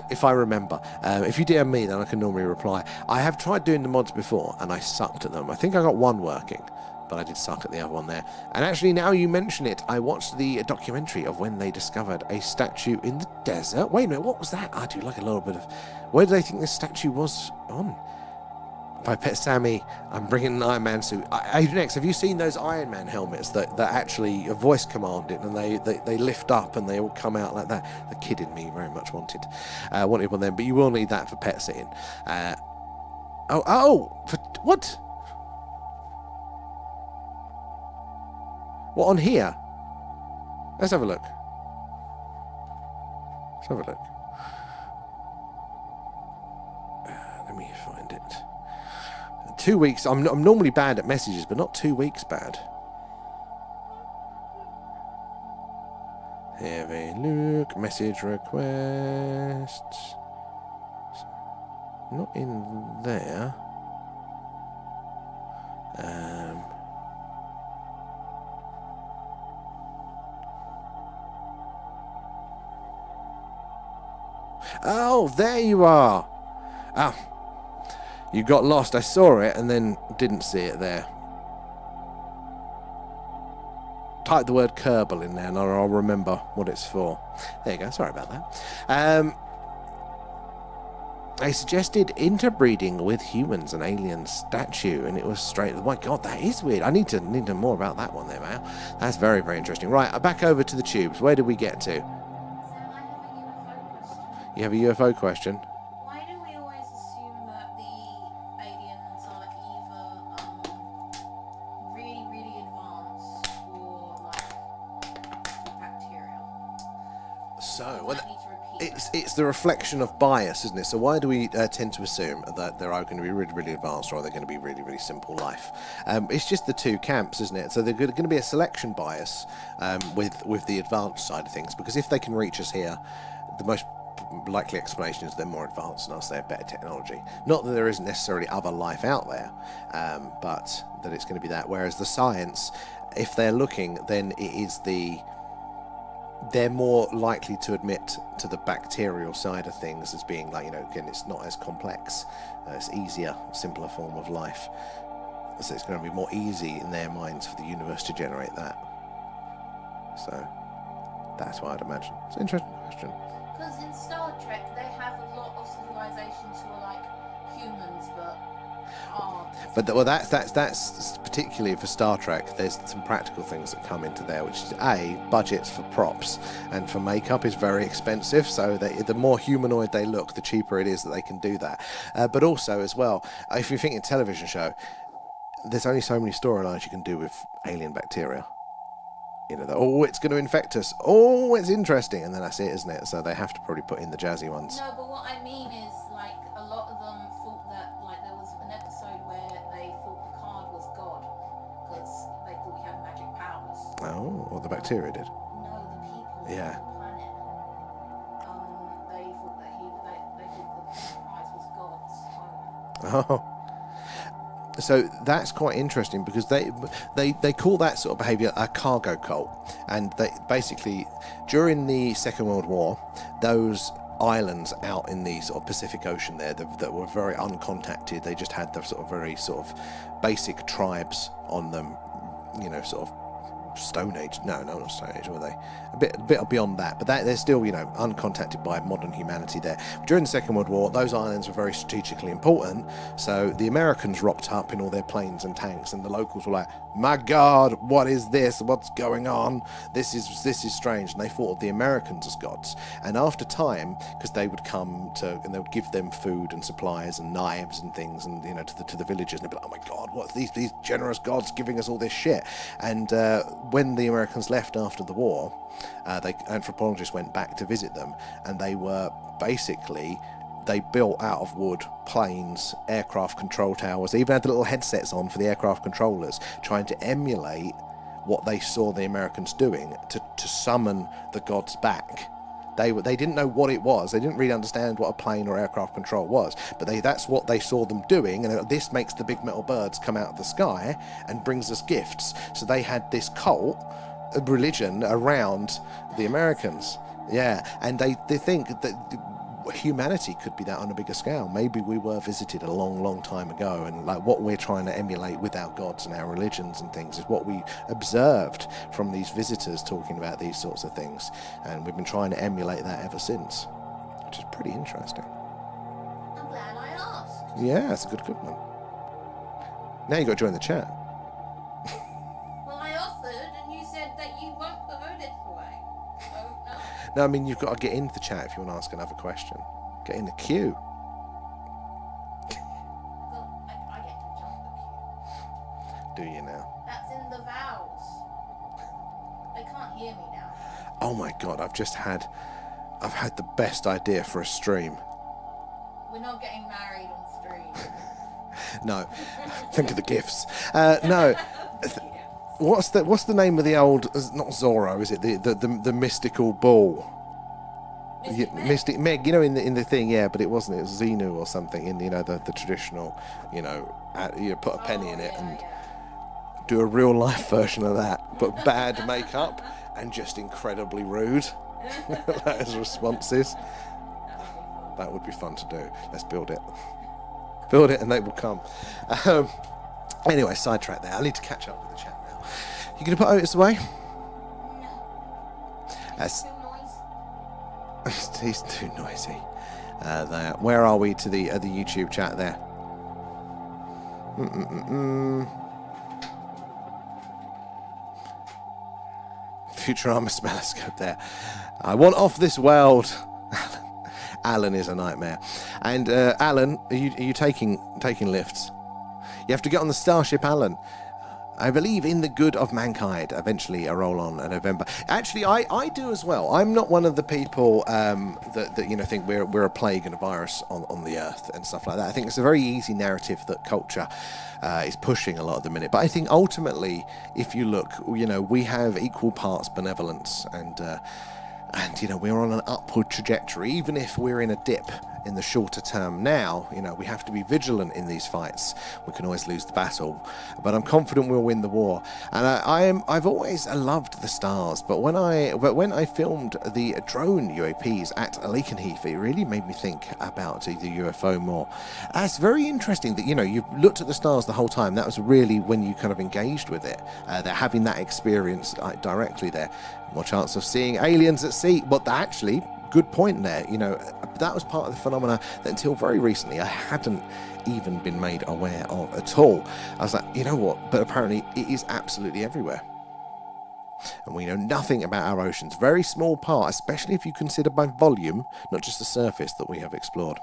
If I remember, if you DM me, then I can normally reply. I have tried doing the mods before, and I sucked at them. I think I got one working, but I did suck at the other one there. And actually, now you mention it, I watched the documentary of when they discovered a statue in the desert. Wait a minute, what was that? I do like a little bit of... Where do they think this statue was on? By Pet Sammy, I'm bringing an Iron Man suit. Agent X, have you seen those Iron Man helmets that actually a voice commanded, and they lift up and they all come out like that? The kid in me very much wanted one of them, but you will need that for pet sitting. For what? What, on here? Let's have a look. Let me find it. 2 weeks. I'm normally bad at messages, but not 2 weeks bad. Have a look. Message requests. Not in there. Oh, there you are. You got lost. I saw it and then didn't see it there. Type the word Kerbal in there and I'll remember what it's for. There you go. Sorry about that. I suggested interbreeding with humans and alien statue, and it was straight. Oh my God, that is weird. I need to know more about that one there, man. That's very, very interesting. Right, back over to the tubes. Where did we get to? You have a UFO question? Why do we always assume that the aliens are either really, really advanced or like bacterial? So, I need to repeat it's the reflection of bias, isn't it? So why do we tend to assume that they are going to be really, really advanced, or they're going to be really, really simple life? It's just the two camps, isn't it? So there's going to be a selection bias with the advanced side of things, because if they can reach us here, the most likely explanation is they're more advanced than us, they have better technology. Not that there isn't necessarily other life out there, but that it's going to be that. Whereas the science, if they're looking, then it is they're more likely to admit to the bacterial side of things as being like, you know, again, it's not as complex, it's easier, simpler form of life. So it's going to be more easy in their minds for the universe to generate that. So that's why I'd imagine. It's an interesting question. Because in Star Trek, they have a lot of civilizations who are like humans, but are. But well, that's particularly for Star Trek. There's some practical things that come into there, which is budgets for props and for makeup is very expensive. So the more humanoid they look, the cheaper it is that they can do that. But also as well, if you think a television show, there's only so many storylines you can do with alien bacteria. You know, it's going to infect us. Oh, it's interesting, and then that's it, isn't it? So they have to probably put in the jazzy ones. No, but what I mean is, like, a lot of them thought that, like, there was an episode where they thought Picard was God because they thought he had magic powers. Oh, what the bacteria did? No, the people Yeah. on the planet. They thought that they thought the Enterprise was God's home. Oh. So that's quite interesting because they call that sort of behaviour a cargo cult, and they basically during the Second World War, those islands out in the sort of Pacific Ocean there that were very uncontacted, they just had the sort of very sort of basic tribes on them, you know, sort of Stonehenge. No, not Stonehenge, were they? A bit beyond that, but they're still, you know, uncontacted by modern humanity there. During the Second World War, those islands were very strategically important, so the Americans rocked up in all their planes and tanks, and the locals were like, my God, what is this? What's going on? This is strange. And they thought of the Americans as gods. And after time, because they would come to, and they would give them food and supplies and knives and things, and you know, to the villagers, and they'd be like, oh my God, what's these generous gods giving us all this shit? And when the Americans left after the war, anthropologists went back to visit them, and they were basically, they built out of wood planes, aircraft control towers. They even had the little headsets on for the aircraft controllers, trying to emulate what they saw the Americans doing to summon the gods back. They didn't know what it was. They didn't really understand what a plane or aircraft control was, but that's what they saw them doing, and this makes the big metal birds come out of the sky and brings us gifts. So they had this cult, a religion around the Americans. Yeah, and they think that humanity could be that on a bigger scale. Maybe we were visited a long time ago, and like what we're trying to emulate with our gods and our religions and things is what we observed from these visitors talking about these sorts of things, and we've been trying to emulate that ever since, which is pretty interesting. I'm glad I asked. Yeah, it's a good one. Now you got to join the chat. Well, I offered, and you said that you won't put Otis away. So, no. No, I mean, you've got to get into the chat if you want to ask another question. Get in the queue. Well, I get to jump the queue. Do you now? That's in the vows. They can't hear me now. Oh my God, I've had the best idea for a stream. We're not getting married on stream. No, think of the gifts. No, what's the name of the old? Not Zorro, is it? The mystical bull. Mystic Meg, you know, in the thing, yeah, but it wasn't. It was Xenu or something in, you know, the traditional, you know, you put a penny in it and do a real life version of that, but bad makeup and just incredibly rude. As responses. That would be fun to do. Let's build it. Build it and they will come. Anyway, sidetrack there. I need to catch up with the chat now. You going to put Otis away? Too noisy. He's too noisy. There. Where are we to the YouTube chat there? Futurama smelloscope there. I want off this world. Alan is a nightmare. And Alan, are you taking lifts? You have to get on the Starship, Alan. I believe in the good of mankind. Eventually, a roll on in November. Actually, I do as well. I'm not one of the people that you know think we're a plague and a virus on the earth and stuff like that. I think it's a very easy narrative that culture is pushing a lot at the minute. But I think ultimately, if you look, you know, we have equal parts benevolence and you know, we're on an upward trajectory, even if we're in a dip in the shorter term now. You know, we have to be vigilant in these fights. We can always lose the battle, but I'm confident we'll win the war. And I've always loved the stars, but when I filmed the drone UAPs at Lakenheath, it really made me think about the UFO more. It's very interesting that, you know, you've looked at the stars the whole time. That was really when you kind of engaged with it. They're having that experience directly there. More chance of seeing aliens at sea. But actually, good point there. You know, that was part of the phenomena that until very recently I hadn't even been made aware of at all. I was like, you know what? But apparently it is absolutely everywhere. And we know nothing about our oceans. Very small part, especially if you consider by volume, not just the surface that we have explored.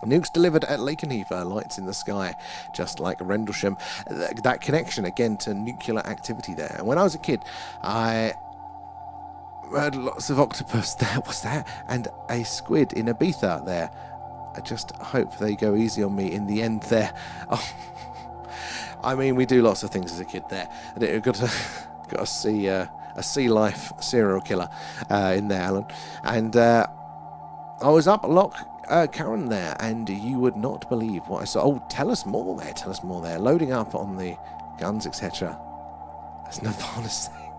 Nukes delivered at Lakenheath, lights in the sky, just like Rendlesham. That connection, again, to nuclear activity there. And when I was a kid, I heard lots of octopus there. What's that? And a squid in Ibiza there. I just hope they go easy on me in the end there. Oh, I mean, we do lots of things as a kid there. And got to see a sea life serial killer in there, Alan. And I was up Loch Karen there, and you would not believe what I saw. Oh, tell us more there. Loading up on the guns, etc. That's Nirvana's thing.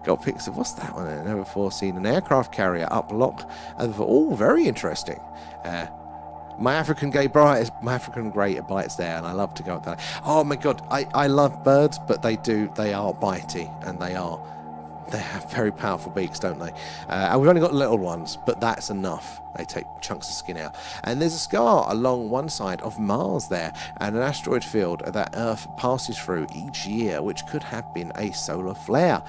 Got pics of, what's that one? I've never before seen an aircraft carrier up Loch. Oh, very interesting. My African grey bites there, and I love to go up there. Oh my god, I love birds, but they are bitey, and they have very powerful beaks, don't they? And we've only got little ones, but that's enough. They take chunks of skin out. And there's a scar along one side of Mars there, and an asteroid field that Earth passes through each year, which could have been a solar flare,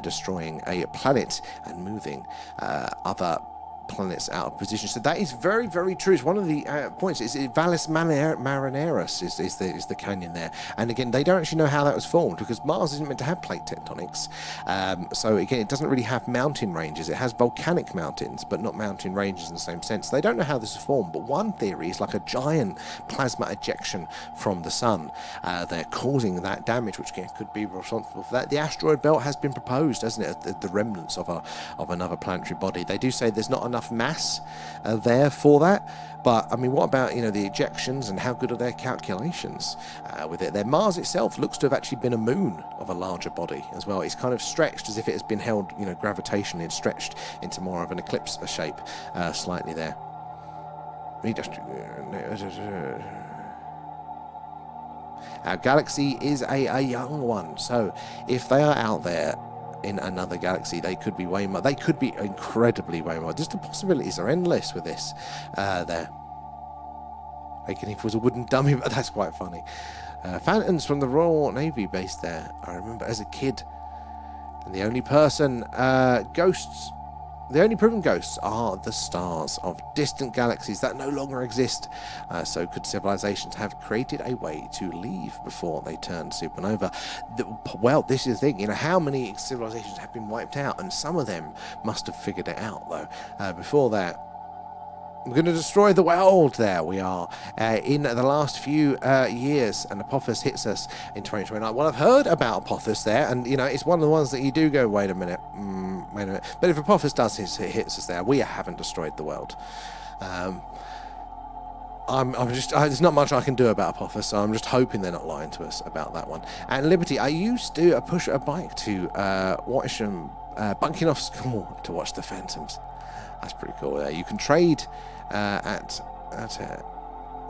destroying a planet and moving other planets out of position. So that is very, very true. It's one of the points. It's Valles Marineris is the canyon there. And again, they don't actually know how that was formed, because Mars isn't meant to have plate tectonics. So again, it doesn't really have mountain ranges. It has volcanic mountains, but not mountain ranges in the same sense. They don't know how this is formed, but one theory is like a giant plasma ejection from the sun. They're causing that damage, which again could be responsible for that. The asteroid belt has been proposed, hasn't it? The remnants of another planetary body. They do say there's not enough mass there for that, but I mean, what about, you know, the ejections, and how good are their calculations with it? Their Mars itself looks to have actually been a moon of a larger body as well. It's kind of stretched as if it has been held, you know, gravitationally, and stretched into more of an eclipse shape slightly there. Our galaxy is a young one, so if they are out there in another galaxy, they could be way more. They could be incredibly way more. Just the possibilities are endless with this. There, Even if it was a wooden dummy, but that's quite funny. Phantoms from the Royal Navy base there. I remember as a kid, and the only ghosts. The only proven ghosts are the stars of distant galaxies that no longer exist. So could civilizations have created a way to leave before they turned supernova? Well, this is the thing. You know, how many civilizations have been wiped out? And some of them must have figured it out, though. Before that, we're going to destroy the world. There we are. In the last few years, and Apophis hits us in 2029. Well, I've heard about Apophis there, and, you know, it's one of the ones that you do go, wait a minute. But if Apophis does hits us there, we haven't destroyed the world. There's not much I can do about Apophis, so I'm just hoping they're not lying to us about that one. And Liberty, I used to push a bike to Watisham, Buckingham School to watch the Phantoms. That's pretty cool. You can trade at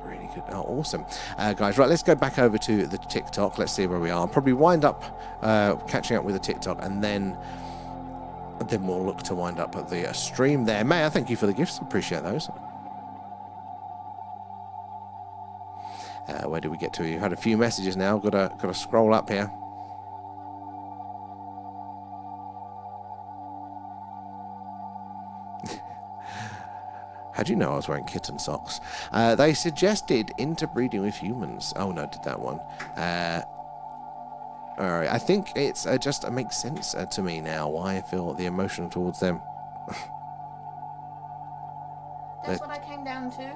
really good. Oh, awesome. Guys, right, let's go back over to the TikTok. Let's see where we are. I'll probably wind up catching up with the TikTok, and then we'll look to wind up at the stream there. May I thank you for the gifts. Appreciate those. Where did we get to? You've had a few messages now. Got to scroll up here. How'd you know I was wearing kitten socks? They suggested interbreeding with humans. Oh no, did that one. Alright, I think it's just makes sense to me now why I feel the emotion towards them. That's what I came down to.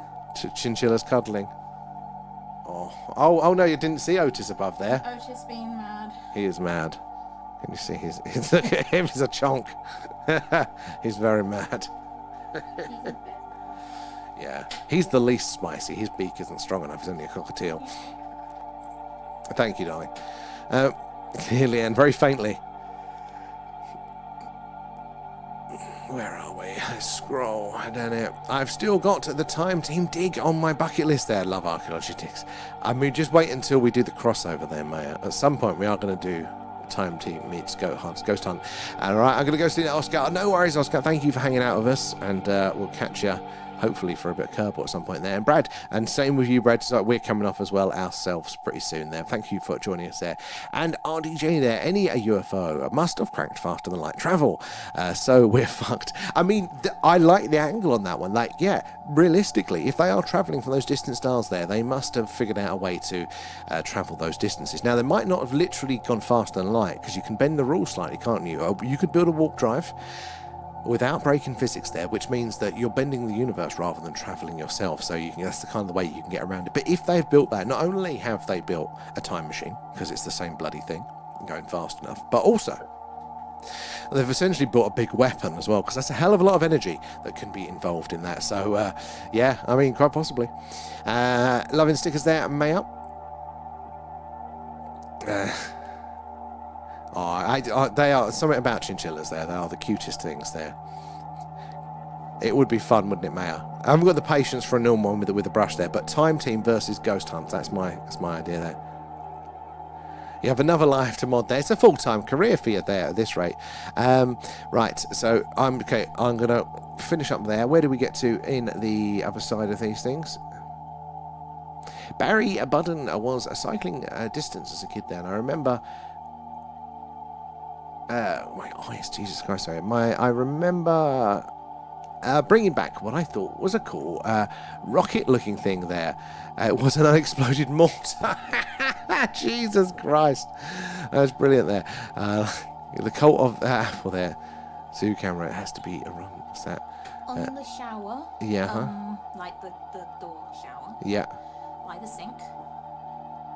Chinchillas cuddling. Oh no, you didn't see Otis above there. Otis being mad. He is mad. Can you see look at him, he's a chonk. He's very mad. Yeah, he's the least spicy. His beak isn't strong enough. He's only a cockatiel. Thank you, darling. Clearly and very faintly. Where are we? Let's scroll down here. I've still got the Time Team Dig on my bucket list there. Love archaeology digs. I mean, just wait until we do the crossover there, Maya. At some point, we are going to do Time Team meets Ghost Hunt. All right, I'm going to go see that, Oscar. No worries, Oscar. Thank you for hanging out with us, and we'll catch you hopefully for a bit of Kerbal at some point there. And Brad, and same with you, Brad. So we're coming off as well ourselves pretty soon there. Thank you for joining us there. And RDJ there, any UFO must have cranked faster than light travel. So we're fucked. I mean, I like the angle on that one. Like, yeah, realistically, if they are traveling from those distant stars there, they must have figured out a way to travel those distances. Now, they might not have literally gone faster than light, because you can bend the rules slightly, can't you? You could build a warp drive without breaking physics there, which means that you're bending the universe rather than traveling yourself. So that's the kind of way you can get around it. But if they've built that, not only have they built a time machine, because it's the same bloody thing, going fast enough, but also they've essentially built a big weapon as well, because that's a hell of a lot of energy that can be involved in that. So yeah, I mean, quite possibly. Loving stickers there, Maya. They are something about chinchillas there. They are the cutest things there. It would be fun, wouldn't it, Maya? I haven't got the patience for a normal one with the brush there, but Time Team versus Ghost Hunt. That's my idea there. You have another life to mod there. It's a full-time career for you there at this rate. Right, so I'm gonna finish up there. Where do we get to in the other side of these things? Barry Budden was cycling distance as a kid there, and I remember. My eyes, Jesus Christ! Sorry, I remember bringing back what I thought was a cool rocket-looking thing there. It was an unexploded mortar. Jesus Christ, that's brilliant there. The cult of apple there. Zoo camera. It has to be around. What's that? On the shower. Yeah. Like the door shower. Yeah. By the sink.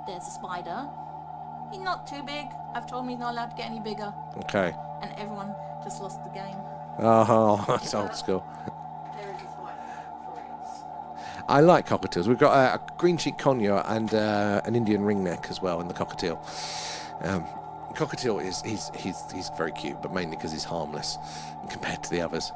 There's a spider. He's not too big. I've told him he's not allowed to get any bigger. Okay. And everyone just lost the game. Oh, that's old school. There is a spider for reals. I like cockatiels. We've got a green cheek conure and an Indian ringneck as well in the cockatiel. Cockatiel he's very cute, but mainly because he's harmless compared to the others.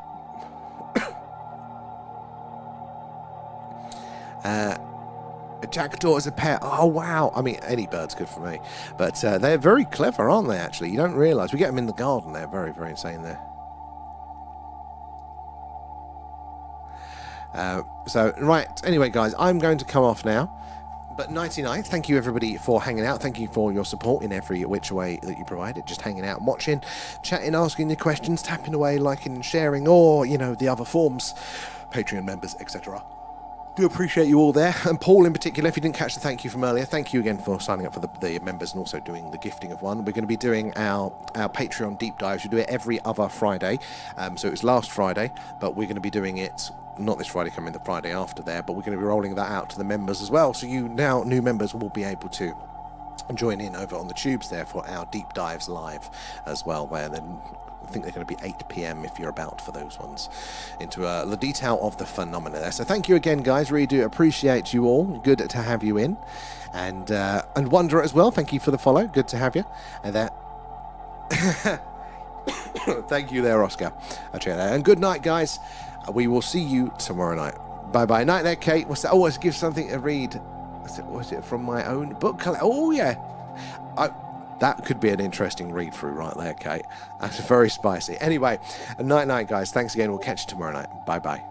A jackdaw as a pet. Oh, wow. I mean, any bird's good for me. But they're very clever, aren't they, actually? You don't realise. We get them in the garden. They're very, very insane there. So, right. Anyway, guys, I'm going to come off now. But nighty-night. Thank you, everybody, for hanging out. Thank you for your support in every which way that you provided. Just hanging out, watching, chatting, asking your questions, tapping away, liking and sharing, or, you know, the other forms, Patreon members, etc. Do appreciate you all there, and Paul in particular. If you didn't catch the thank you from earlier, thank you again for signing up for the members and also doing the gifting of one. We're going to be doing our Patreon deep dives. We do it every other Friday, so it was last Friday, but we're going to be doing it not this Friday coming, the Friday after there, but we're going to be rolling that out to the members as well. So you now new members will be able to join in over on the tubes there for our deep dives live as well, where then I think they're going to be 8 p.m. if you're about for those ones, into the detail of the phenomena there. So thank you again, guys. Really do appreciate you all. Good to have you in, and Wonder as well. Thank you for the follow. Good to have you. And that. Thank you there, Oscar. And good night, guys. We will see you tomorrow night. Bye bye. Night there, Kate. What's that? Oh, let's give something to read. Was it from my own book? Oh yeah. That could be an interesting read through right there, Kate. That's very spicy. Anyway, night, guys. Thanks again. We'll catch you tomorrow night. Bye-bye.